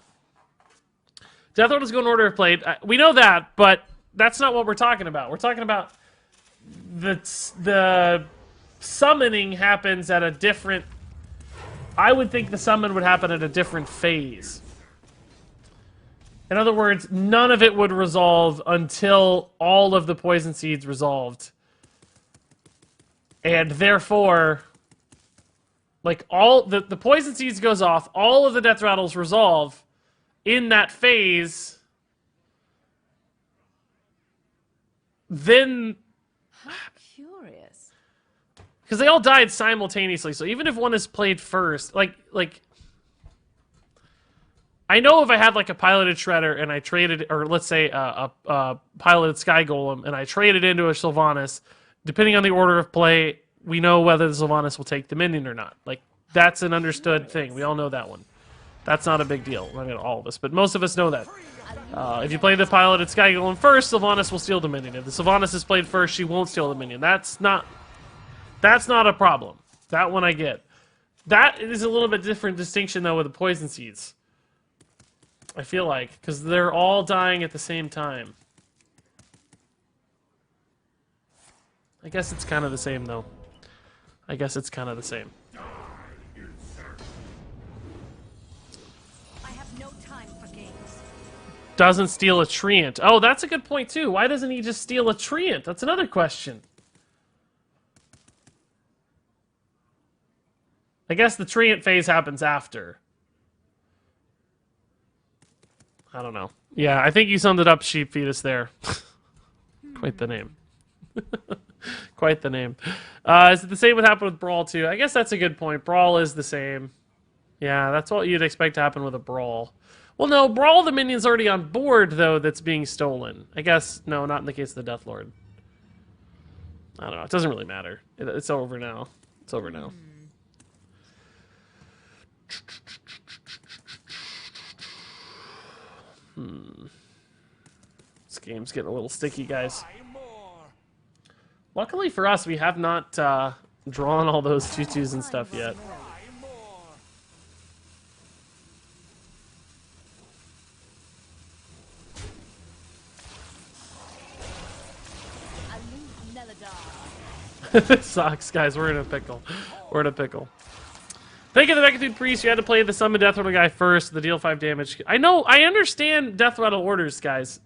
Death Lord is going in order of play. We know that, but that's not what we're talking about. We're talking about the summoning happens at a different... I would think the summon would happen at a different phase. In other words, none of it would resolve until all of the Poison Seeds resolved. And therefore, like, all the Poison Seeds goes off, all of the Death Rattles resolve in that phase. Then... How curious. Because they all died simultaneously, so even if one is played first, like I know if I had like a piloted Shredder and I traded, or let's say a piloted Sky Golem, and I traded into a Sylvanas, depending on the order of play, we know whether the Sylvanas will take the minion or not. Like, that's an understood thing. We all know that one. That's not a big deal. I mean, all of us, but most of us know that. If you play the piloted Sky Golem first, Sylvanas will steal the minion. If the Sylvanas is played first, she won't steal the minion. That's not a problem. That one I get. That is a little bit different distinction, though, with the Poison Seeds. I feel like, because they're all dying at the same time. I guess it's kind of the same, though. I guess it's kind of the same. I have no time for games. Doesn't steal a treant. Oh, that's a good point, too. Why doesn't he just steal a treant? That's another question. I guess the treant phase happens after. I don't know. Yeah, I think you summed it up, Sheep Fetus, there. Quite the name. Quite the name. Is it the same what happened with Brawl, too? I guess that's a good point. Brawl is the same. Yeah, that's what you'd expect to happen with a Brawl. Well, no, Brawl, the minion's already on board, though, that's being stolen. I guess, no, not in the case of the Death Lord. I don't know. It doesn't really matter. It's over now. It's over now. This game's getting a little sticky, guys. Luckily for us, we have not drawn all those 2/2s and stuff yet. This sucks, guys. We're in a pickle. We're in a pickle. Thank you, the Mechatune Priest. You had to play the Summon Death Rattle guy first. The deal 5 damage. I know. I understand Death Rattle orders, guys.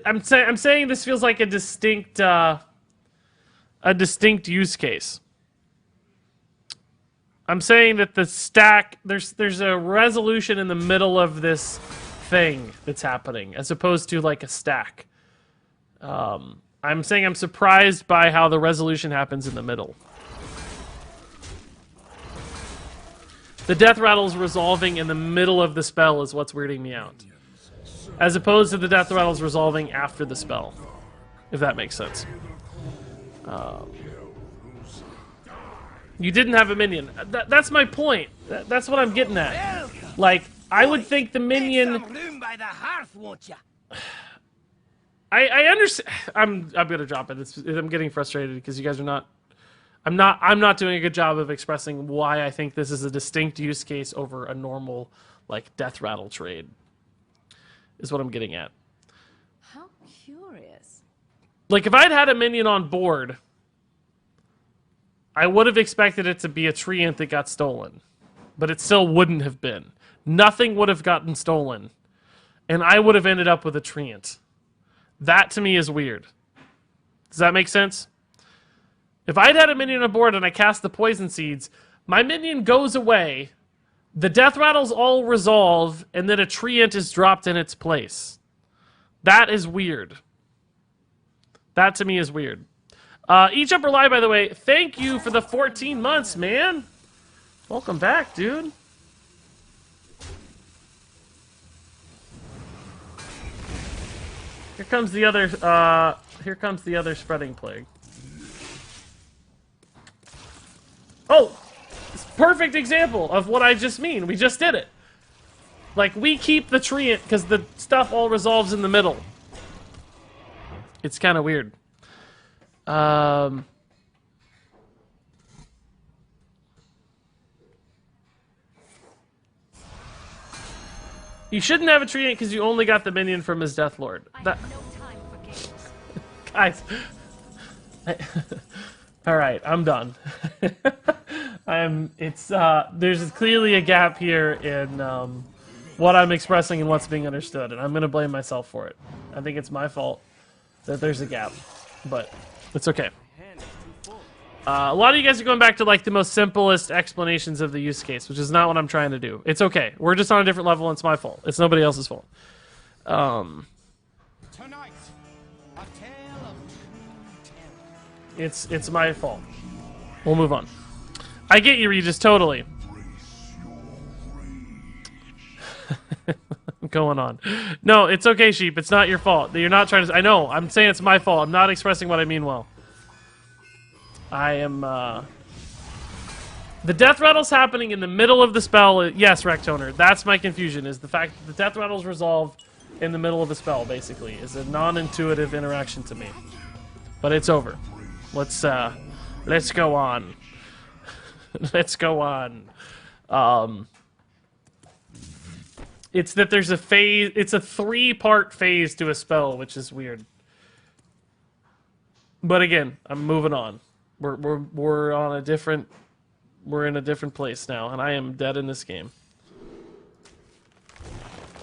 I'm saying this feels like a distinct use case. I'm saying that the stack there's a resolution in the middle of this thing that's happening, as opposed to like a stack. I'm saying I'm surprised by how the resolution happens in the middle. The Death Rattles resolving in the middle of the spell is what's weirding me out. As opposed to the Death Rattles resolving after the spell. If that makes sense. You didn't have a minion. That's my point. That's what I'm getting at. Like, I would think the minion... Make some room by the hearth, won't ya? I understand. I'm gonna drop it. I'm getting frustrated because you guys are not... I'm not doing a good job of expressing why I think this is a distinct use case over a normal, like, Death Rattle trade. Is what I'm getting at. How curious. Like, if I'd had a minion on board, I would have expected it to be a treant that got stolen. But it still wouldn't have been. Nothing would have gotten stolen. And I would have ended up with a treant. That, to me, is weird. Does that make sense? If I'd had a minion on board and I cast the Poison Seeds, my minion goes away, the Death Rattles all resolve, and then a treant is dropped in its place. That is weird. That, to me, is weird. Each Upper Lie, by the way, thank you for the 14 months, man. Welcome back, dude. Here comes the other spreading plague. Oh, it's a perfect example of what I just mean. We just did it. Like, we keep the treant because the stuff all resolves in the middle. It's kind of weird. You shouldn't have a treant because you only got the minion from his Death Lord. I have no time for games. Guys. Alright, I'm done. There's clearly a gap here in what I'm expressing and what's being understood, and I'm gonna blame myself for it. I think it's my fault that there's a gap, but it's okay. A lot of you guys are going back to like the most simplest explanations of the use case, which is not what I'm trying to do. It's okay. We're just on a different level, and it's my fault. It's nobody else's fault. Tonight, a tale of two terrors. It's my fault. We'll move on. I get you, Regis, totally. Going on. No, it's okay, Sheep. It's not your fault. You're not trying to... I know. I'm saying it's my fault. I'm not expressing what I mean well. I am, The Death Rattle's happening in the middle of the spell. Yes, Rectoner. That's my confusion, is the fact that the Death Rattle's resolve in the middle of the spell, basically, is a non-intuitive interaction to me. But it's over. Let's go on. Let's go on. It's that there's a phase. It's a 3-part phase to a spell, which is weird. But again, I'm moving on. We're on a different. We're in a different place now, and I am dead in this game.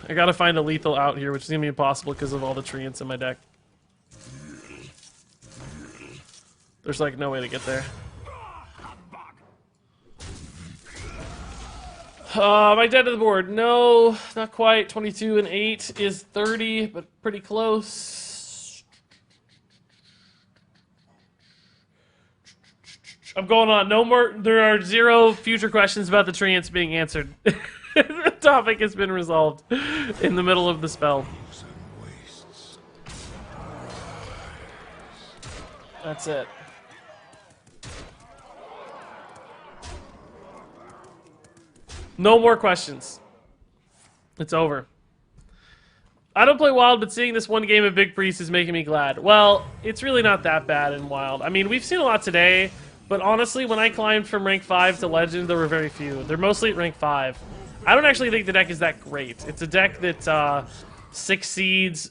I gotta find a lethal out here, which is gonna be impossible because of all the treants in my deck. There's like no way to get there. Am I dead to the board? No, not quite. 22 and 8 is 30, but pretty close. I'm going on. No more. There are 0 future questions about the treants being answered. The topic has been resolved in the middle of the spell. That's it. No more questions. It's over. I don't play Wild, but seeing this one game of Big Priest is making me glad. Well, it's really not that bad in Wild. I mean, we've seen a lot today, but honestly, when I climbed from rank 5 to Legend, there were very few. They're mostly at rank 5. I don't actually think the deck is that great. It's a deck that succeeds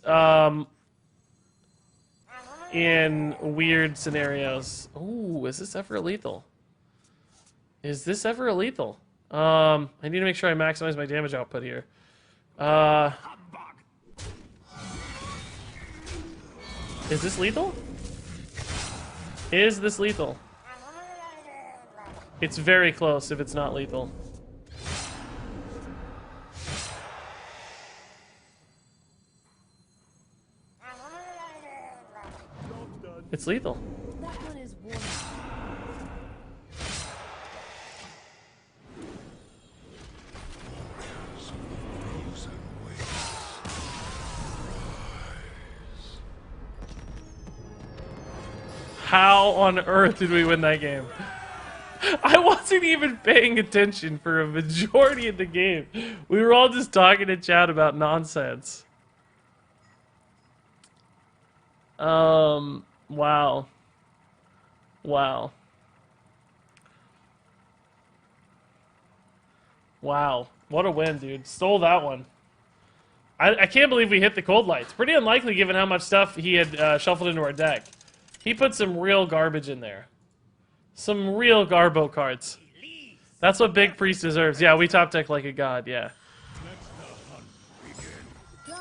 in weird scenarios. Ooh, is this ever a lethal? Is this ever a lethal? I need to make sure I maximize my damage output here. Is this lethal? Is this lethal? It's very close if it's not lethal. It's lethal. That one is warm. How on earth did we win that game? I wasn't even paying attention for a majority of the game. We were all just talking to chat about nonsense. Wow. Wow. Wow. What a win, dude. Stole that one. I can't believe we hit the cold lights. Pretty unlikely given how much stuff he had shuffled into our deck. He put some real garbage in there. Some real garbo cards. That's what Big Priest deserves. Yeah, we top deck like a god, yeah.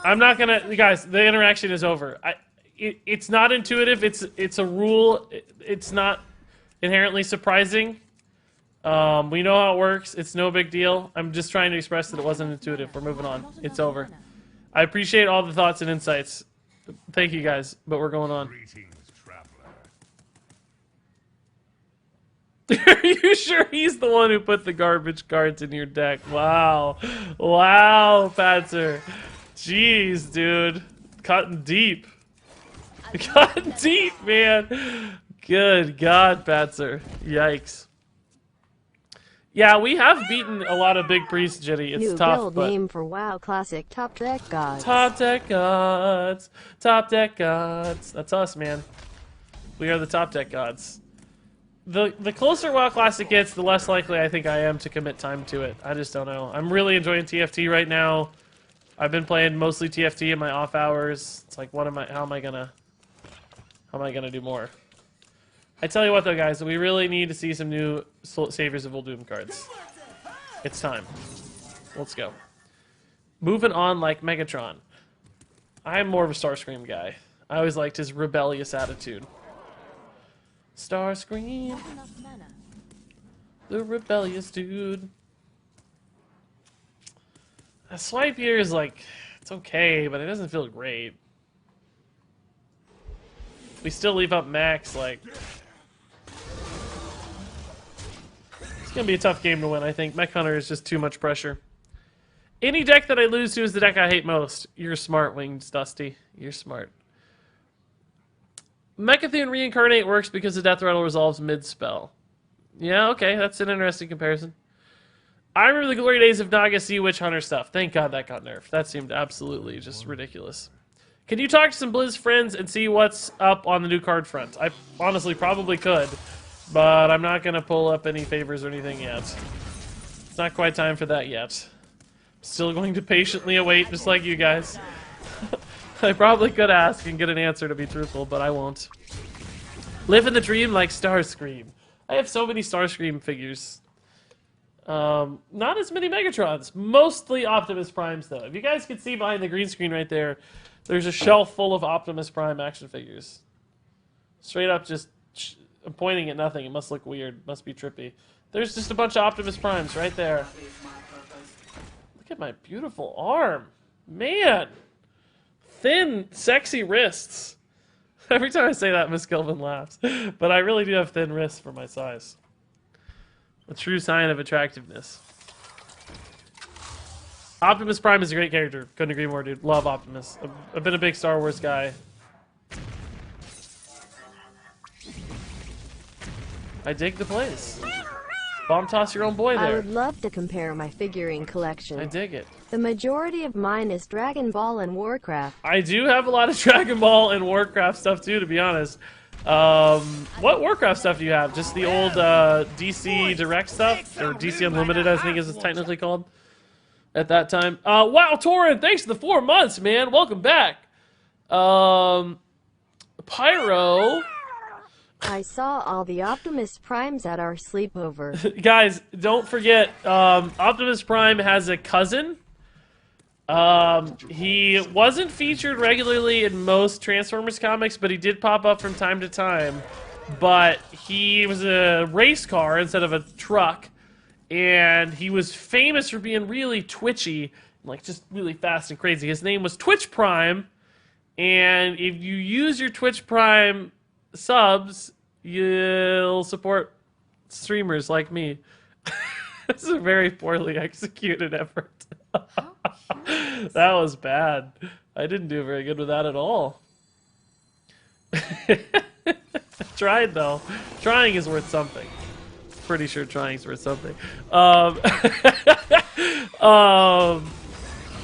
I'm not gonna... Guys, the interaction is over. It's not intuitive. It's a rule. It's not inherently surprising. We know how it works. It's no big deal. I'm just trying to express that it wasn't intuitive. We're moving on. It's over. I appreciate all the thoughts and insights. Thank you, guys. But we're going on. Are you sure he's the one who put the garbage cards in your deck? Wow. Wow, Patzer. Jeez, dude. Cutting deep. Cutting deep, man. Good God, Patzer. Yikes. Yeah, we have beaten a lot of Big Priest, Jitty. It's New tough, build but... name for WoW Classic Top Deck Gods. Top Deck Gods. Top Deck Gods. That's us, man. We are the Top Deck Gods. The closer WoW Classic gets, the less likely I think I am to commit time to it. I just don't know. I'm really enjoying TFT right now. I've been playing mostly TFT in my off hours. It's like, how am I gonna do more? I tell you what though, guys, we really need to see some new Saviors of Uldum cards. It's time. Let's go. Moving on like Megatron. I'm more of a Starscream guy. I always liked his rebellious attitude. Starscream, Enough mana. the rebellious dude. A swipe here is like, it's okay, but it doesn't feel great. We still leave up Max, like... It's gonna be a tough game to win, I think. Mech Hunter is just too much pressure. Any deck that I lose to is the deck I hate most. You're smart, Wings Dusty. You're smart. Mechathune Reincarnate works because the Death Rattle resolves mid-spell. Yeah, okay, that's an interesting comparison. I remember the glory days of Naga Sea Witch Hunter stuff. Thank God that got nerfed. That seemed absolutely just ridiculous. Can you talk to some Blizz friends and see what's up on the new card front? I honestly probably could, but I'm not going to pull up any favors or anything yet. It's not quite time for that yet. Still going to patiently await, just like you guys. I probably could ask and get an answer to be truthful, but I won't. Live in the dream like Starscream. I have so many Starscream figures. Not as many Megatrons. Mostly Optimus Primes, though. If you guys can see behind the green screen right there, there's a shelf full of Optimus Prime action figures. Straight up just... I'm pointing at nothing. It must look weird. Must be trippy. There's just a bunch of Optimus Primes right there. Look at my beautiful arm. Man! Thin, sexy wrists. Every time I say that, Miss Gilvin laughs. But I really do have thin wrists for my size. A true sign of attractiveness. Optimus Prime is a great character. Couldn't agree more, dude. Love Optimus. I've been a big Star Wars guy. I dig the place. Bomb toss your own boy I there. would love to compare my figurine collection. I dig it. The majority of mine is Dragon Ball and Warcraft. I do have a lot of Dragon Ball and Warcraft stuff too, to be honest. What Warcraft stuff do you have? Just the old DC Direct stuff? Or DC Unlimited, I think is technically called at that time. Wow, Torin, thanks for the 4 months, man. Welcome back. Pyro. I saw all the Optimus Primes at our sleepover. Guys, don't forget, Optimus Prime has a cousin. He wasn't featured regularly in most Transformers comics, but he did pop up from time to time. But he was a race car instead of a truck, and he was famous for being really twitchy, like just really fast and crazy. His name was Twitch Prime, and if you use your Twitch Prime subs, you'll support streamers like me. This is a very poorly executed effort. That was bad. I didn't do very good with that at all. Tried though. Trying is worth something. Pretty sure trying is worth something.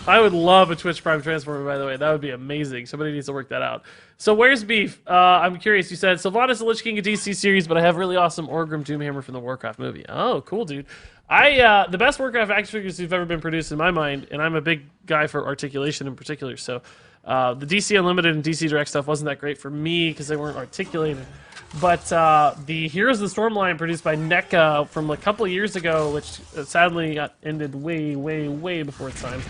I would love a Twitch Prime Transformer, by the way. That would be amazing. Somebody needs to work that out. So where's Beef? I'm curious. You said, Sylvanas the Lich King of DC series, but I have really awesome Orgrim Doomhammer from the Warcraft movie. Oh, cool, dude. The best Warcraft action figures who've ever been produced in my mind, and I'm a big guy for articulation in particular, so the DC Unlimited and DC Direct stuff wasn't that great for me because they weren't articulated. But the Heroes of the Storm line produced by NECA from a couple of years ago, which sadly got ended way, way, way before its time,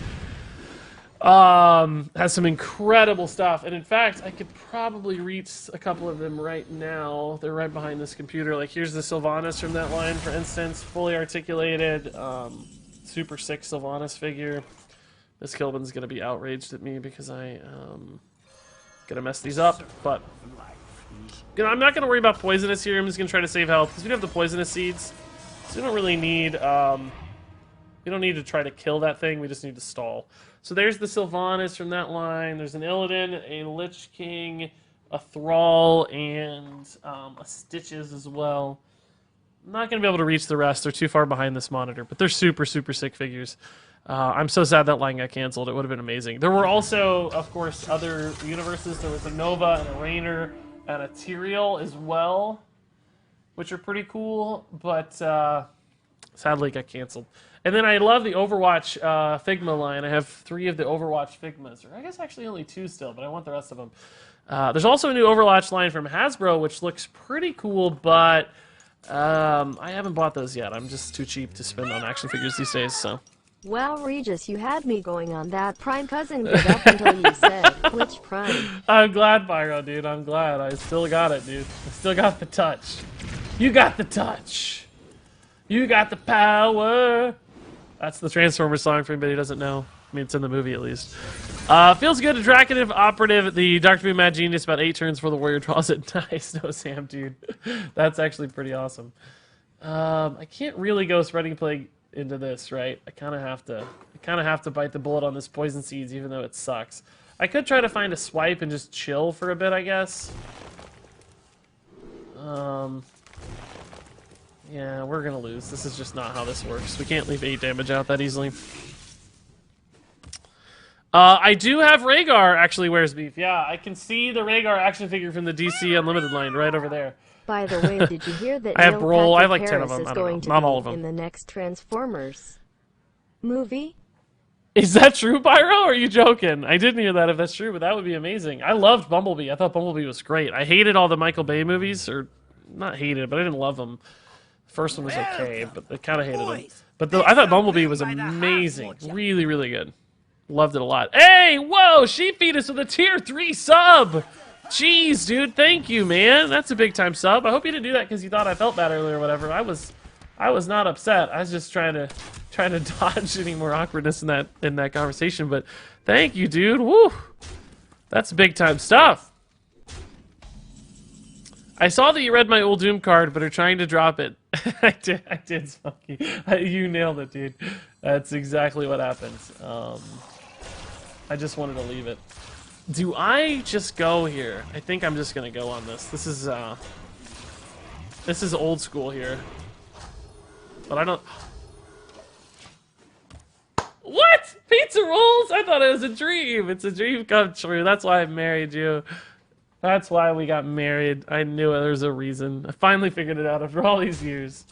has some incredible stuff. And in fact, I could probably reach a couple of them right now. They're right behind this computer. Like, here's the Sylvanas from that line, for instance. Fully articulated, super sick Sylvanas figure. Miss Kilbin's going to be outraged at me because I going to mess these up. But you know, I'm not going to worry about poisonous here. I'm just going to try to save health because we don't have the poisonous seeds. So we don't really need... we don't need to try to kill that thing. We just need to stall. So there's the Sylvanas from that line. There's an Illidan, a Lich King, a Thrall, and a Stitches as well. I'm not going to be able to reach the rest. They're too far behind this monitor. But they're super, super sick figures. I'm so sad that line got canceled. It would have been amazing. There were also, of course, other universes. There was a Nova and a Rainer and a Tyrael as well, which are pretty cool. But sadly, it got canceled. And then I love the Overwatch Figma line. I have 3 of the Overwatch Figmas. Or I guess actually only 2 still, but I want the rest of them. There's also a new Overwatch line from Hasbro, which looks pretty cool, but I haven't bought those yet. I'm just too cheap to spend on action figures these days, so... Well, Regis, you had me going on that Prime Cousin bit up until you said, which Prime? I'm glad, Pyro, dude. I'm glad. I still got it, dude. I still got the touch. You got the touch. You got the power. That's the Transformers song for anybody who doesn't know. I mean, it's in the movie at least. Feels good to Draconative Operative, the Dr. Boom Mad Genius, about 8 turns before the Warrior draws it. Nice. No, Sam, dude. That's actually pretty awesome. I can't really go Spreading Plague into this, right? I kind of have to bite the bullet on this Poison Seeds, even though it sucks. I could try to find a swipe and just chill for a bit, I guess. Yeah, we're gonna lose. This is just not how this works. We can't leave 8 damage out that easily. I do have Rhaegar, actually, Where's Beef. Yeah, I can see the Rhaegar action figure from the DC Unlimited line right over there. By the way, did you hear that I have Neil Brawl. I have Patrick like 10 of Harris them. is I don't going know. to Not be all of them. in the next Transformers movie? Is that true, Pyro? Or are you joking? I didn't hear that if that's true, but that would be amazing. I loved Bumblebee. I thought Bumblebee was great. I hated all the Michael Bay movies, or not hated, but I didn't love them. First one was okay, but I kind of hated them. But I thought Bumblebee was amazing. Really, really good. Loved it a lot. Hey, whoa, Sheep Fetus with a tier 3 sub. Jeez, dude, thank you, man. That's a big time sub. I hope you didn't do that because you thought I felt bad earlier or whatever. I was not upset. I was just trying to dodge any more awkwardness in that conversation. But thank you, dude. Woo, that's big time stuff. I saw that you read my old Doom card, but are trying to drop it. I did, Spunky. You nailed it, dude. That's exactly what happens. I just wanted to leave it. Do I just go here? I think I'm just gonna go on this. This is old school here. But I don't... What? Pizza rolls? I thought it was a dream. It's a dream come true. That's why I married you. That's why we got married. I knew it. There's a reason. I finally figured it out after all these years.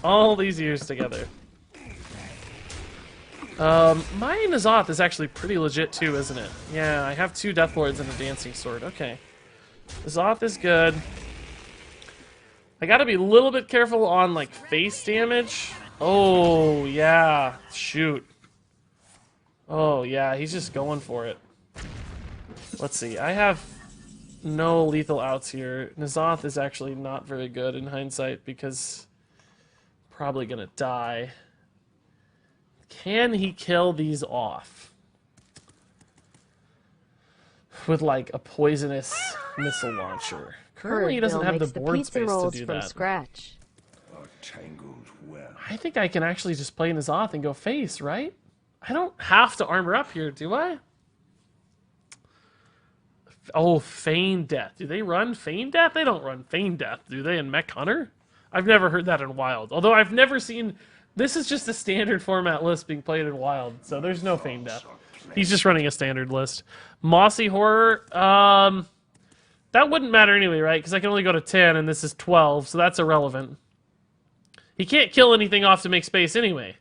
All these years together. My N'Zoth is actually pretty legit too, isn't it? Yeah, I have 2 Deathlords and a Dancing Sword. Okay. N'Zoth is good. I gotta be a little bit careful on, like, face damage. Oh, yeah. Shoot. Oh, yeah, he's just going for it. Let's see. I have no lethal outs here. N'Zoth is actually not very good in hindsight because probably gonna die. Can he kill these off with like a poisonous missile launcher? Currently, he doesn't have the board space to do that. Scratch. I think I can actually just play N'Zoth and go face, right? I don't have to armor up here, do I? Oh, Feign Death. Do they run Feign Death? They don't run Feign Death, do they, in Mech Hunter? I've never heard that in Wild. Although I've never seen... This is just a standard format list being played in Wild, so there's no Feign Death. He's just running a standard list. Mossy Horror, that wouldn't matter anyway, right? Because I can only go to 10, and this is 12, so that's irrelevant. He can't kill anything off to make space anyway.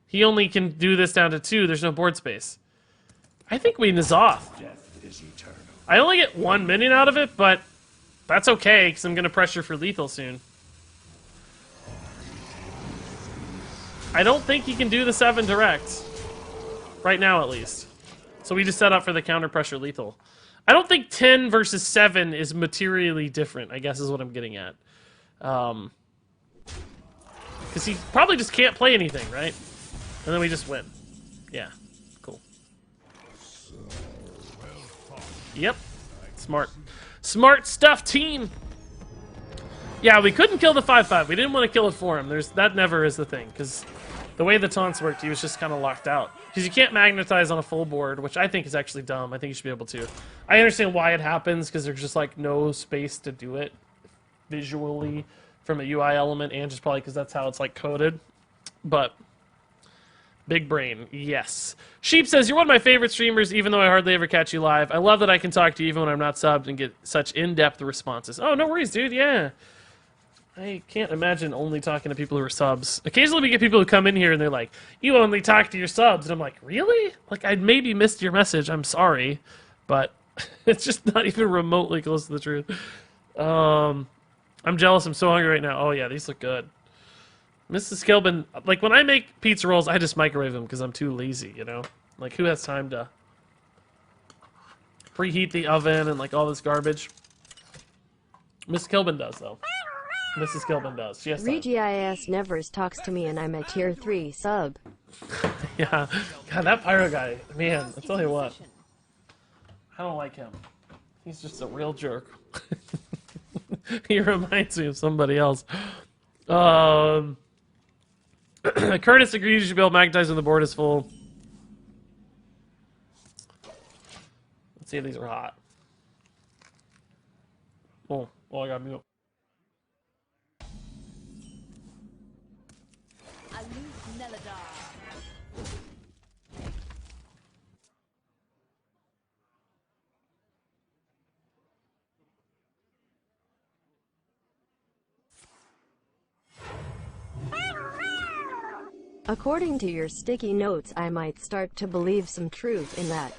He only can do this down to 2. There's no board space. I think we N'Zoth. I only get 1 minion out of it, but that's okay, because I'm going to pressure for lethal soon. I don't think he can do the 7 direct. Right now, at least. So we just set up for the counter pressure lethal. I don't think 10 versus 7 is materially different, I guess is what I'm getting at. Because he probably just can't play anything, right? And then we just win. Yeah, cool. Yep, smart. Smart stuff, team! Yeah, we couldn't kill the 5/5. We didn't want to kill it for him. That never is the thing, because the way the taunts worked, he was just kind of locked out. Because you can't magnetize on a full board, which I think is actually dumb. I think you should be able to. I understand why it happens, because there's just like no space to do it visually from a UI element, and just probably because that's how it's like coded. But big brain, yes. Sheep says, you're one of my favorite streamers, even though I hardly ever catch you live. I love that I can talk to you even when I'm not subbed and get such in-depth responses. Oh, no worries, dude, yeah. I can't imagine only talking to people who are subs. Occasionally we get people who come in here and they're like, you only talk to your subs. And I'm like, really? Like, I maybe missed your message. I'm sorry. But it's just not even remotely close to the truth. I'm jealous. I'm so hungry right now. Oh, yeah, these look good. Mrs. Kilbin, like, when I make pizza rolls, I just microwave them because I'm too lazy, you know? Like, who has time to preheat the oven and, like, all this garbage? Mrs. Kilbin does, though. Mrs. Kilbin does. She has time. Regis never talks to me and I'm a tier 3 sub. Yeah. God, that pyro guy, man, I'll tell you what. I don't like him. He's just a real jerk. He reminds me of somebody else. Curtis agrees you should be able to magnetize when the board is full. Let's see if these are hot. Oh, I got mute. According to your sticky notes, I might start to believe some truth in that.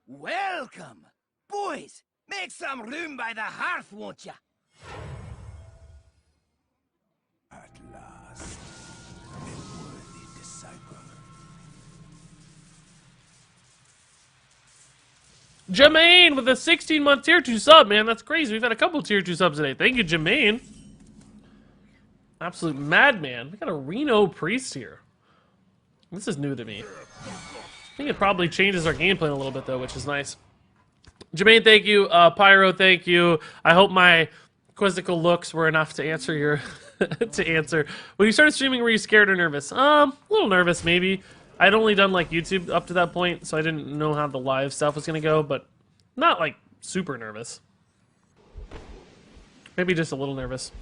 Welcome! Boys, make some room by the hearth, won't ya? At last, a worthy disciple. Jermaine with a 16-month tier 2 sub, man. That's crazy. We've had a couple tier 2 subs today. Thank you, Jermaine. Absolute madman. We got a Reno priest here. This is new to me. I think it probably changes our game plan a little bit, though, which is nice. Jermaine, thank you. Pyro, thank you. I hope my quizzical looks were enough to answer your... to answer. When you started streaming, were you scared or nervous? A little nervous, maybe. I'd only done, like, YouTube up to that point, so I didn't know how the live stuff was going to go, but not, like, super nervous. Maybe just a little nervous.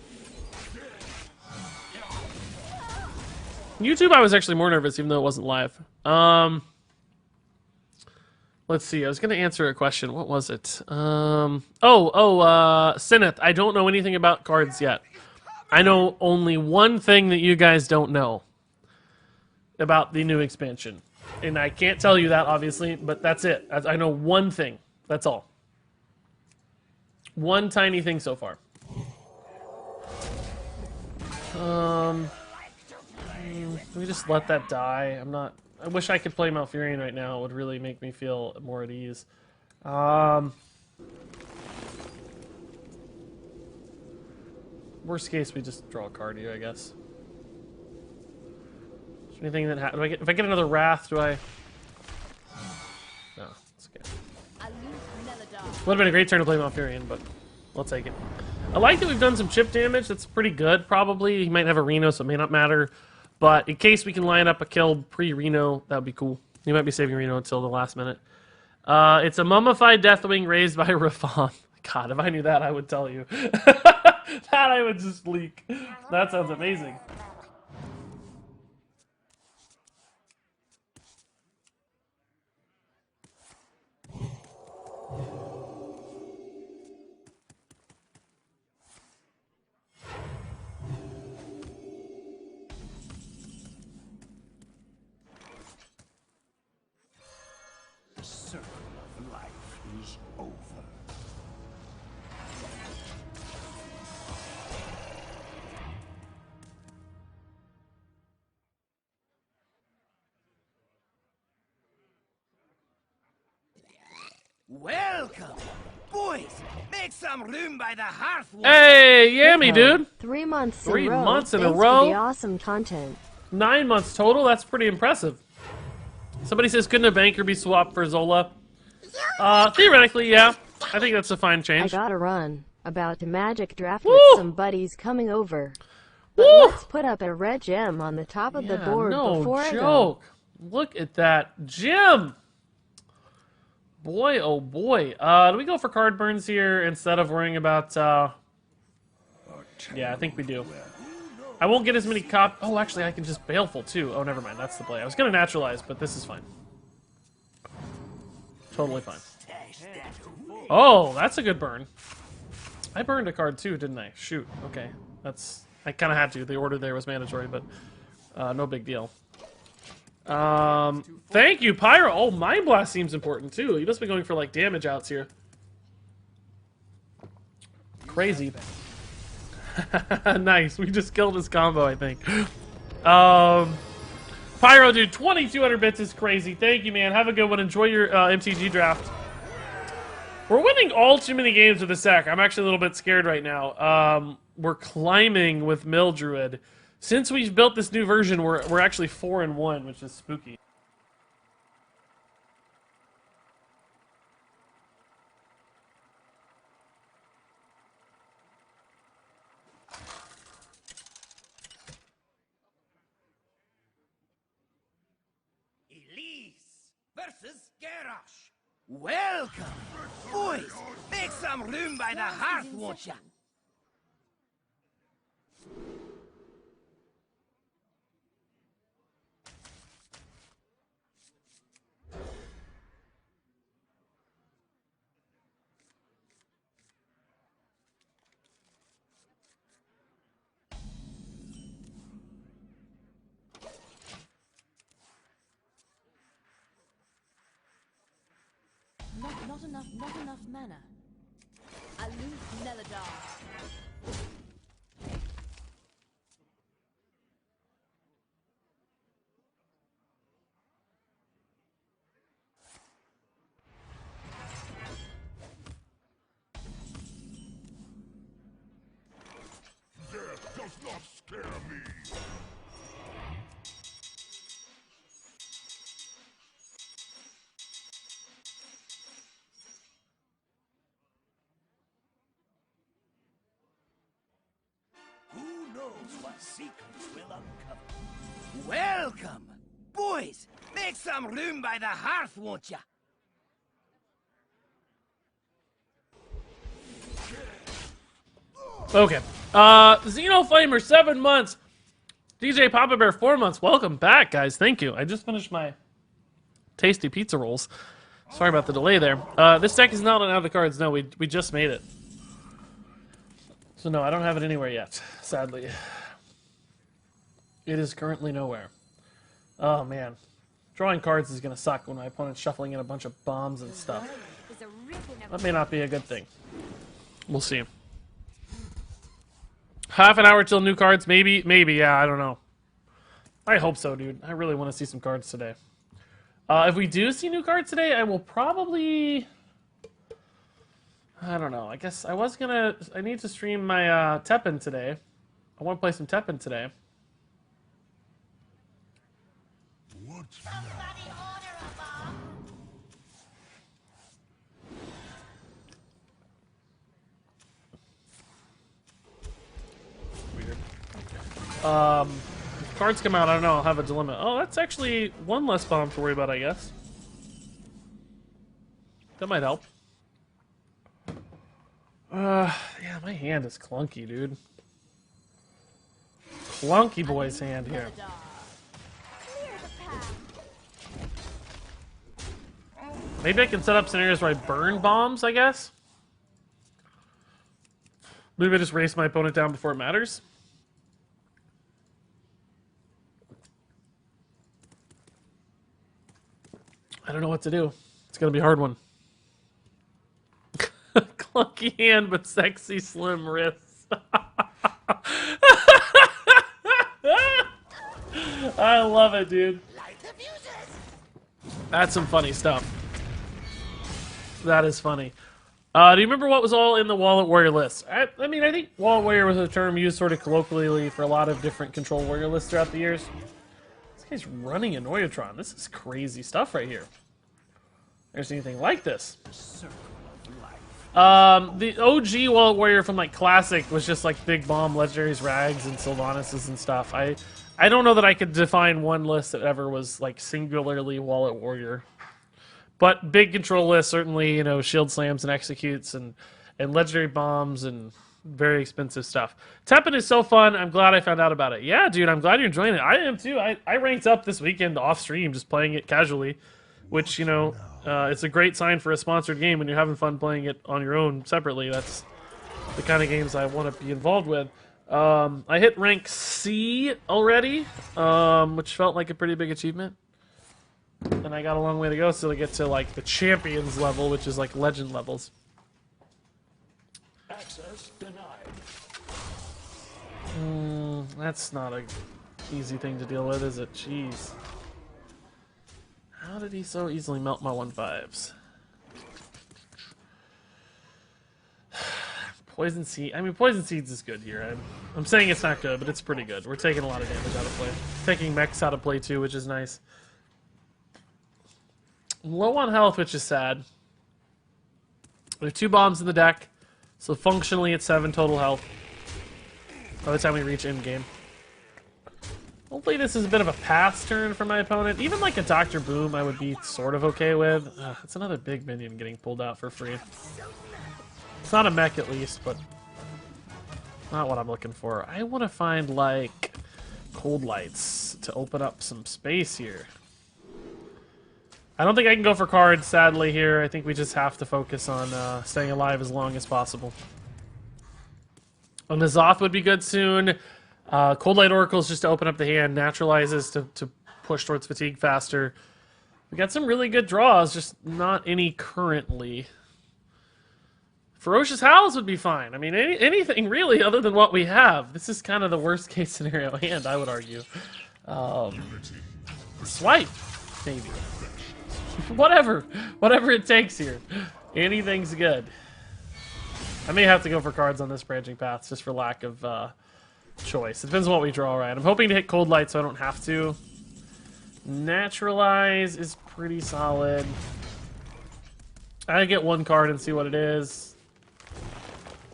YouTube, I was actually more nervous, even though it wasn't live. Let's see. I was going to answer a question. What was it? Sineth. I don't know anything about cards yet. I know only one thing that you guys don't know about the new expansion. And I can't tell you that, obviously, but that's it. I know one thing. That's all. One tiny thing so far. Let me just let that die. I wish I could play Malfurion right now. It would really make me feel more at ease. Worst case, we just draw a card here, I guess. Is there anything that happens? If I get another Wrath, do I... No, it's okay. Would have been a great turn to play Malfurion, but I'll take it. I like that we've done some chip damage. That's pretty good, probably. He might have a Reno, so it may not matter. But in case we can line up a kill pre-Reno, that would be cool. You might be saving Reno until the last minute. It's a mummified Deathwing raised by Rafam. God, if I knew that, I would tell you. That I would just leak. That sounds amazing. The circle of life is over. Welcome! Boys, make some room by the hearth. Hey, Yammy, dude. 3 months 3 in a row. months in a Thanks row? for the awesome content. 9 months total? That's pretty impressive. Somebody says, couldn't a banker be swapped for Zola? Theoretically, yeah. I think that's a fine I change. gotta run. About to magic draft Woo! with some buddies coming over. But Woo! let's put up a red gem on the top of the Yeah, board no before I go. joke. Look at that gem. Boy, oh boy. Do we go for card burns here instead of worrying about... Yeah, I think we do. I won't get as many Oh, actually, I can just Baleful, too. Oh, never mind. That's the play. I was going to Naturalize, but this is fine. Totally fine. Oh, that's a good burn. I burned a card, too, didn't I? Shoot. Okay. I kind of had to. The order there was mandatory, but no big deal. Thank you, Pyro. Oh, Mind Blast seems important, too. You must be going for, like, damage outs here. Crazy. Nice. We just killed his combo, I think. Pyro, dude, 2,200 bits is crazy. Thank you, man. Have a good one. Enjoy your MTG draft. We're winning all too many games with the Sec. I'm actually a little bit scared right now. We're climbing with Mill Druid. Since we've built this new version, we're actually 4-1, which is spooky. Elise versus Garrosh. Welcome! Boys, make some room by the hearth, won't ya? not enough mana. Aloof Neladar. Death does not scare me. Who knows what secrets will uncover? Welcome! Boys, make some room by the hearth, won't ya? Okay. Xenoflamer, 7 months. DJ Papa Bear, 4 months. Welcome back, guys. Thank you. I just finished my tasty pizza rolls. Sorry about the delay there. This deck is not on out of the cards. No, we just made it. So no, I don't have it anywhere yet, sadly. It is currently nowhere. Oh, man. Drawing cards is going to suck when my opponent's shuffling in a bunch of bombs and stuff. That may not be a good thing. We'll see. Half an hour till new cards, maybe, yeah, I don't know. I hope so, dude. I really want to see some cards today. If we do see new cards today, I will probably... I don't know. I guess I was gonna... I need to stream my Teppen today. I want to play some Teppen today. What's Weird. If cards come out, I don't know. I'll have a dilemma. Oh, that's actually one less bomb to worry about, I guess. That might help. Yeah, my hand is clunky, dude. Clunky boy's hand here. Maybe I can set up scenarios where I burn bombs, I guess. Maybe I just race my opponent down before it matters. I don't know what to do. It's gonna be a hard one. Clunky hand, but sexy slim wrists. I love it, dude. That's some funny stuff. That is funny. Do you remember what was all in the Wallet Warrior list? I mean, I think Wallet Warrior was a term used sort of colloquially for a lot of different Control Warrior lists throughout the years. This guy's running a Noyatron. This is crazy stuff right here. There's anything like this. The OG Wallet Warrior from like Classic was just like Big Bomb, Legendaries, Rags, and Sylvanas and stuff. I don't know that I could define one list that ever was like singularly Wallet Warrior. But big control list, certainly, you know, Shield Slams and Executes and Legendary Bombs and very expensive stuff. Teppen is so fun. I'm glad I found out about it. Yeah, dude, I'm glad you're enjoying it. I am too. I ranked up this weekend off stream, just playing it casually, which, you know, it's a great sign for a sponsored game when you're having fun playing it on your own separately. That's the kind of games I want to be involved with. I hit rank C already, which felt like a pretty big achievement. And I got a long way to go still to get to like the champions level, which is like legend levels. access denied? That's not a easy thing to deal with, is it? Jeez. How did he so easily melt my 1/5s? Poison Seed. I mean, Poison Seeds is good here. I'm saying it's not good, but it's pretty good. We're taking a lot of damage out of play. Taking mechs out of play too, which is nice. Low on health, which is sad. We have 2 bombs in the deck, so functionally it's 7 total health by the time we reach endgame. Hopefully this is a bit of a pass turn for my opponent. Even like a Dr. Boom I would be sort of okay with. It's another big minion getting pulled out for free. It's not a mech at least, but not what I'm looking for. I want to find like Cold Lights to open up some space here. I don't think I can go for cards, sadly, here. I think we just have to focus on staying alive as long as possible. Nazoth would be good soon. Cold Light Oracles just to open up the hand. Naturalizes to push towards fatigue faster. We got some really good draws, just not any currently. Ferocious Howls would be fine. I mean, anything really other than what we have. This is kind of the worst case scenario hand, I would argue. Swipe, maybe. Whatever it takes here. Anything's good. I may have to go for cards on this branching path just for lack of choice. It depends on what we draw, right? I'm hoping to hit Cold Light so I don't have to. Naturalize is pretty solid. I get one card and see what it is.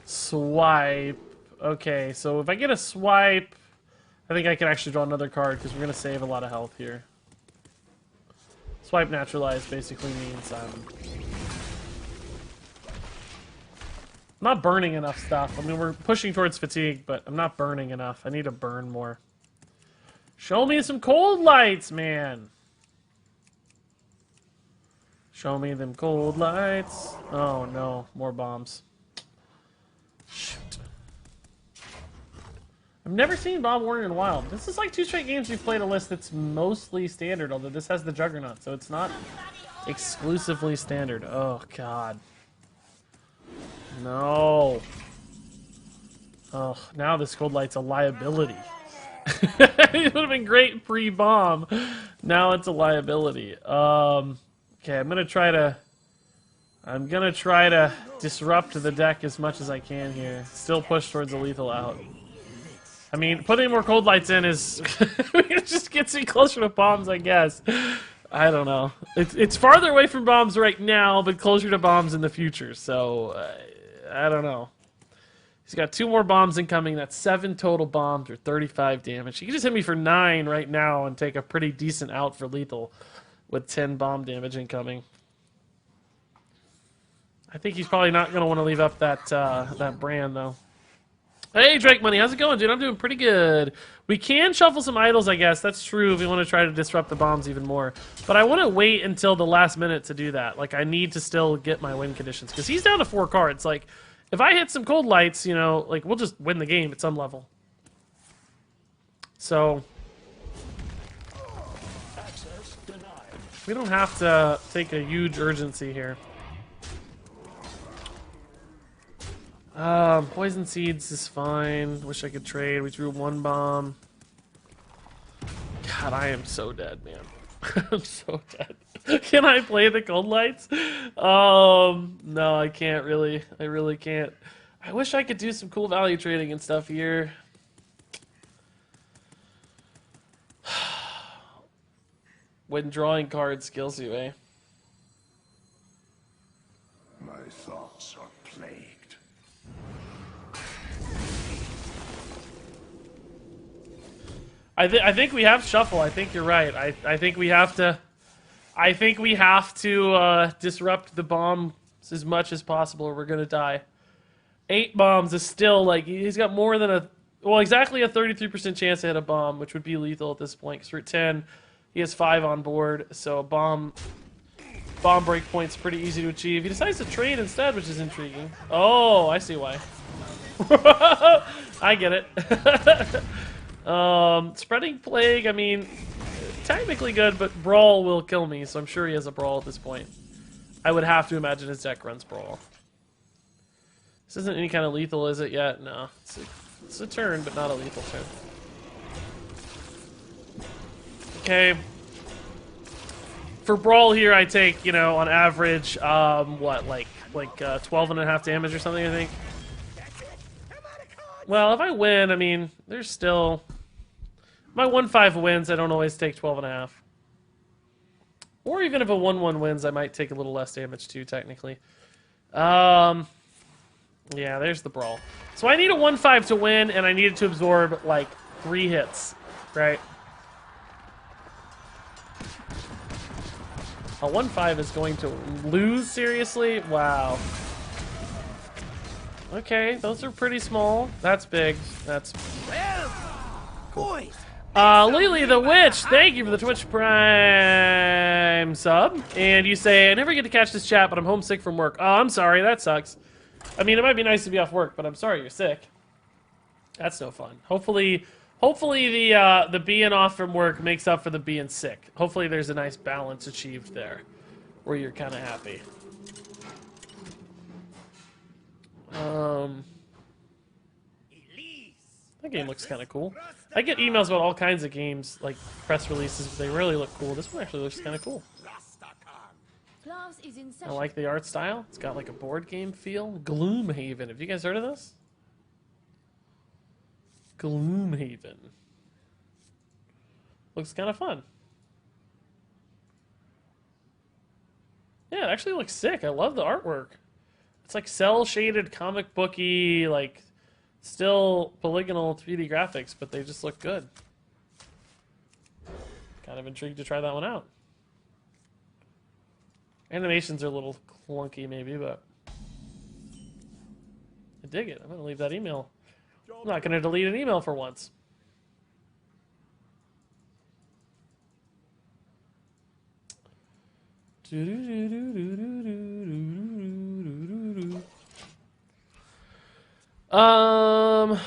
Swipe. Okay, so if I get a swipe, I think I can actually draw another card because we're going to save a lot of health here. Swipe naturalize basically means I'm not burning enough stuff. I mean, we're pushing towards fatigue, but I'm not burning enough. I need to burn more. Show me some cold lights, man. Show me them cold lights. Oh no, more bombs. Shoot. I've never seen Bomb Warrior in Wild. This is like 2 straight games we've played a list that's mostly standard, although this has the Juggernaut, so it's not exclusively standard. Oh, God. No. Oh, now this Cold Light's a liability. It would have been great pre-bomb. Now it's a liability. Okay, I'm gonna try to disrupt the deck as much as I can here. Still push towards a lethal out. I mean, putting more Cold Lights in is it just gets me closer to bombs, I guess. I don't know. It's farther away from bombs right now, but closer to bombs in the future. So I don't know. He's got 2 more bombs incoming. That's 7 total bombs or 35 damage. He can just hit me for 9 right now and take a pretty decent out for lethal with 10 bomb damage incoming. I think he's probably not going to want to leave up that brand, though. Hey, Drake Money, how's it going, dude? I'm doing pretty good. We can shuffle some idols, I guess. That's true if we want to try to disrupt the bombs even more. But I want to wait until the last minute to do that. Like, I need to still get my win conditions. Because he's down to 4 cards. Like, if I hit some cold lights, you know, like, we'll just win the game at some level. So, we don't have to take a huge urgency here. Poison Seeds is fine. Wish I could trade. We drew 1 bomb. God, I am so dead, man. I'm so dead. Can I play the Cold Lights? No, I can't really. I really can't. I wish I could do some cool value trading and stuff here. When drawing cards kills you, eh? My thoughts are plagued. I think we have shuffle. I think you're right. I think we have to. I think we have to disrupt the bombs as much as possible, or we're gonna die. 8 bombs is still like he's got more than exactly a 33% chance to hit a bomb, which would be lethal at this point. Because we're at 10, he has 5 on board, so a bomb break point's pretty easy to achieve. He decides to trade instead, which is intriguing. Oh, I see why. I get it. Spreading Plague, I mean, technically good, but Brawl will kill me, so I'm sure he has a Brawl at this point. I would have to imagine his deck runs Brawl. This isn't any kind of lethal, is it yet? No. It's a turn, but not a lethal turn. Okay. For Brawl here, I take, you know, on average, what, like 12.5 damage or something, I think? Well, if I win, I mean, there's still... My 1-5 wins, I don't always take 12.5. Or even if a 1-1 wins, I might take a little less damage too, technically. Yeah, there's the Brawl. So I need a 1-5 to win, and I needed to absorb, like, 3 hits, right? A 1-5 is going to lose, seriously? Wow. Okay, those are pretty small. That's big. That's... Well, boys. Lily the Witch, thank you for the Twitch Prime sub. And you say, I never get to catch this chat, but I'm homesick from work. Oh, I'm sorry, that sucks. I mean, it might be nice to be off work, but I'm sorry you're sick. That's no fun. Hopefully the being off from work makes up for the being sick. Hopefully there's a nice balance achieved there, where you're kind of happy. That game looks kind of cool. I get emails about all kinds of games, like press releases, but they really look cool. This one actually looks kind of cool. Class is in I session. like the art style. It's got like a board game feel. Gloomhaven. Have you guys heard of this? Gloomhaven. Looks kind of fun. Yeah, it actually looks sick. I love the artwork. It's like cel-shaded, comic booky, like still polygonal 3D graphics, but they just look good. Kind of intrigued to try that one out. Animations are a little clunky, maybe, but I dig it. I'm going to leave that email. I'm not going to delete an email for once.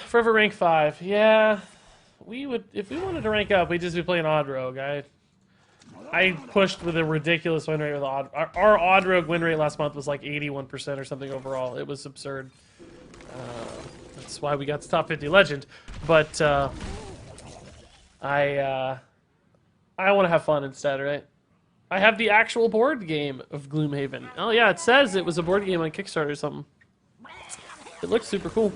Forever rank 5. Yeah, we would if we wanted to rank up. We'd just be playing Odd Rogue. I pushed with a ridiculous win rate with our Odd Rogue win rate last month was like 81% or something overall. It was absurd. That's why we got to top 50 legend. But I want to have fun instead, right? I have the actual board game of Gloomhaven. Oh yeah, it says it was a board game on Kickstarter or something. It looks super cool.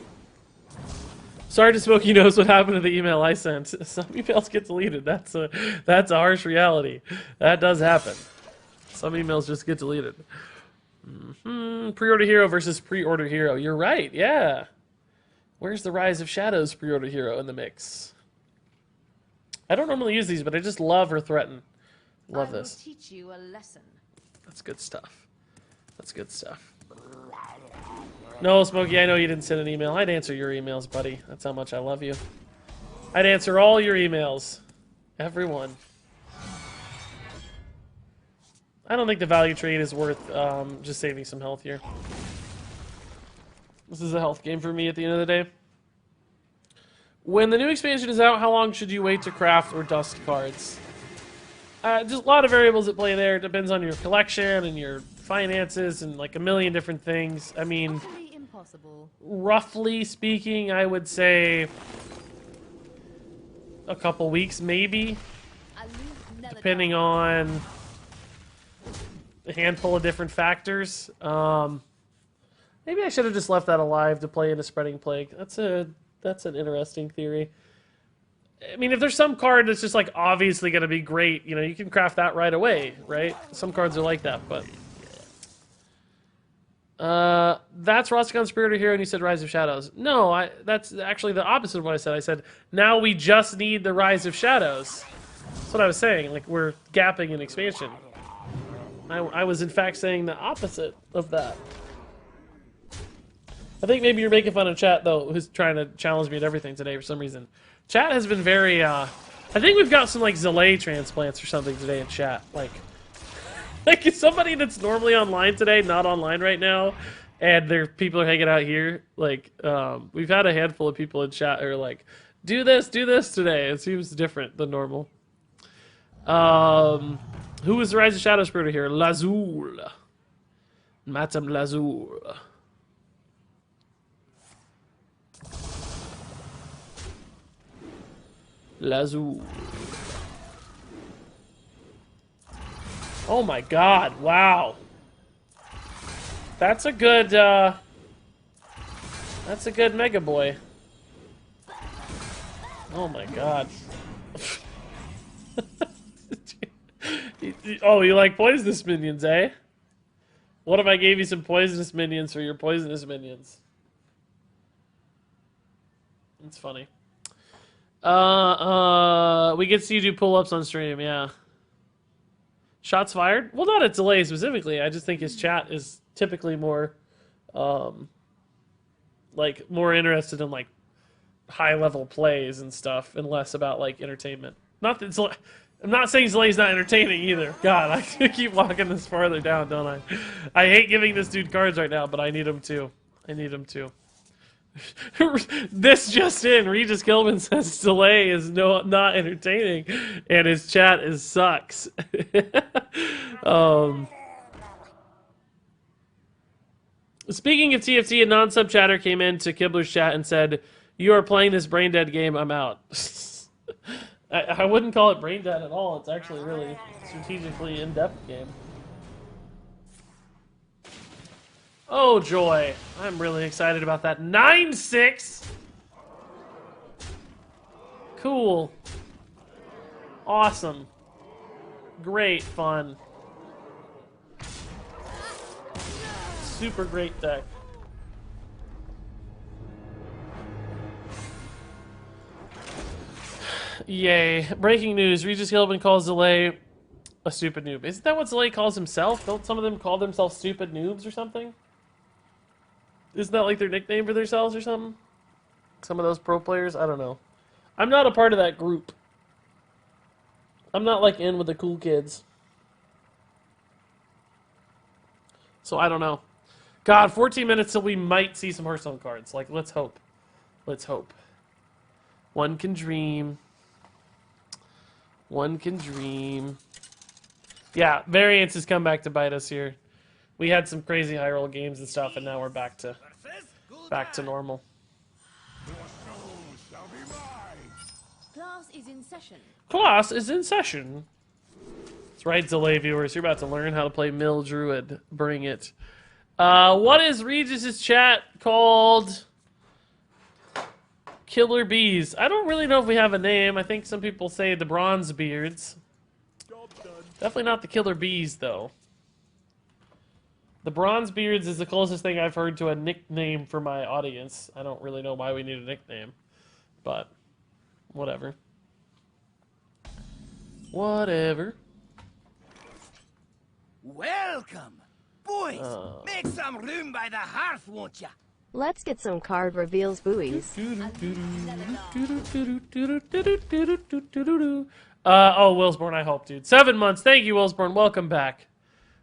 Sorry to Smokey knows what happened to the email I sent. Some emails get deleted. That's a harsh reality. That does happen. Some emails just get deleted. Pre-order hero versus pre-order hero. You're right. Yeah. Where's the Rise of Shadows pre-order hero in the mix? I don't normally use these, but I just love her threaten. Love this. I will teach you a lesson. That's good stuff. That's good stuff. No, Smokey, I know you didn't send an email. I'd answer your emails, buddy. That's how much I love you. I'd answer all your emails. Everyone. I don't think the value trade is worth just saving some health here. This is a health game for me at the end of the day. When the new expansion is out, how long should you wait to craft or dust cards? Just a lot of variables at play there. It depends on your collection and your finances and like a million different things. I mean, Impossible. roughly speaking, I would say a couple weeks, maybe, depending on a handful of different factors. Maybe I should have just left that alive to play in a spreading plague. That's an interesting theory. I mean, if there's some card that's just like obviously going to be great, you know, you can craft that right away, right? Some cards are like that, but that's Rostagon's Spirit Hero, and you said Rise of Shadows. No, that's actually the opposite of what I said. I said now we just need the Rise of Shadows. That's what I was saying. Like we're gapping in expansion. I was in fact saying the opposite of that. I think maybe you're making fun of chat though, who's trying to challenge me at everything today for some reason. Chat has been very, I think we've got some, like, Zalay transplants or something today in chat. Like somebody that's normally online today, not online right now, and people are hanging out here. Like, we've had a handful of people in chat who are like, do this today. It seems different than normal. Who is the Rise of Shadow Spirit here? Lazul. Madame Lazul. Lazul. Oh my god, wow. That's a good Mega Boy. Oh my god. Oh, you like poisonous minions, eh? What if I gave you some poisonous minions for your poisonous minions? That's funny. We get to see you do pull-ups on stream, yeah. Shots fired? Well, not at Delay specifically. I just think his chat is typically more, like, more interested in, like, high-level plays and stuff and less about, like, entertainment. Not that I'm not saying Delay's not entertaining either. God, I keep walking this farther down, don't I? I hate giving this dude cards right now, but I need him to. I need him to. This just in, Regis Gilman says Delay is not entertaining, and his chat sucks. Speaking of TFT, a non-sub chatter came into Kibler's chat and said, "You are playing this brain dead game. I'm out." I wouldn't call it brain dead at all. It's actually a really strategically in-depth game. Oh joy! I'm really excited about that. 9-6. Cool. Awesome. Great fun. Super great deck. Yay. Breaking news. Regis Gilbin calls Zelay a stupid noob. Isn't that what Zelay calls himself? Don't some of them call themselves stupid noobs or something? Isn't that like their nickname for themselves or something? Some of those pro players? I don't know. I'm not a part of that group. I'm not like in with the cool kids. So I don't know. God, 14 minutes till we might see some Hearthstone cards. Like, let's hope. Let's hope. One can dream. One can dream. Yeah, variance has come back to bite us here. We had some crazy high roll games and stuff, and now we're back to normal. Class is in session. Class is in session. That's right, Zelay viewers. You're about to learn how to play Mill Druid. Bring it. What is Regis's chat called? Killer Bees. I don't really know if we have a name. I think some people say the Bronze Beards. Definitely not the Killer Bees, though. The Bronze Beards is the closest thing I've heard to a nickname for my audience. I don't really know why we need a nickname, but whatever. Whatever. Welcome! Boys, make some room by the hearth, won't ya? Let's get some card reveals buoys. Oh, Willsborn, I hope, dude. 7 months. Thank you, Willsborn. Welcome back.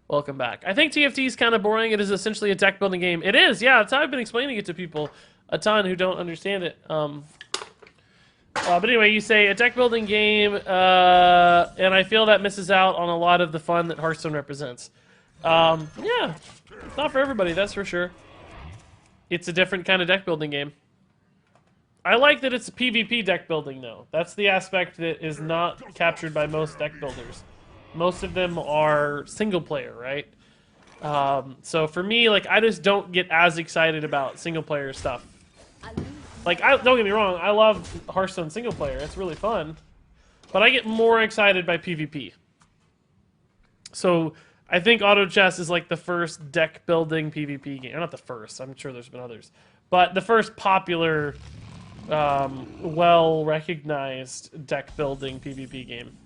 Welcome back. I think TFT is kind of boring. It is essentially a deck building game. It is, yeah. That's how I've been explaining it to people a ton who don't understand it. But anyway, you say a deck building game, and I feel that misses out on a lot of the fun that Hearthstone represents. Yeah, it's not for everybody, that's for sure. It's a different kind of deck building game. I like that it's a PvP deck building, though. That's the aspect that is not captured by most deck builders. Most of them are single player, right? So for me, like, I just don't get as excited about single player stuff. Like, don't get me wrong, I love Hearthstone single player. It's really fun. But I get more excited by PvP. So I think Auto Chess is like the first deck building PvP game. Not the first, I'm sure there's been others. But the first popular, well-recognized deck building PvP game.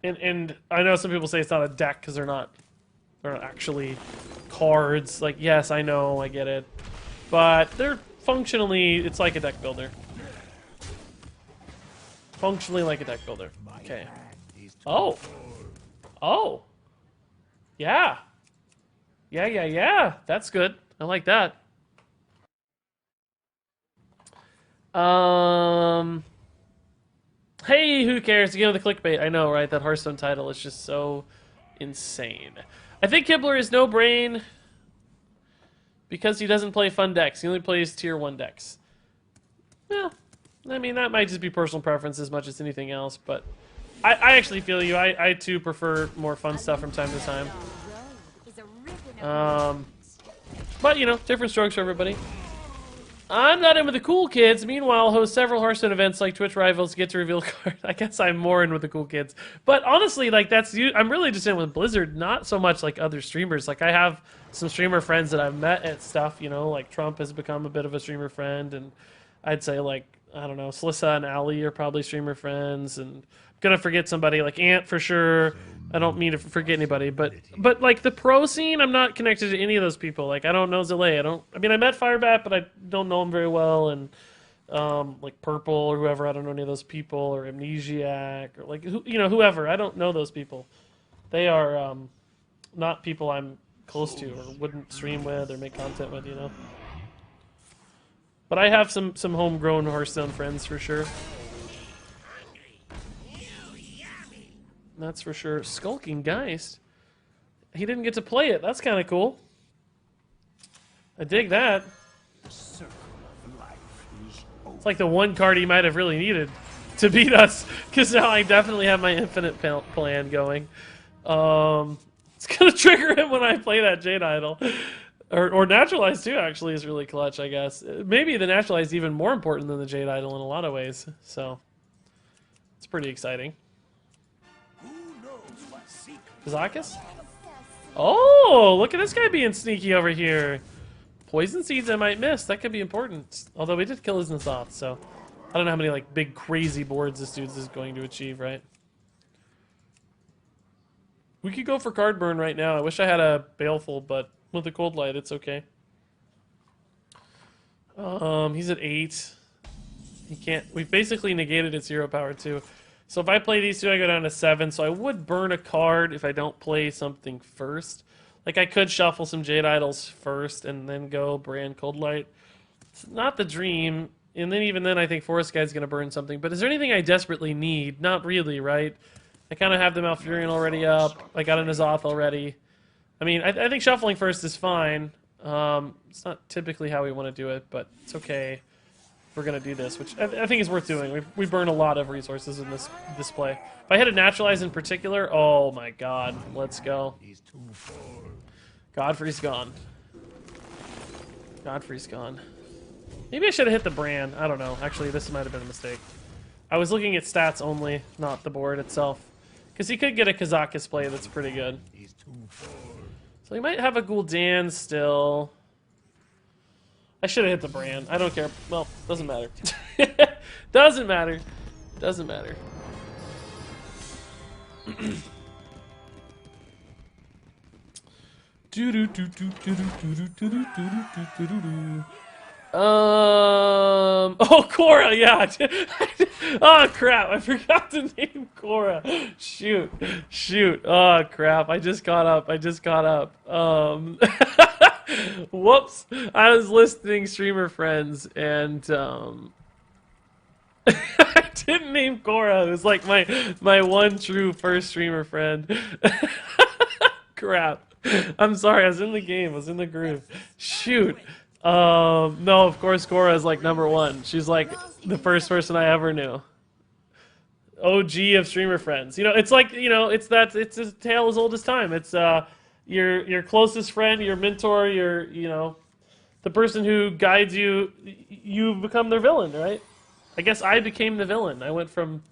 And I know some people say it's not a deck because they're not actually cards. Like, yes, I know, I get it. But they're functionally, it's like a deck builder. Functionally like a deck builder. Okay. Oh. Oh. Yeah. Yeah. That's good. I like that. Hey, who cares? Again, the clickbait. I know, right? That Hearthstone title is just so insane. I think Kibler is no brain because he doesn't play fun decks. He only plays tier 1 decks. Well, I mean, that might just be personal preference as much as anything else, but I actually feel you. I too prefer more fun stuff from time to time. But, you know, different strokes for everybody. I'm not in with the cool kids. Meanwhile, host several Hearthstone events like Twitch Rivals, get to reveal cards. I guess I'm more in with the cool kids. But honestly, like, I'm really just in with Blizzard, not so much like other streamers. Like, I have some streamer friends that I've met at stuff, you know, like Trump has become a bit of a streamer friend, and I'd say, like, I don't know, Slissa and Ali are probably streamer friends, and I'm gonna forget somebody, like Ant for sure. I don't mean to forget anybody, but like the pro scene, I'm not connected to any of those people. Like, I don't know Zelay. I mean, I met Firebat, but I don't know him very well, and like Purple or whoever, I don't know any of those people, or Amnesiac, or like whoever. I don't know those people. They are not people I'm close to or wouldn't stream with or make content with, you know. But I have some homegrown Hearthstone friends for sure. That's for sure. Skulking Geist. He didn't get to play it. That's kind of cool. I dig that. The circle of life is over. It's like the one card he might have really needed to beat us, because now I definitely have my infinite plan going. It's gonna trigger him when I play that Jade Idol. Or Naturalize too, actually, is really clutch, I guess. Maybe the Naturalize is even more important than the Jade Idol in a lot of ways. So, it's pretty exciting. Who knows what secret? Kazakus? Oh, look at this guy being sneaky over here. Poison Seeds I might miss. That could be important. Although we did kill his Nasoth, so I don't know how many like big crazy boards this dude is going to achieve, right? We could go for card burn right now. I wish I had a Baleful, but with a Cold Light, it's okay. He's at 8. He can't. We've basically negated its 0 power too. So if I play these two, I go down to 7. So I would burn a card if I don't play something first. Like I could shuffle some Jade Idols first and then go Brand Cold Light. It's not the dream. And then even then, I think Forest Guide's going to burn something. But is there anything I desperately need? Not really, right? I kind of have the Malfurion already up. I got a Nazoth already. I mean, I think shuffling first is fine. It's not typically how we want to do it, but it's okay. We're going to do this, which I think is worth doing. We burn a lot of resources in this display. If I hit a Naturalize in particular, oh my god. Let's go. Godfrey's gone. Godfrey's gone. Maybe I should have hit the brand. I don't know. Actually, this might have been a mistake. I was looking at stats only, not the board itself. Because he could get a Kazakus play that's pretty good. So he might have a Gul'dan still. I should have hit the brand. I don't care. Well, doesn't matter. Doesn't matter. Doesn't matter. Oh, Korra, yeah. Oh, crap. I forgot to name Korra. Shoot. Oh, crap. I just got up. Whoops. I was listening Streamer Friends, and, I didn't name Korra. It was like my one true first streamer friend. Crap. I'm sorry. I was in the game. I was in the groove. Shoot. No, of course Korra is like #1. She's like the first person I ever knew. OG of streamer friends. You know, it's like, you know, it's a tale as old as time. It's your closest friend, your mentor, the person who guides you. You become their villain, right? I guess I became the villain. I went from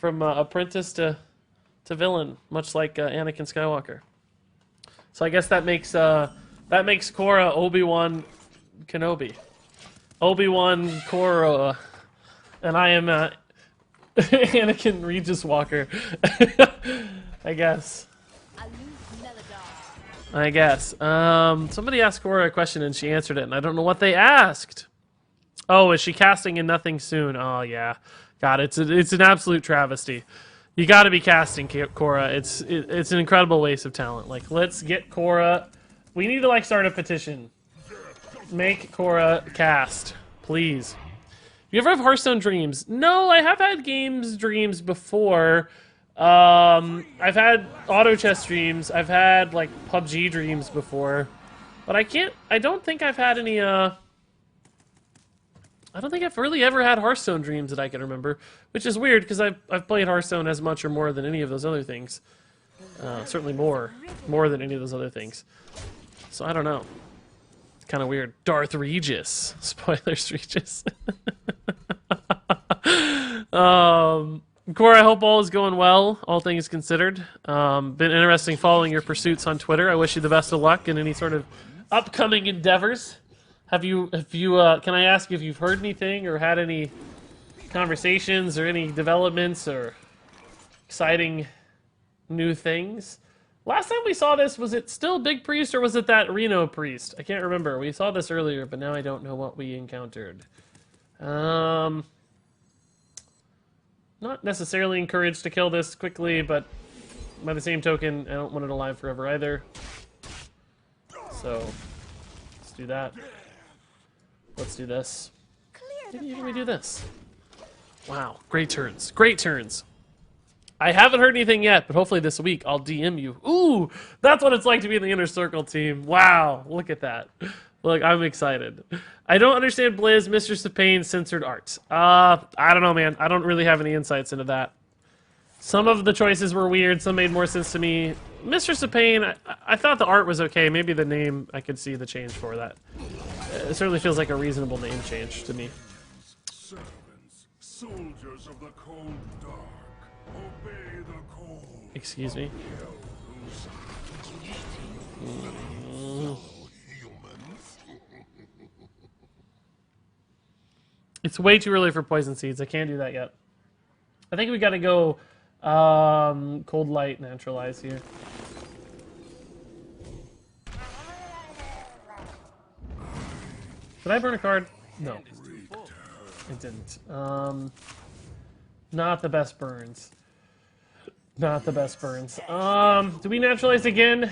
apprentice to villain, much like Anakin Skywalker. So I guess that makes Korra Obi-Wan Kenobi. Obi-Wan Korra. And I am Anakin Regis Walker. I guess. Somebody asked Korra a question and she answered it, and I don't know what they asked. Oh, is she casting in nothing soon? Oh, yeah. God, it's an absolute travesty. You got to be casting Korra. It's an incredible waste of talent. Like, let's get Korra. We need to like start a petition. Make Korra cast, please. You ever have Hearthstone dreams? No, I have had games dreams before. I've had auto chess dreams. I've had like PUBG dreams before, but I don't think I've had any. I don't think I've really ever had Hearthstone dreams that I can remember, which is weird because I've played Hearthstone as much or more than any of those other things. Certainly more than any of those other things. So I don't know. It's kind of weird. Darth Regis. Spoilers, Regis. Cora, I hope all is going well, all things considered. Been interesting following your pursuits on Twitter. I wish you the best of luck in any sort of upcoming endeavors. Can I ask if you've heard anything or had any conversations or any developments or exciting new things? Last time we saw this, was it still Big Priest or was it that Reno Priest? I can't remember. We saw this earlier, but now I don't know what we encountered. Not necessarily encouraged to kill this quickly, but by the same token, I don't want it alive forever either. So, let's do that. Let's do this. Maybe even we do this. Wow, great turns. Great turns. I haven't heard anything yet, but hopefully this week I'll DM you. Ooh, that's what it's like to be in the Inner Circle team. Wow, look at that. Look, I'm excited. I don't understand Blizz, Mistress of Pain, censored art. I don't know, man. I don't really have any insights into that. Some of the choices were weird. Some made more sense to me. Mistress of Pain, I thought the art was okay. Maybe the name, I could see the change for that. It certainly feels like a reasonable name change to me. Servants, soldiers of the cold dark, obey the call. Excuse me. It's way too early for poison seeds. I can't do that yet. I think we got to go cold light naturalize here. Did I burn a card? No, it didn't. Not the best burns. Not the best burns. Do we naturalize again?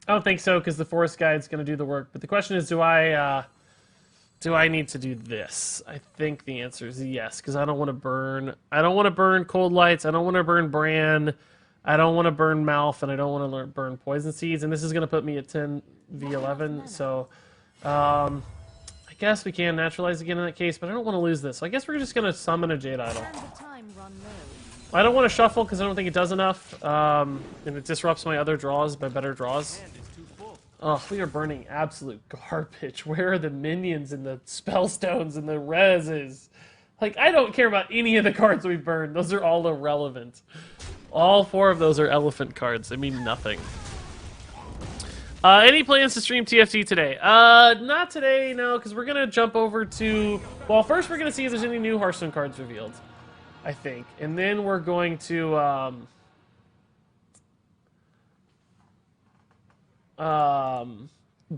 I don't think so, because the forest guide's going to do the work. But the question is, do I need to do this? I think the answer is yes, because I don't want to burn. I don't want to burn cold lights. I don't want to burn Bran. I don't want to burn Malf, and I don't want to burn poison seeds. And this is going to put me at 10v11. So, I guess we can naturalize again in that case. But I don't want to lose this. So I guess we're just going to summon a Jade Idol. I don't want to shuffle because I don't think it does enough, and it disrupts my other draws by better draws. Oh, we are burning absolute garbage. Where are the minions and the spellstones and the reses? Like, I don't care about any of the cards we burned. Those are all irrelevant. All 4 of those are elephant cards. They mean nothing. Any plans to stream TFT today? Not today, no, because we're going to jump over to... Well, first we're going to see if there's any new Hearthstone cards revealed, I think. And then we're going to...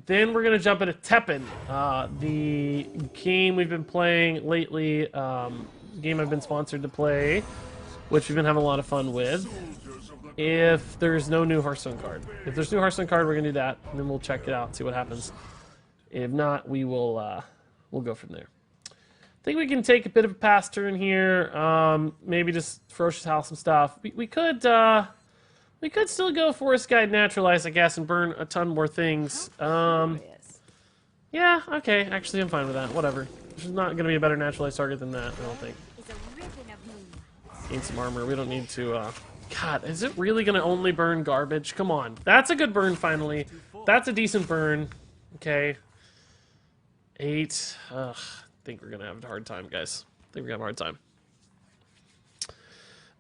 then we're going to jump into Teppen, the game we've been playing lately, game I've been sponsored to play, which we've been having a lot of fun with. If there's no new Hearthstone card. If there's new Hearthstone card, we're going to do that, and then we'll check it out, see what happens. If not, we will, we'll go from there. I think we can take a bit of a pass turn here, maybe just Ferocious Howl some stuff. We could still go Forest Guide Naturalize, I guess, and burn a ton more things. Yeah, okay. Actually, I'm fine with that. Whatever. There's not going to be a better Naturalize target than that, I don't think. Gain some armor. We don't need to... God, is it really going to only burn garbage? Come on. That's a good burn, finally. That's a decent burn. Okay. 8. Ugh. I think we're going to have a hard time, guys. I think we're going to have a hard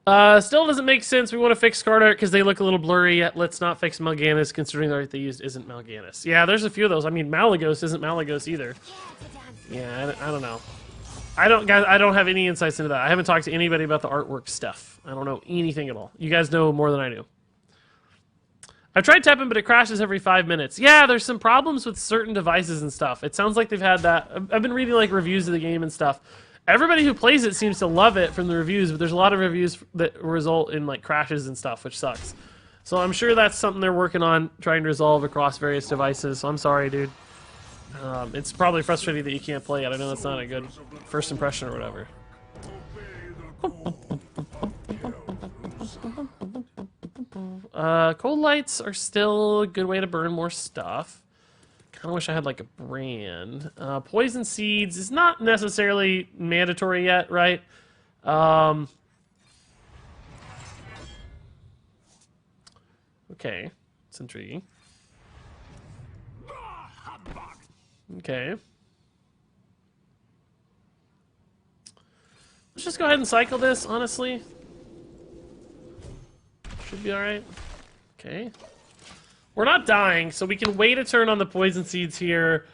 time. Still doesn't make sense. We want to fix card art because they look a little blurry, yet let's not fix Mal'Ganis considering the art they used isn't Mal'Ganis. Yeah, there's a few of those. I mean, Malagos isn't Malagos either. Yeah, I don't know. I don't have any insights into that. I haven't talked to anybody about the artwork stuff. I don't know anything at all. You guys know more than I do. I've tried Teppen, but it crashes every 5 minutes. Yeah, there's some problems with certain devices and stuff. It sounds like they've had that. I've been reading like reviews of the game and stuff. Everybody who plays it seems to love it from the reviews, but there's a lot of reviews that result in like crashes and stuff, which sucks. So I'm sure that's something they're working on, trying to resolve across various devices. So I'm sorry, dude. It's probably frustrating that you can't play it. I know that's not a good first impression or whatever. Cold lights are still a good way to burn more stuff. Kind of wish I had like a brand. Poison seeds is not necessarily mandatory yet, right? Okay, it's intriguing. Okay. Let's just go ahead and cycle this, honestly. Should be alright. Okay. We're not dying, so we can wait a turn on the poison seeds here.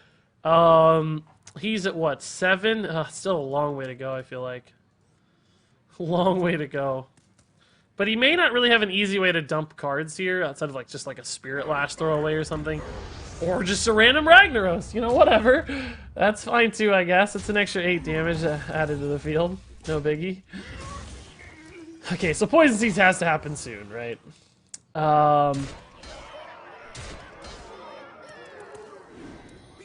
He's at what, 7? Still a long way to go, I feel like. Long way to go. But he may not really have an easy way to dump cards here, outside of like just like a Spirit Lash throwaway or something. Or just a random Ragnaros, you know, whatever. That's fine too, I guess. It's an extra 8 damage added to the field. No biggie. Okay, so Poison Seeds has to happen soon, right?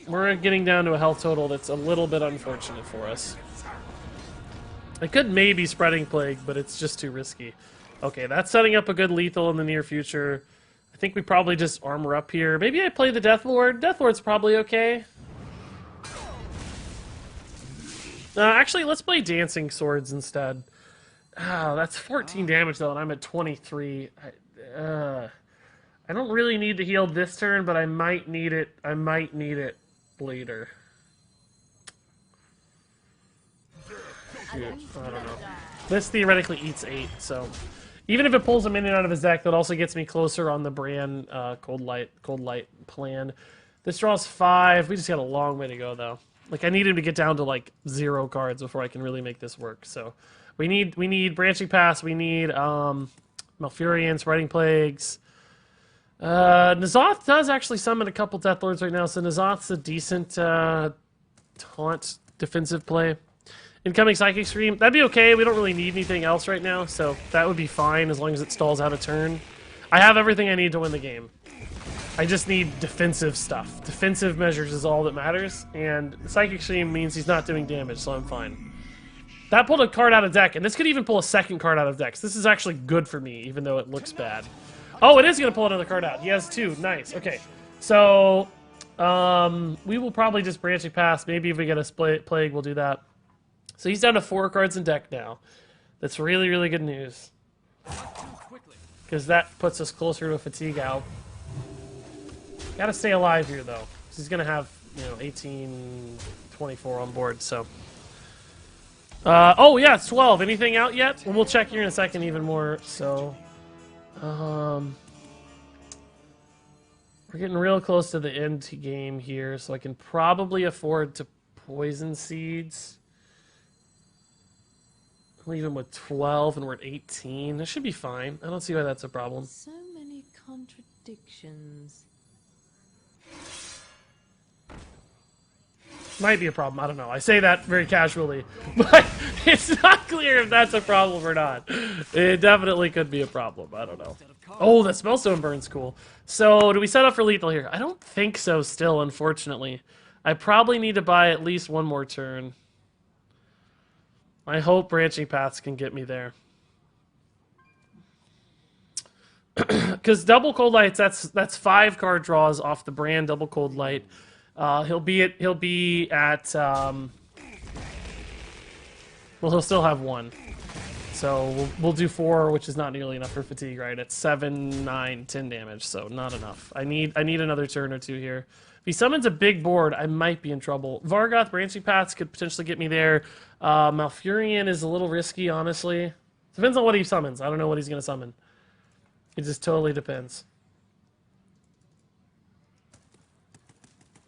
We're getting down to a health total that's a little bit unfortunate for us. I could maybe Spreading Plague, but it's just too risky. Okay, that's setting up a good lethal in the near future. I think we probably just armor up here. Maybe I play the Death Lord. Death Lord's probably okay. Actually, let's play Dancing Swords instead. Oh, that's 14 damage though, and I'm at 23. I don't really need to heal this turn, but I might need it. I might need it later. Shoot, I don't know. This theoretically eats 8, so even if it pulls a minion out of his deck, that also gets me closer on the Bran Cold Light plan. This draws 5. We just got a long way to go though. Like I need him to get down to like 0 cards before I can really make this work. So we need Branching Pass. We need Malfurion, Spreading Plagues. N'Zoth does actually summon a couple Death Lords right now, so N'Zoth's a decent taunt defensive play. Incoming Psychic Scream, that'd be okay. We don't really need anything else right now, so that would be fine as long as it stalls out a turn. I have everything I need to win the game. I just need defensive stuff. Defensive measures is all that matters, and Psychic Scream means he's not doing damage, so I'm fine. That pulled a card out of deck, and this could even pull a second card out of deck. So this is actually good for me, even though it looks bad. Oh, it is going to pull another card out. He has 2. Nice. Okay. So, we will probably just Branching Pass. Maybe if we get a Plague, we'll do that. So he's down to 4 cards in deck now. That's really, really good news. Because that puts us closer to a Fatigue out. Gotta stay alive here, though. He's going to have, 18, 24 on board, so... oh, yeah, it's 12. Anything out yet? Well, we'll check here in a second even more, so... we're getting real close to the end game here, so I can probably afford to Poison Seeds. Leave him with 12, and we're at 18. That should be fine. I don't see why that's a problem. So many contradictions. Might be a problem. I don't know. I say that very casually, but it's not clear if that's a problem or not. It definitely could be a problem. I don't know. Oh, that Spellstone Burn's cool. So, do we set up for lethal here? I don't think so still, unfortunately. I probably need to buy at least one more turn. I hope Branching Paths can get me there. Because double Cold Lights, that's 5 card draws off the Bran double Cold Light. He'll be at well, he'll still have 1. So we'll do 4, which is not nearly enough for Fatigue, right? It's 7, 9, 10 damage, so not enough. I need another turn or 2 here. If he summons a big board, I might be in trouble. Vargoth Branching Paths could potentially get me there. Malfurion is a little risky, honestly. Depends on what he summons. I don't know what he's going to summon. It just totally depends.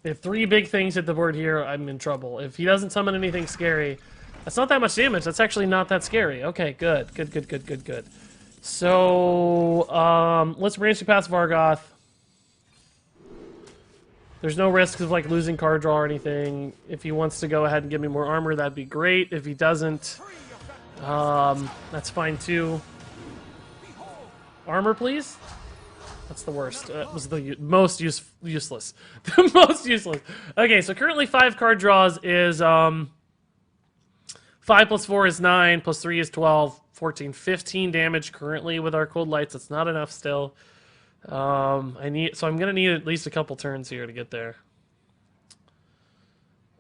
If 3 big things hit the board here, I'm in trouble. If he doesn't summon anything scary, that's not that much damage. That's actually not that scary. Okay, good. Good. So, let's Branching Paths Vargoth. There's no risk of like losing card draw or anything. If he wants to go ahead and give me more armor, that'd be great. If he doesn't, that's fine too. Armor, please? That's the worst. That was the most useless. The most useless. Okay, so currently 5 card draws is 5 plus 4 is 9, plus 3 is 12, 14, 15 damage currently with our Cold Lights. That's not enough still. I'm gonna need at least a couple turns here to get there.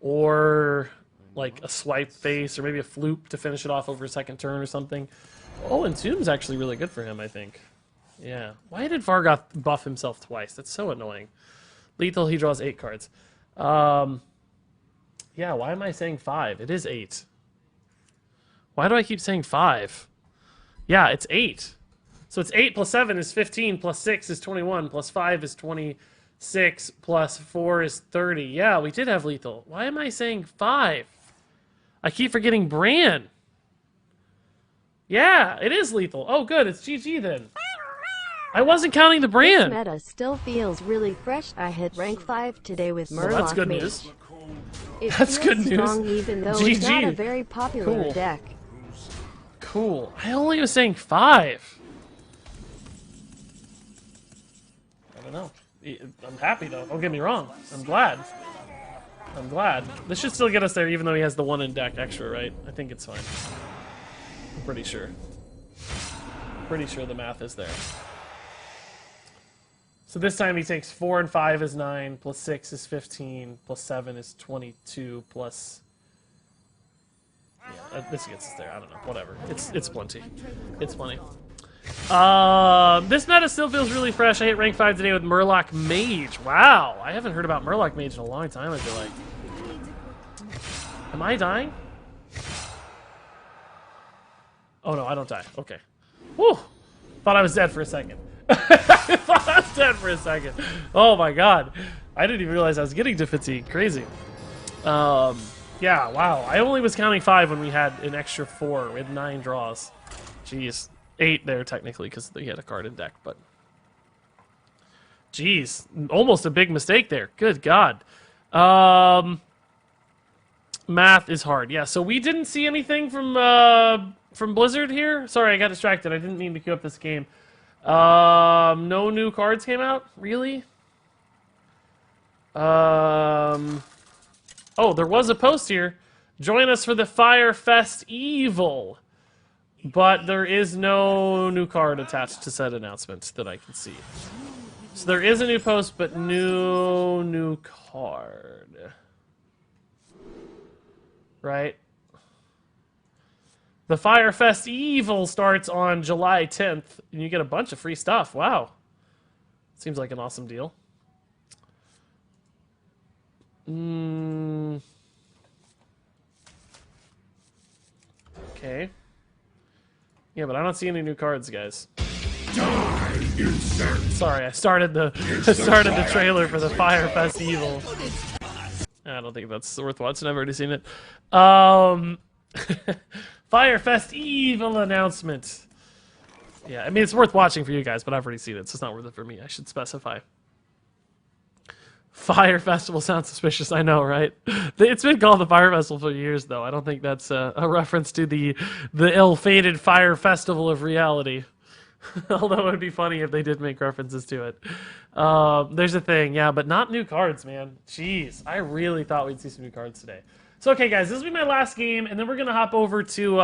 Or like a swipe face, or maybe a floop to finish it off over a second turn or something. Oh, and Tomb's actually really good for him, I think. Yeah. Why did Vargoth buff himself twice? That's so annoying. Lethal, he draws 8 cards. Yeah, why am I saying 5? It is 8. Why do I keep saying 5? Yeah, it's 8. So it's 8 plus 7 is 15, plus 6 is 21, plus 5 is 26, plus 4 is 30. Yeah, we did have lethal. Why am I saying 5? I keep forgetting Bran. Yeah, it is lethal. Oh, good. It's GG then. I wasn't counting the Bran. This meta still feels really fresh. I hit rank 5 today with Murloc. Well, that's good Mage. news. It That's feels good news. strong even though it's not GG. a very popular Cool. deck. Cool. I only was saying 5. I don't know. I'm happy though. Don't get me wrong. I'm glad. This should still get us there even though he has the 1 in deck extra, right? I think it's fine. I'm pretty sure. Pretty sure the math is there. So this time he takes 4 and 5 is 9, plus 6 is 15, plus 7 is 22, plus... Yeah, this gets us there. I don't know. Whatever. It's plenty. It's plenty. This meta still feels really fresh. I hit rank 5 today with Murloc Mage. Wow. I haven't heard about Murloc Mage in a long time, I feel like. Am I dying? Oh no, I don't die. Okay. Whew. Thought I was dead for a second. I thought I was dead for a second. Oh my god. I didn't even realize I was getting to fatigue. Crazy. Yeah, wow. I only was counting 5 when we had an extra 4. We had 9 draws. Jeez. 8 there, technically, because he had a card in deck, but... Jeez. Almost a big mistake there. Good God. Math is hard. Yeah, so we didn't see anything from Blizzard here. Sorry, I got distracted. I didn't mean to queue up this game. No new cards came out? Really? Oh, there was a post here. Join us for the Fire Fest Evil. But there is no new card attached to said announcement that I can see. So there is a new post, but no new card. Right? The Fire Fest Evil starts on July 10th, and you get a bunch of free stuff. Wow. Seems like an awesome deal. Okay. Yeah, but I don't see any new cards, guys. Sorry, I started the trailer for the Fire Fest Evil. I don't think that's worth watching. I've already seen it. Fire Fest Evil announcement. Yeah, I mean it's worth watching for you guys, but I've already seen it, so it's not worth it for me. I should specify. Fire Festival sounds suspicious, I know, right? It's been called the Fire Festival for years, though. I don't think that's a reference to the ill-fated Fire Festival of reality. Although it would be funny if they did make references to it. There's a thing, yeah, but not new cards, man. Jeez, I really thought we'd see some new cards today. So, okay, guys, this will be my last game, and then we're going to hop over to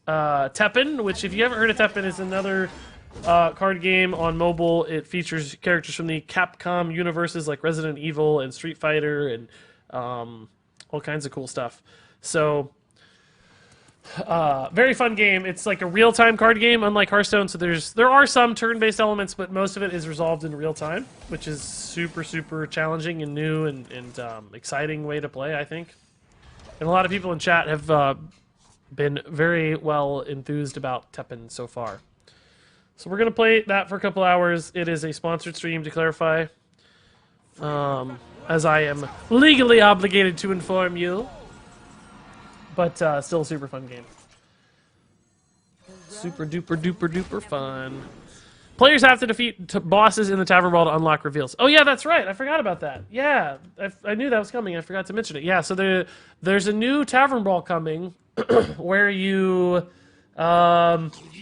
Teppen, which, if you haven't heard of Teppen, is another... card game on mobile. It features characters from the Capcom universes like Resident Evil and Street Fighter and all kinds of cool stuff. So, very fun game. It's like a real-time card game, unlike Hearthstone. So there are some turn-based elements, but most of it is resolved in real time, which is super, super challenging and new and exciting way to play, I think. And a lot of people in chat have been very well enthused about Teppen so far. So we're going to play that for a couple hours. It is a sponsored stream, to clarify, as I am legally obligated to inform you. But still a super fun game. Super duper duper duper fun. Players have to defeat bosses in the Tavern Brawl to unlock reveals. Oh yeah, that's right. I forgot about that. Yeah, I knew that was coming. I forgot to mention it. Yeah, so there's a new Tavern Brawl coming where you...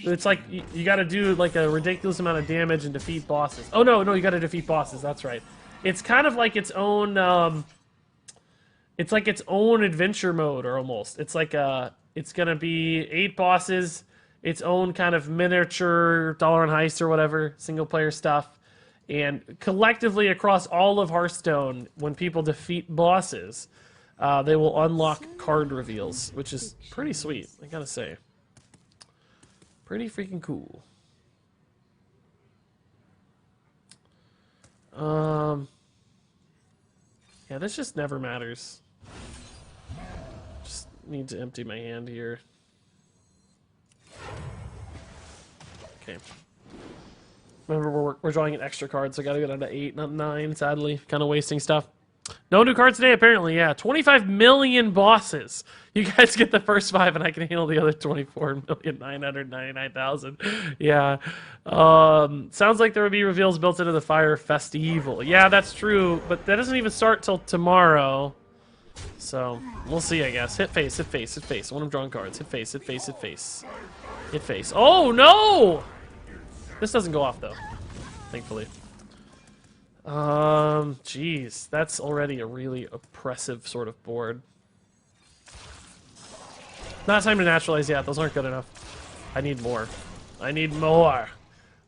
it's like you got to do like a ridiculous amount of damage and defeat bosses. Oh no, you got to defeat bosses. That's right. It's kind of like its own. It's like its own adventure mode, or almost. It's like it's gonna be 8 bosses, its own kind of miniature dollar and heist or whatever single player stuff, and collectively across all of Hearthstone, when people defeat bosses, they will unlock card reveals, which is pretty sweet. I gotta say. Pretty freaking cool. Yeah, this just never matters. Just need to empty my hand here. Okay. Remember, we're drawing an extra card, so I gotta go down to 8, not 9, sadly. Kind of wasting stuff. No new cards today, apparently, yeah. 25 million bosses. You guys get the first 5, and I can handle the other 24,999,000. Yeah. Sounds like there would be reveals built into the Fire Festival. Yeah, that's true, but that doesn't even start till tomorrow. So, we'll see, I guess. Hit face, hit face, hit face. When I'm drawing cards. Hit face, hit face, hit face. Hit face. Oh, no! This doesn't go off, though. Thankfully. Jeez, that's already a really oppressive sort of board. Not time to naturalize yet. Those aren't good enough. I need more. I need more.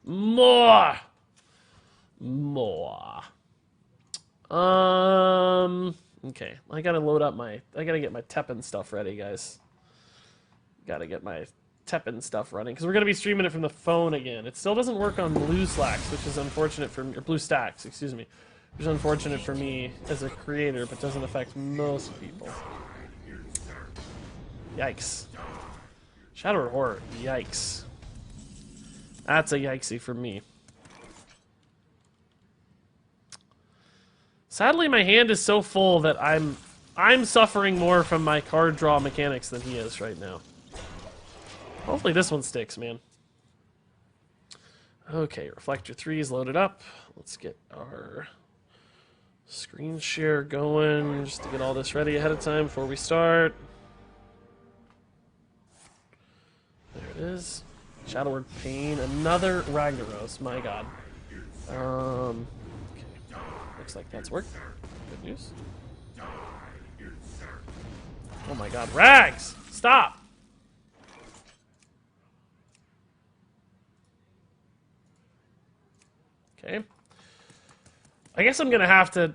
More! More. Okay. I gotta load up I gotta get my Teppin stuff ready, guys. Gotta get my Teppin stuff running, because we're gonna be streaming it from the phone again. It still doesn't work on Blue Slacks, which is unfortunate for me, or Blue Stacks, excuse me. Which is unfortunate for me as a creator, but doesn't affect most people. Yikes. Shadow Horror, yikes. That's a yikesy for me. Sadly, my hand is so full that I'm suffering more from my card draw mechanics than he is right now. Hopefully this one sticks, man. Okay, Reflector 3 is loaded up. Let's get our screen share going just to get all this ready ahead of time before we start. There it is. Shadow Word Pain. Another Ragnaros. My god. Okay. Looks like that's worked. Good news. Oh my god. Rags! Stop! Okay. I guess I'm gonna have to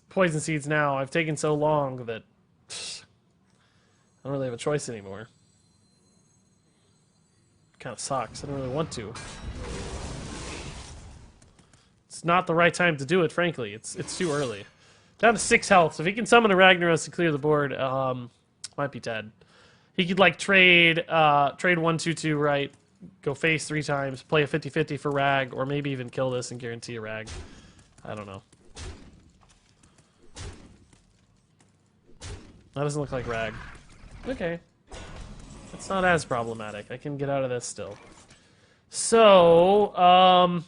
poison seeds now. I've taken so long that I don't really have a choice anymore. Kind of sucks. I don't really want to. It's not the right time to do it, frankly. It's too early. Down to 6 health. So if he can summon a Ragnaros to clear the board, might be dead. He could like trade 1/2/2 right, go face 3 times, play a 50-50 for Rag, or maybe even kill this and guarantee a Rag. I don't know. That doesn't look like Rag. Okay. It's not as problematic. I can get out of this still. So,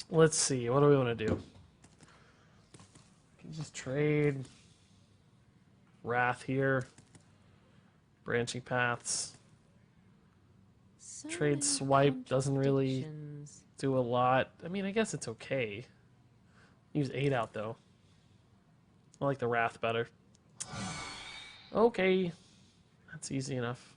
let's see. What do we want to do? Can just trade Wrath here. Branching Paths. So Trade many Swipe doesn't really contradictions. do a lot. I mean, I guess it's okay. Use 8 out, though. I like the Wrath better. Okay. That's easy enough.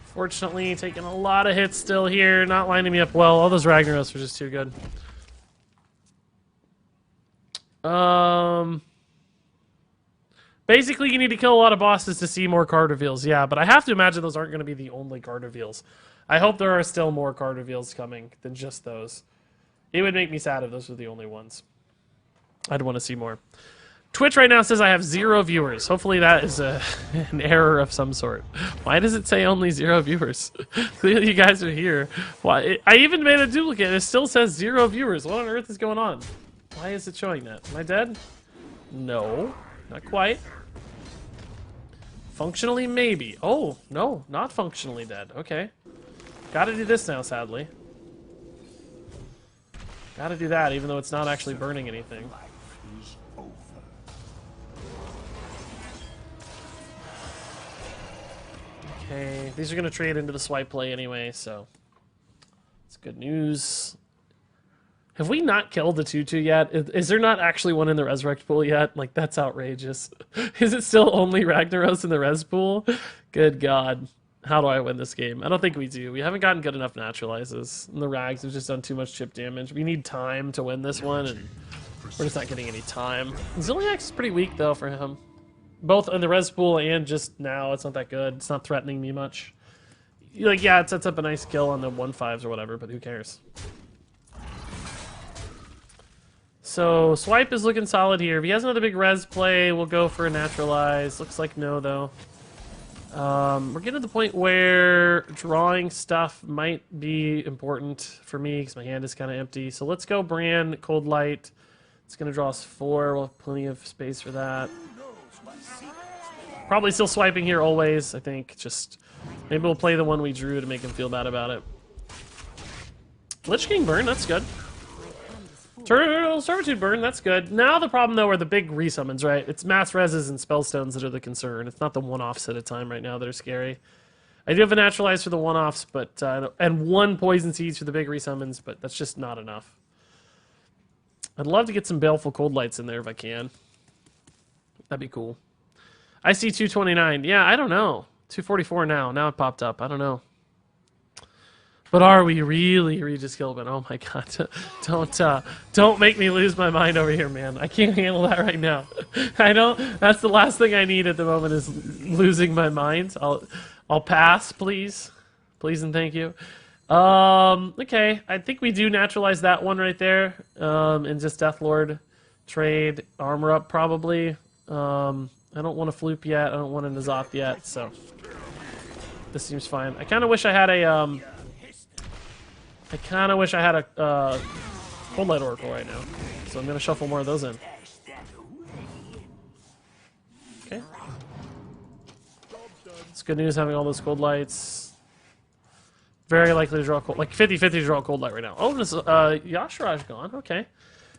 Fortunately, taking a lot of hits still here. Not lining me up well. All those Ragnaros were just too good. Basically, you need to kill a lot of bosses to see more card reveals. Yeah, but I have to imagine those aren't going to be the only card reveals. I hope there are still more card reveals coming than just those. It would make me sad if those were the only ones. I'd want to see more. Twitch right now says I have 0 viewers. Hopefully that is an error of some sort. Why does it say only 0 viewers? Clearly you guys are here. Why? I even made a duplicate. It still says 0 viewers. What on earth is going on? Why is it showing that? Am I dead? No. Not quite. Functionally, maybe. Oh, no. Not functionally dead. Okay. Gotta do this now, sadly. Gotta do that, even though it's not actually burning anything. Okay, these are going to trade into the swipe play anyway, so it's good news. Have we not killed the 2/2 yet? Is there not actually one in the resurrect pool yet? Like, that's outrageous. Is it still only Ragnaros in the res pool? Good God. How do I win this game? I don't think we do. We haven't gotten good enough naturalizes. And the Rags have just done too much chip damage. We need time to win this one, and we're just not getting any time. Zilliax is pretty weak, though, for him. Both in the res pool and just now, it's not that good. It's not threatening me much. Like, yeah, it sets up a nice kill on the 1/5s or whatever, but who cares? So, Swipe is looking solid here. If he has another big res play, we'll go for a naturalize. Looks like no, though. We're getting to the point where drawing stuff might be important for me because my hand is kind of empty. So let's go Brand, Cold Light. It's going to draw us 4. We'll have plenty of space for that. Probably still swiping here always, I think. Just maybe we'll play the one we drew to make him feel bad about it. Lich King burn, that's good. Turtle Servitude burn, that's good. Now the problem, though, are the big resummons, right? It's mass reses and spellstones that are the concern. It's not the one-offs at a time right now that are scary. I do have a naturalize for the one-offs, but and 1 poison seeds for the big resummons, but that's just not enough. I'd love to get some Baleful Cold Lights in there if I can. That'd be cool. I see 229. Yeah, I don't know. 244 now. Now it popped up. I don't know. But are we really Regis Gilbin? Oh my god. Don't make me lose my mind over here, man. I can't handle that right now. I don't. That's the last thing I need at the moment is losing my mind. I'll pass, please. Please and thank you. Okay. I think we do naturalize that one right there. And just Deathlord trade armor up probably. I don't want a Floop yet. I don't want a Nazoth yet, so this seems fine. I kind of wish I had a Cold Light Oracle right now, so I'm gonna shuffle more of those in. Okay. It's good news having all those Cold Lights. Very likely to draw a cold, like 50-50 to draw a Cold Light right now. Oh, this Yashiraj gone. Okay.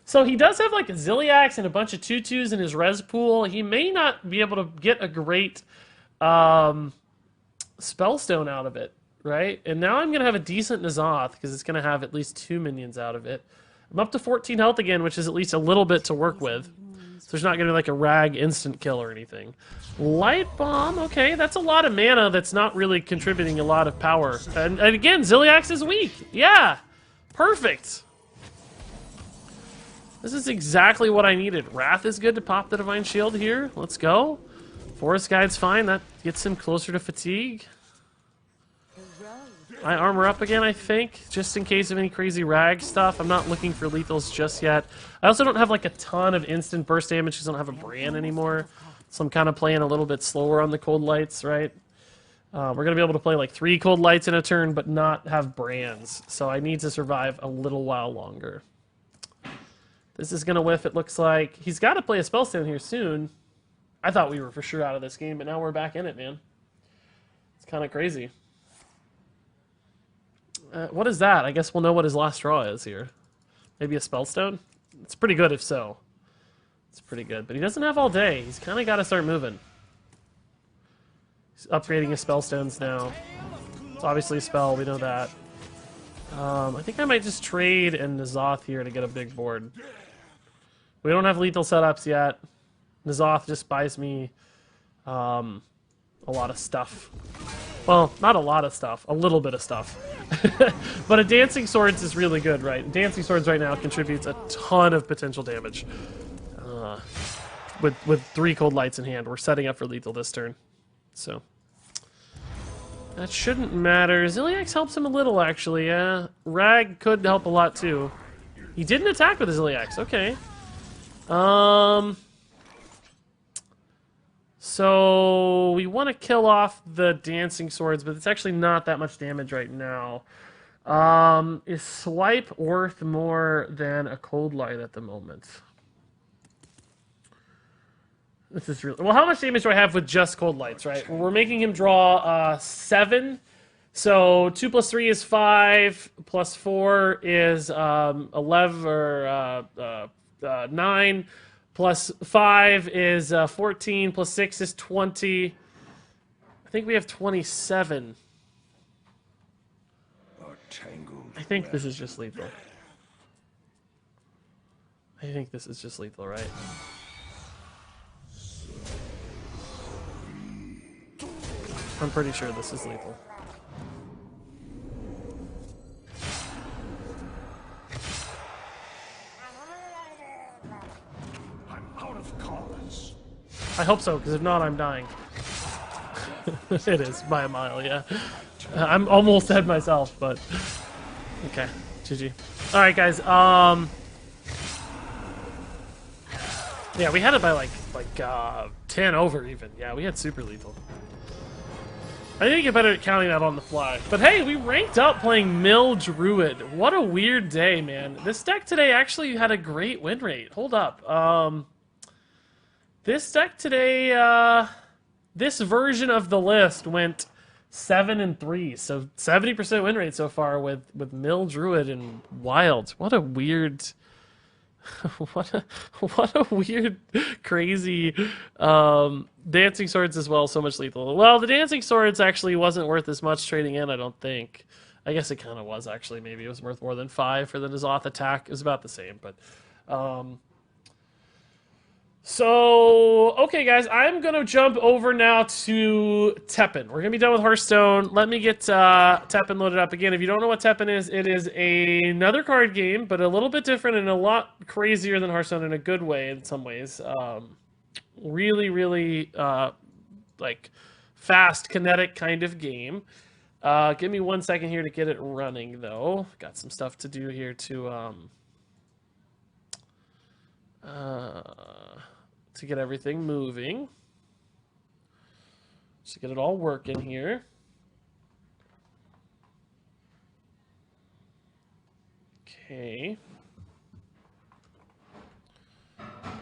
So he does have like a Ziliax and a bunch of 2/2s in his res pool. He may not be able to get a great Spellstone out of it, right? And now I'm going to have a decent Nazoth because it's going to have at least 2 minions out of it. I'm up to 14 health again, which is at least a little bit to work with. So there's not going to be like a rag instant kill or anything. Light Bomb, okay, that's a lot of mana that's not really contributing a lot of power. And again, Ziliax is weak. Yeah, perfect. This is exactly what I needed. Wrath is good to pop the Divine Shield here. Let's go. Forest Guide's fine. That gets him closer to fatigue. I armor up again, I think, just in case of any crazy rag stuff. I'm not looking for lethals just yet. I also don't have like a ton of instant burst damage because I don't have a brand anymore. So I'm kind of playing a little bit slower on the Cold Lights, right? We're going to be able to play like 3 Cold Lights in a turn, but not have brands. So I need to survive a little while longer. This is going to whiff, it looks like. He's got to play a Spellstone here soon. I thought we were for sure out of this game, but now we're back in it, man. It's kind of crazy. What is that? I guess we'll know what his last draw is here. Maybe a Spellstone? It's pretty good if so. It's pretty good. But he doesn't have all day. He's kind of got to start moving. He's upgrading his Spellstones now. It's obviously a spell, we know that. I think I might just trade in Nazoth here to get a big board. We don't have lethal setups yet. Nazoth just buys me a lot of stuff. Well, not a lot of stuff, a little bit of stuff. But a Dancing Swords is really good, right? Dancing Swords right now contributes a ton of potential damage. With 3 Cold Lights in hand, we're setting up for lethal this turn. So that shouldn't matter. Ziliax helps him a little, actually. Yeah, Rag could help a lot too. He didn't attack with his Ziliax. Okay. So we want to kill off the Dancing Swords, but it's actually not that much damage right now. Is Swipe worth more than a Cold Light at the moment? This is really... Well, how much damage do I have with just Cold Lights, right? Well, we're making him draw 7. So 2 plus 3 is 5, plus 4 is 11 or 9, plus 5 is 14, plus 6 is 20. I think we have 27. I think this is just lethal. I think this is just lethal, right? I'm pretty sure this is lethal. I'm out of cards. I hope so, because if not, I'm dying. It is, by a mile, yeah. I'm almost dead myself, but... Okay, GG. Alright, guys, yeah, we had it by, like 10 over, even. Yeah, we had super lethal. I need to get better at counting that on the fly. But hey, we ranked up playing Mill Druid. What a weird day, man. This deck today actually had a great win rate. Hold up. This deck today, this version of the list went 7-3. So 70% win rate so far with Mill Druid and Wild. What a weird... what a weird, crazy Dancing Swords as well, so much lethal. Well, the Dancing Swords actually wasn't worth as much trading in, I don't think. I guess it kind of was, actually. Maybe it was worth more than 5 for the Nazoth attack. It was about the same, but So, okay, guys, I'm going to jump over now to Teppen. We're going to be done with Hearthstone. Let me get Teppen loaded up. Again, if you don't know what Teppen is, it is another card game, but a little bit different and a lot crazier than Hearthstone in a good way in some ways. Really, really, like, fast, kinetic kind of game. Give me 1 second here to get it running, though. Got some stuff to do here to get everything moving. Just to get it all working here. Okay.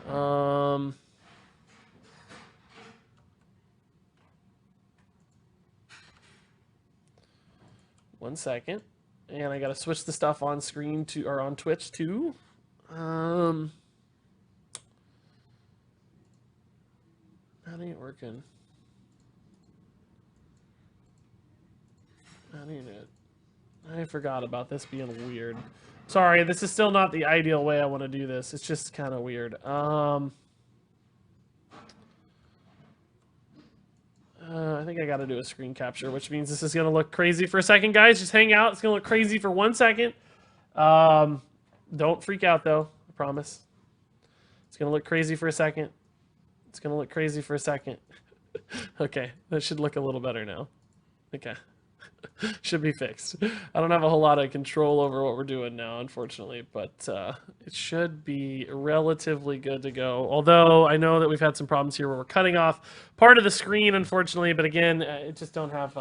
1 second. And I gotta switch the stuff on screen to, or on Twitch too. That ain't working. That ain't it. I forgot about this being weird. Sorry, this is still not the ideal way I want to do this. It's just kind of weird. I think I got to do a screen capture, which means this is going to look crazy for a second, guys. Just hang out. It's going to look crazy for 1 second. Don't freak out, though. I promise. It's going to look crazy for a second. It's going to look crazy for a second. Okay, that should look a little better now. Okay. Should be fixed. I don't have a whole lot of control over what we're doing now, unfortunately, but it should be relatively good to go. Although I know that we've had some problems here where we're cutting off part of the screen, unfortunately, but again, I just don't have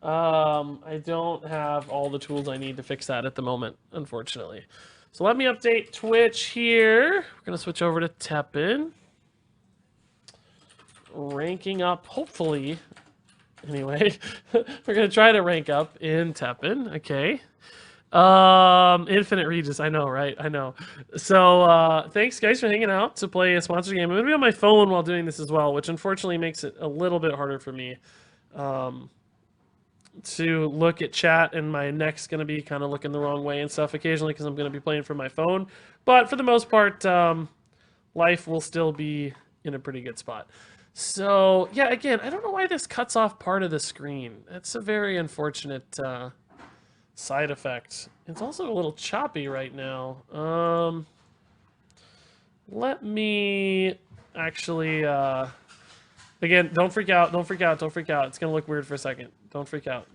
I don't have all the tools I need to fix that at the moment, unfortunately. So let me update Twitch here. We're going to switch over to Teppen. Ranking up, hopefully. Anyway, we're going to try to rank up in Teppen. Okay. Infinite Regis. I know, right? I know. So, thanks, guys, for hanging out to play a sponsored game. I'm going to be on my phone while doing this as well, which unfortunately makes it a little bit harder for me. To look at chat, and my neck's going to be kind of looking the wrong way and stuff occasionally because I'm going to be playing from my phone. But for the most part, life will still be in a pretty good spot. So, yeah, again, I don't know why this cuts off part of the screen. That's a very unfortunate side effect. It's also a little choppy right now. Let me actually... Again, don't freak out, don't freak out, don't freak out. It's going to look weird for a second. Don't freak out.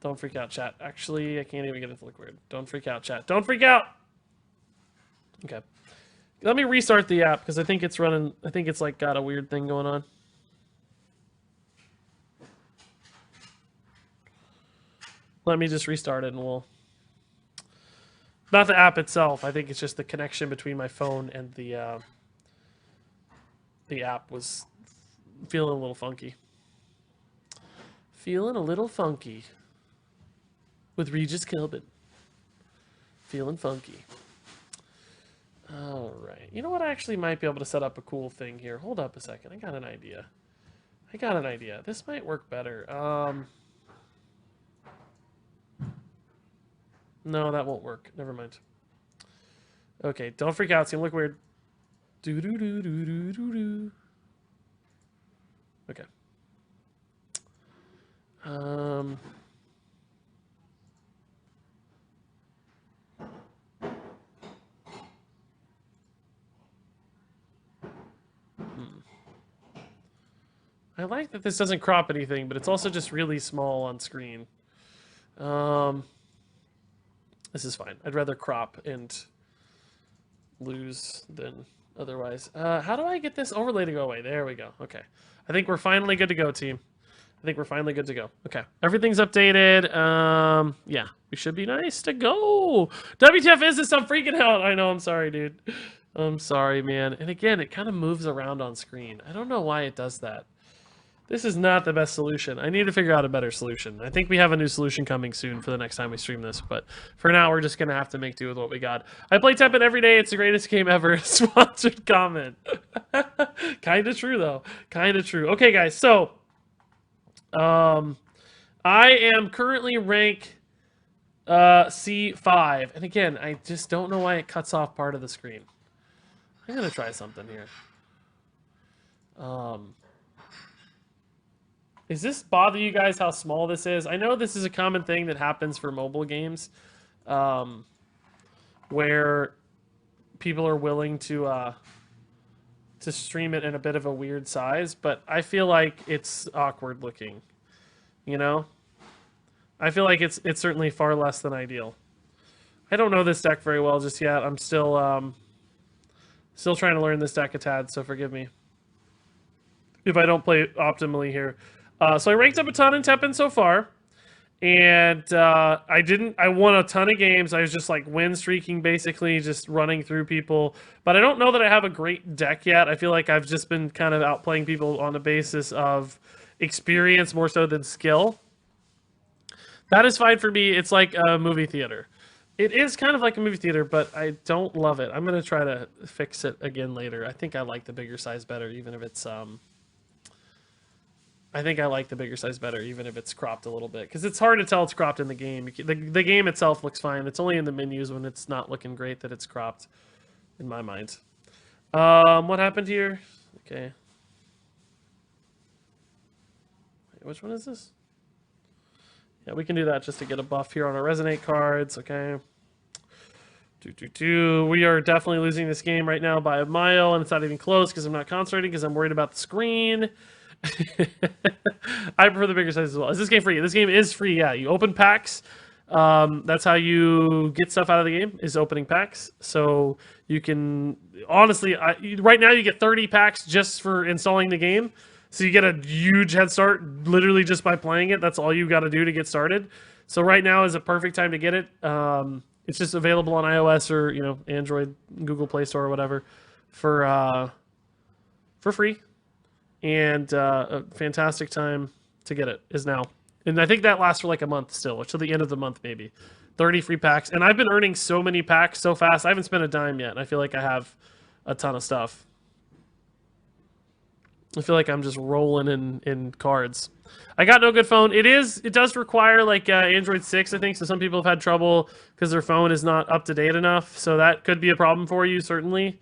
Don't freak out, chat. Actually, I can't even get it to look weird. Don't freak out, chat. Don't freak out! Okay. Let me restart the app, because I think it's running... I think it's, like, got a weird thing going on. Let me just restart it, and we'll... Not the app itself. I think it's just the connection between my phone and the app was... feeling a little funky. Feeling a little funky. With Regis Kilbin. Feeling funky. Alright. You know what? I actually might be able to set up a cool thing here. Hold up a second. I got an idea. This might work better. No, that won't work. Never mind. Okay, don't freak out. It's gonna look weird. Do-do-do-do-do-do-do. Okay. I like that this doesn't crop anything, but it's also just really small on screen. This is fine. I'd rather crop and lose than otherwise. How do I get this overlay to go away? There we go. Okay. I think we're finally good to go, team. I think we're finally good to go. Okay. Everything's updated. Yeah. We should be nice to go. WTF is this? I'm freaking out. I know. I'm sorry, dude. I'm sorry, man. And again, it kind of moves around on screen. I don't know why it does that. This is not the best solution. I need to figure out a better solution. I think we have a new solution coming soon for the next time we stream this, but for now, we're just going to have to make do with what we got. I play Teppen every day. It's the greatest game ever. Sponsored comment. Kind of true, though. Kind of true. Okay, guys, so I am currently rank C5. And again, I just don't know why it cuts off part of the screen. I'm gonna try something here. Does this bother you guys how small this is? I know this is a common thing that happens for mobile games, where people are willing to stream it in a bit of a weird size, but I feel like it's awkward looking. You know? I feel like it's certainly far less than ideal. I don't know this deck very well just yet. I'm still trying to learn this deck a tad, so forgive me if I don't play optimally here. So I ranked up a ton in Teppen so far, and I won a ton of games. I was just like win streaking, basically just running through people. But I don't know that I have a great deck yet. I feel like I've just been kind of outplaying people on the basis of experience more so than skill. That is fine for me. It's like a movie theater. It is kind of like a movie theater, but I don't love it. I'm going to try to fix it again later. I think I like the bigger size better, even if it's I think I like the bigger size better, even if it's cropped a little bit. Because it's hard to tell it's cropped in the game. The game itself looks fine. It's only in the menus when it's not looking great that it's cropped, in my mind. What happened here? Okay. Wait, which one is this? Yeah, we can do that just to get a buff here on our Resonate cards, okay. We are definitely losing this game right now by a mile, and it's not even close because I'm not concentrating because I'm worried about the screen. I prefer the bigger size as well. Is this game free? This game is free, yeah. You open packs. That's how you get stuff out of the game, is opening packs. So you can, honestly, right now you get 30 packs just for installing the game. So you get a huge head start literally just by playing it. That's all you got to do to get started. So right now is a perfect time to get it. It's just available on iOS or, you know, Android, Google Play Store or whatever for free. And a fantastic time to get it is now. And I think that lasts for like a month still, or till the end of the month maybe. 30 free packs. And I've been earning so many packs so fast. I haven't spent a dime yet. And I feel like I have a ton of stuff. I feel like I'm just rolling in cards. I got no good phone. It does require like Android 6, I think. So some people have had trouble because their phone is not up to date enough. So that could be a problem for you, certainly.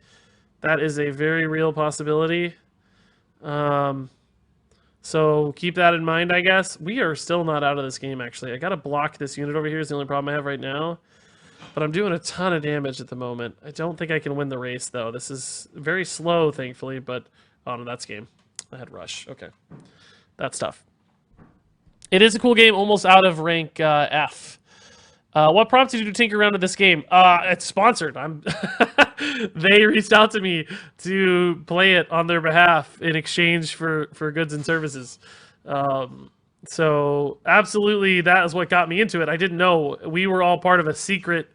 That is a very real possibility. So keep that in mind, I guess. We are still not out of this game, actually. I gotta block this unit over here is the only problem I have right now. But I'm doing a ton of damage at the moment. I don't think I can win the race, though. This is very slow, thankfully, but... Oh, no, that's game. I had Rush. Okay. That's tough. It is a cool game, almost out of rank F. What prompted you to tinker around with this game? It's sponsored. They reached out to me to play it on their behalf in exchange for goods and services. So absolutely, that is what got me into it. I didn't know we were all part of a secret.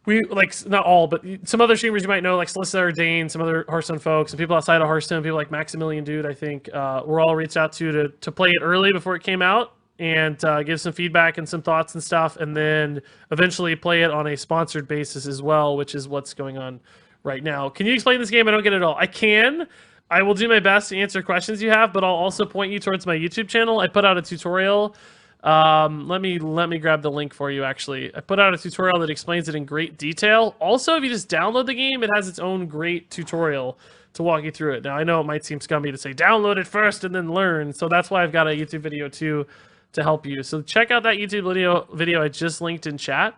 We like not all, but some other streamers you might know, like Solicitor Dane, some other Hearthstone folks, and people outside of Hearthstone, people like Maximilian Dude. I think were all reached out to play it early before it came out. And give some feedback and some thoughts and stuff, and then eventually play it on a sponsored basis as well, which is what's going on right now. Can you explain this game? I don't get it all. I can. I will do my best to answer questions you have, but I'll also point you towards my YouTube channel. I put out a tutorial. Let me grab the link for you, actually. I put out a tutorial that explains it in great detail. Also, if you just download the game, it has its own great tutorial to walk you through it. Now, I know it might seem scummy to say download it first and then learn, so that's why I've got a YouTube video too, to help you. So check out that YouTube video I just linked in chat.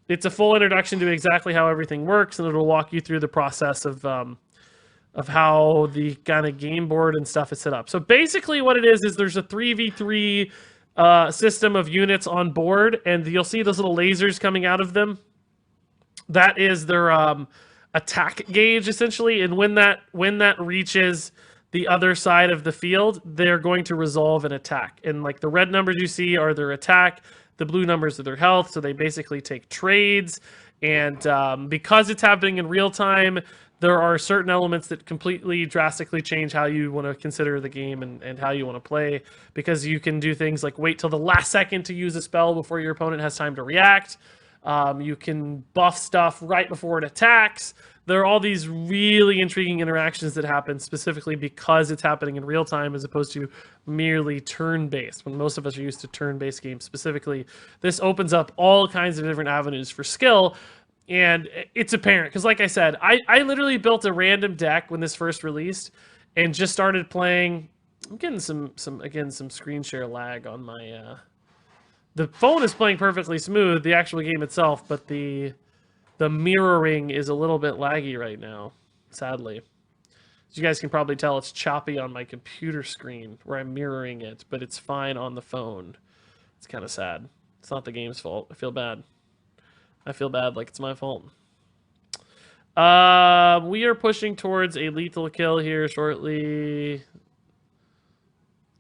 It's a full introduction to exactly how everything works, and it'll walk you through the process of how the kind of game board and stuff is set up. So basically what it is there's a 3v3 system of units on board, and you'll see those little lasers coming out of them. That is their attack gauge, essentially, and when that reaches the other side of the field, they're going to resolve an attack. And like the red numbers you see are their attack, the blue numbers are their health, so they basically take trades. And because it's happening in real time, there are certain elements that completely drastically change how you want to consider the game and how you want to play, because you can do things like wait till the last second to use a spell before your opponent has time to react. You can buff stuff right before it attacks. There are all these really intriguing interactions that happen specifically because it's happening in real time as opposed to merely turn-based. When most of us are used to turn-based games specifically, this opens up all kinds of different avenues for skill. And it's apparent because, like I said, I literally built a random deck when this first released and just started playing. I'm getting some screen share lag on my. The phone is playing perfectly smooth, the actual game itself, but the mirroring is a little bit laggy right now, sadly. As you guys can probably tell, it's choppy on my computer screen where I'm mirroring it, but it's fine on the phone. It's kind of sad. It's not the game's fault. I feel bad. I feel bad like it's my fault. We are pushing towards a lethal kill here shortly.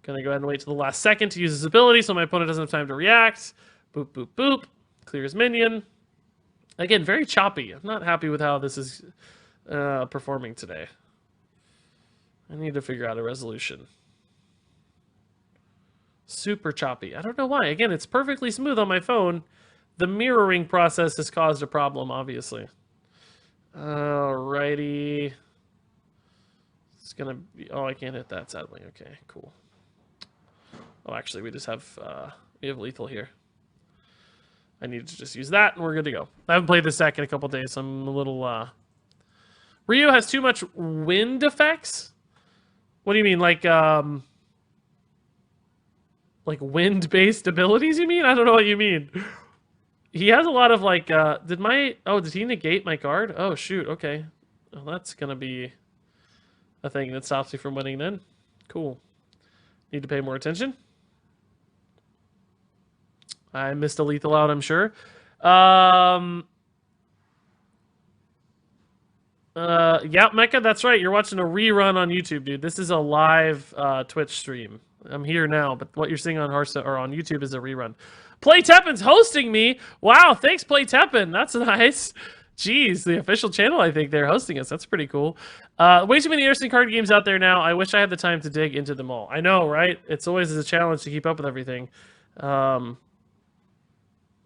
Gonna go ahead and wait till the last second to use his ability so my opponent doesn't have time to react. Boop, boop, boop. Clear his minion. Again, very choppy. I'm not happy with how this is performing today. I need to figure out a resolution. Super choppy. I don't know why. Again, it's perfectly smooth on my phone. The mirroring process has caused a problem, obviously. Alrighty. It's gonna be... Oh, I can't hit that, sadly. Okay, cool. Oh, actually, we just have... we have lethal here. I need to just use that, and we're good to go. I haven't played this deck in a couple days, so I'm a little... Ryu has too much wind effects? What do you mean, like wind-based abilities, you mean? I don't know what you mean. He has a lot of, like, did he negate my card? Oh, shoot, okay. Well, that's gonna be a thing that stops me from winning then. Cool. Need to pay more attention. I missed a lethal out, I'm sure. Yeah, Mecca, that's right. You're watching a rerun on YouTube, dude. This is a live Twitch stream. I'm here now, but what you're seeing on Hearthstone or on YouTube is a rerun. Play Teppin's hosting me. Wow, thanks, Play Teppin. That's nice. Jeez, the official channel, I think they're hosting us. That's pretty cool. Way too many interesting card games out there now. I wish I had the time to dig into them all. I know, right? It's always a challenge to keep up with everything.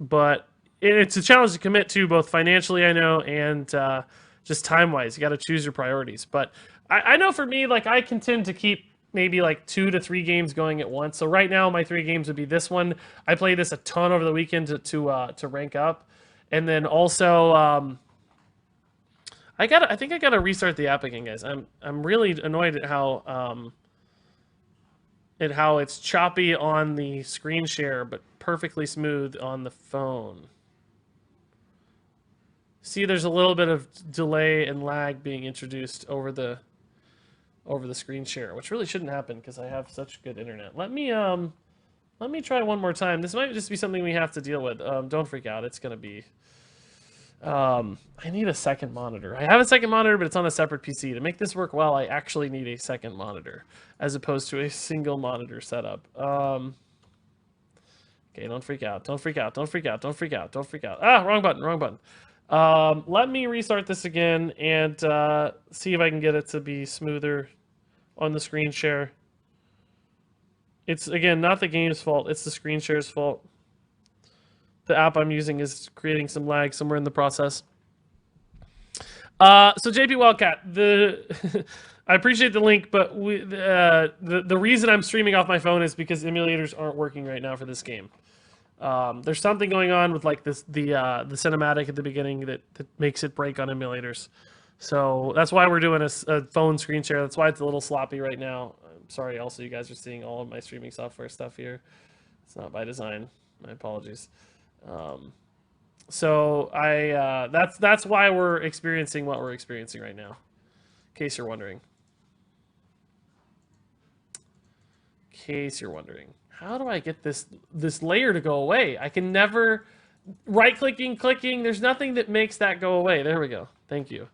But it's a challenge to commit to both financially, I know, and just time-wise. You got to choose your priorities. But I know for me, like, I can tend to keep maybe like 2 to 3 games going at once. So right now, my 3 games would be this one. I played this a ton over the weekend to rank up. And then also, I think I gotta restart the app again, guys. I'm really annoyed at how it's choppy on the screen share, but perfectly smooth on the phone. See, there's a little bit of delay and lag being introduced over the screen share, which really shouldn't happen because I have such good internet. Let me try one more time. This might just be something we have to deal with. Don't freak out. It's gonna be. I need a second monitor. I have a second monitor, but it's on a separate PC. To make this work well, I actually need a second monitor as opposed to a single monitor setup. Okay, don't freak out. Don't freak out. Don't freak out. Don't freak out. Don't freak out. Ah, wrong button. Wrong button. Let me restart this again and see if I can get it to be smoother on the screen share. It's, again, not the game's fault. It's the screen share's fault. The app I'm using is creating some lag somewhere in the process. So JP Wildcat, I appreciate the link, but the reason I'm streaming off my phone is because emulators aren't working right now for this game. There's something going on with like the cinematic at the beginning that makes it break on emulators. So that's why we're doing a phone screen share. That's why it's a little sloppy right now. I'm sorry. Also, you guys are seeing all of my streaming software stuff here. It's not by design. My apologies. So that's why we're experiencing what we're experiencing right now. In case you're wondering. How do I get this layer to go away? I can never right-clicking, clicking. There's nothing that makes that go away. There we go. Thank you.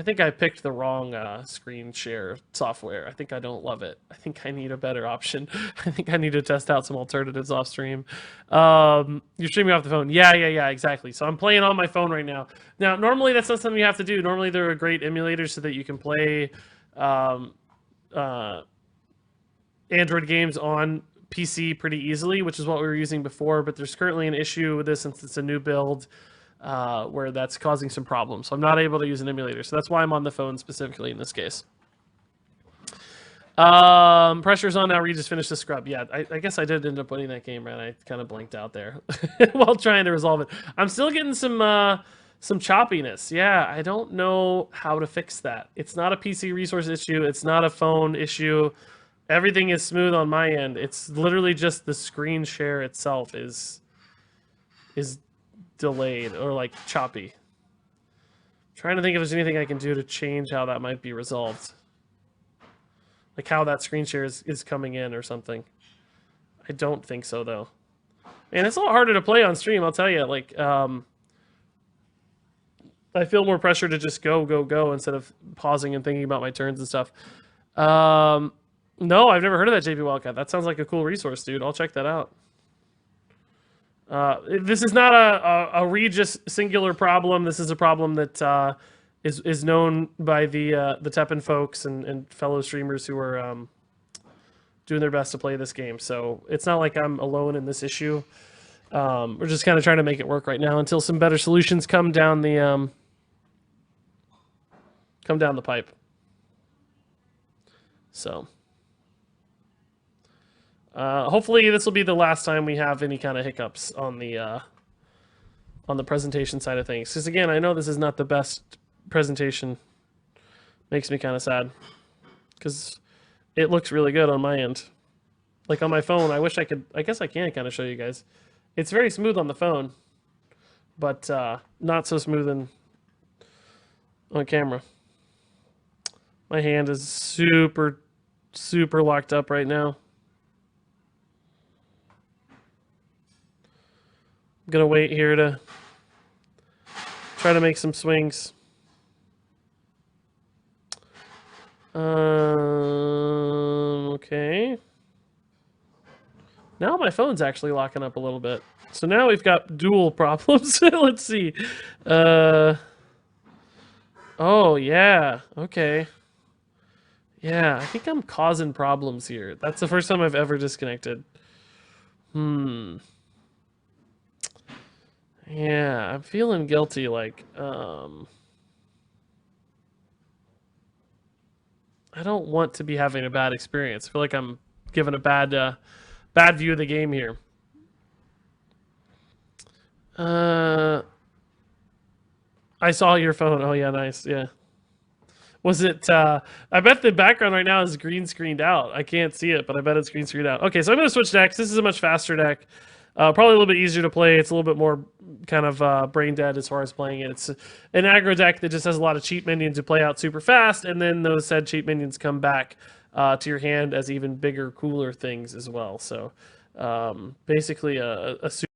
I think I picked the wrong screen share software. I think I don't love it. I think I need a better option. I think I need to test out some alternatives off stream. You're streaming off the phone. Yeah, exactly. So I'm playing on my phone right now. Now, normally that's not something you have to do. Normally there are great emulators so that you can play Android games on PC pretty easily, which is what we were using before, but there's currently an issue with this since it's a new build where that's causing some problems. So I'm not able to use an emulator. So that's why I'm on the phone specifically in this case. Pressure's on now. Regis finished the scrub. Yeah, I guess I did end up winning that game, right? I kind of blinked out there while trying to resolve it. I'm still getting some choppiness. Yeah, I don't know how to fix that. It's not a PC resource issue. It's not a phone issue. Everything is smooth on my end. It's literally just the screen share itself is delayed or like choppy. Trying to think if there's anything I can do to change how that might be resolved. Like how that screen share is coming in or something. I don't think so though. And it's a lot harder to play on stream, I'll tell you. Like, I feel more pressure to just go instead of pausing and thinking about my turns and stuff. No, I've never heard of that JP Wildcat. That sounds like a cool resource, dude. I'll check that out. This is not a Regis singular problem. This is a problem that is known by the Teppen folks and fellow streamers who are doing their best to play this game. So it's not like I'm alone in this issue. We're just kind of trying to make it work right now until some better solutions come down the pipe. So hopefully this will be the last time we have any kind of hiccups on the presentation side of things. Because again, I know this is not the best presentation. Makes me kind of sad because it looks really good on my end. Like on my phone, I wish I could. I guess I can kind of show you guys. It's very smooth on the phone, but not so smooth on camera. My hand is super locked up right now. I'm gonna wait here to try to make some swings. Okay. Now my phone's actually locking up a little bit. So now we've got dual problems. Let's see. Oh, yeah. Okay. Yeah, I think I'm causing problems here. That's the first time I've ever disconnected. Yeah, I'm feeling guilty, like, I don't want to be having a bad experience. I feel like I'm giving a bad view of the game here. I saw your phone. Oh yeah, nice. Yeah. Was it? I bet the background right now is green screened out. I can't see it, but I bet it's green screened out. Okay, so I'm gonna switch decks. This is a much faster deck. Probably a little bit easier to play. It's a little bit more kind of brain dead as far as playing it. It's an aggro deck that just has a lot of cheap minions to play out super fast, and then those said cheap minions come back to your hand as even bigger, cooler things as well. So basically a super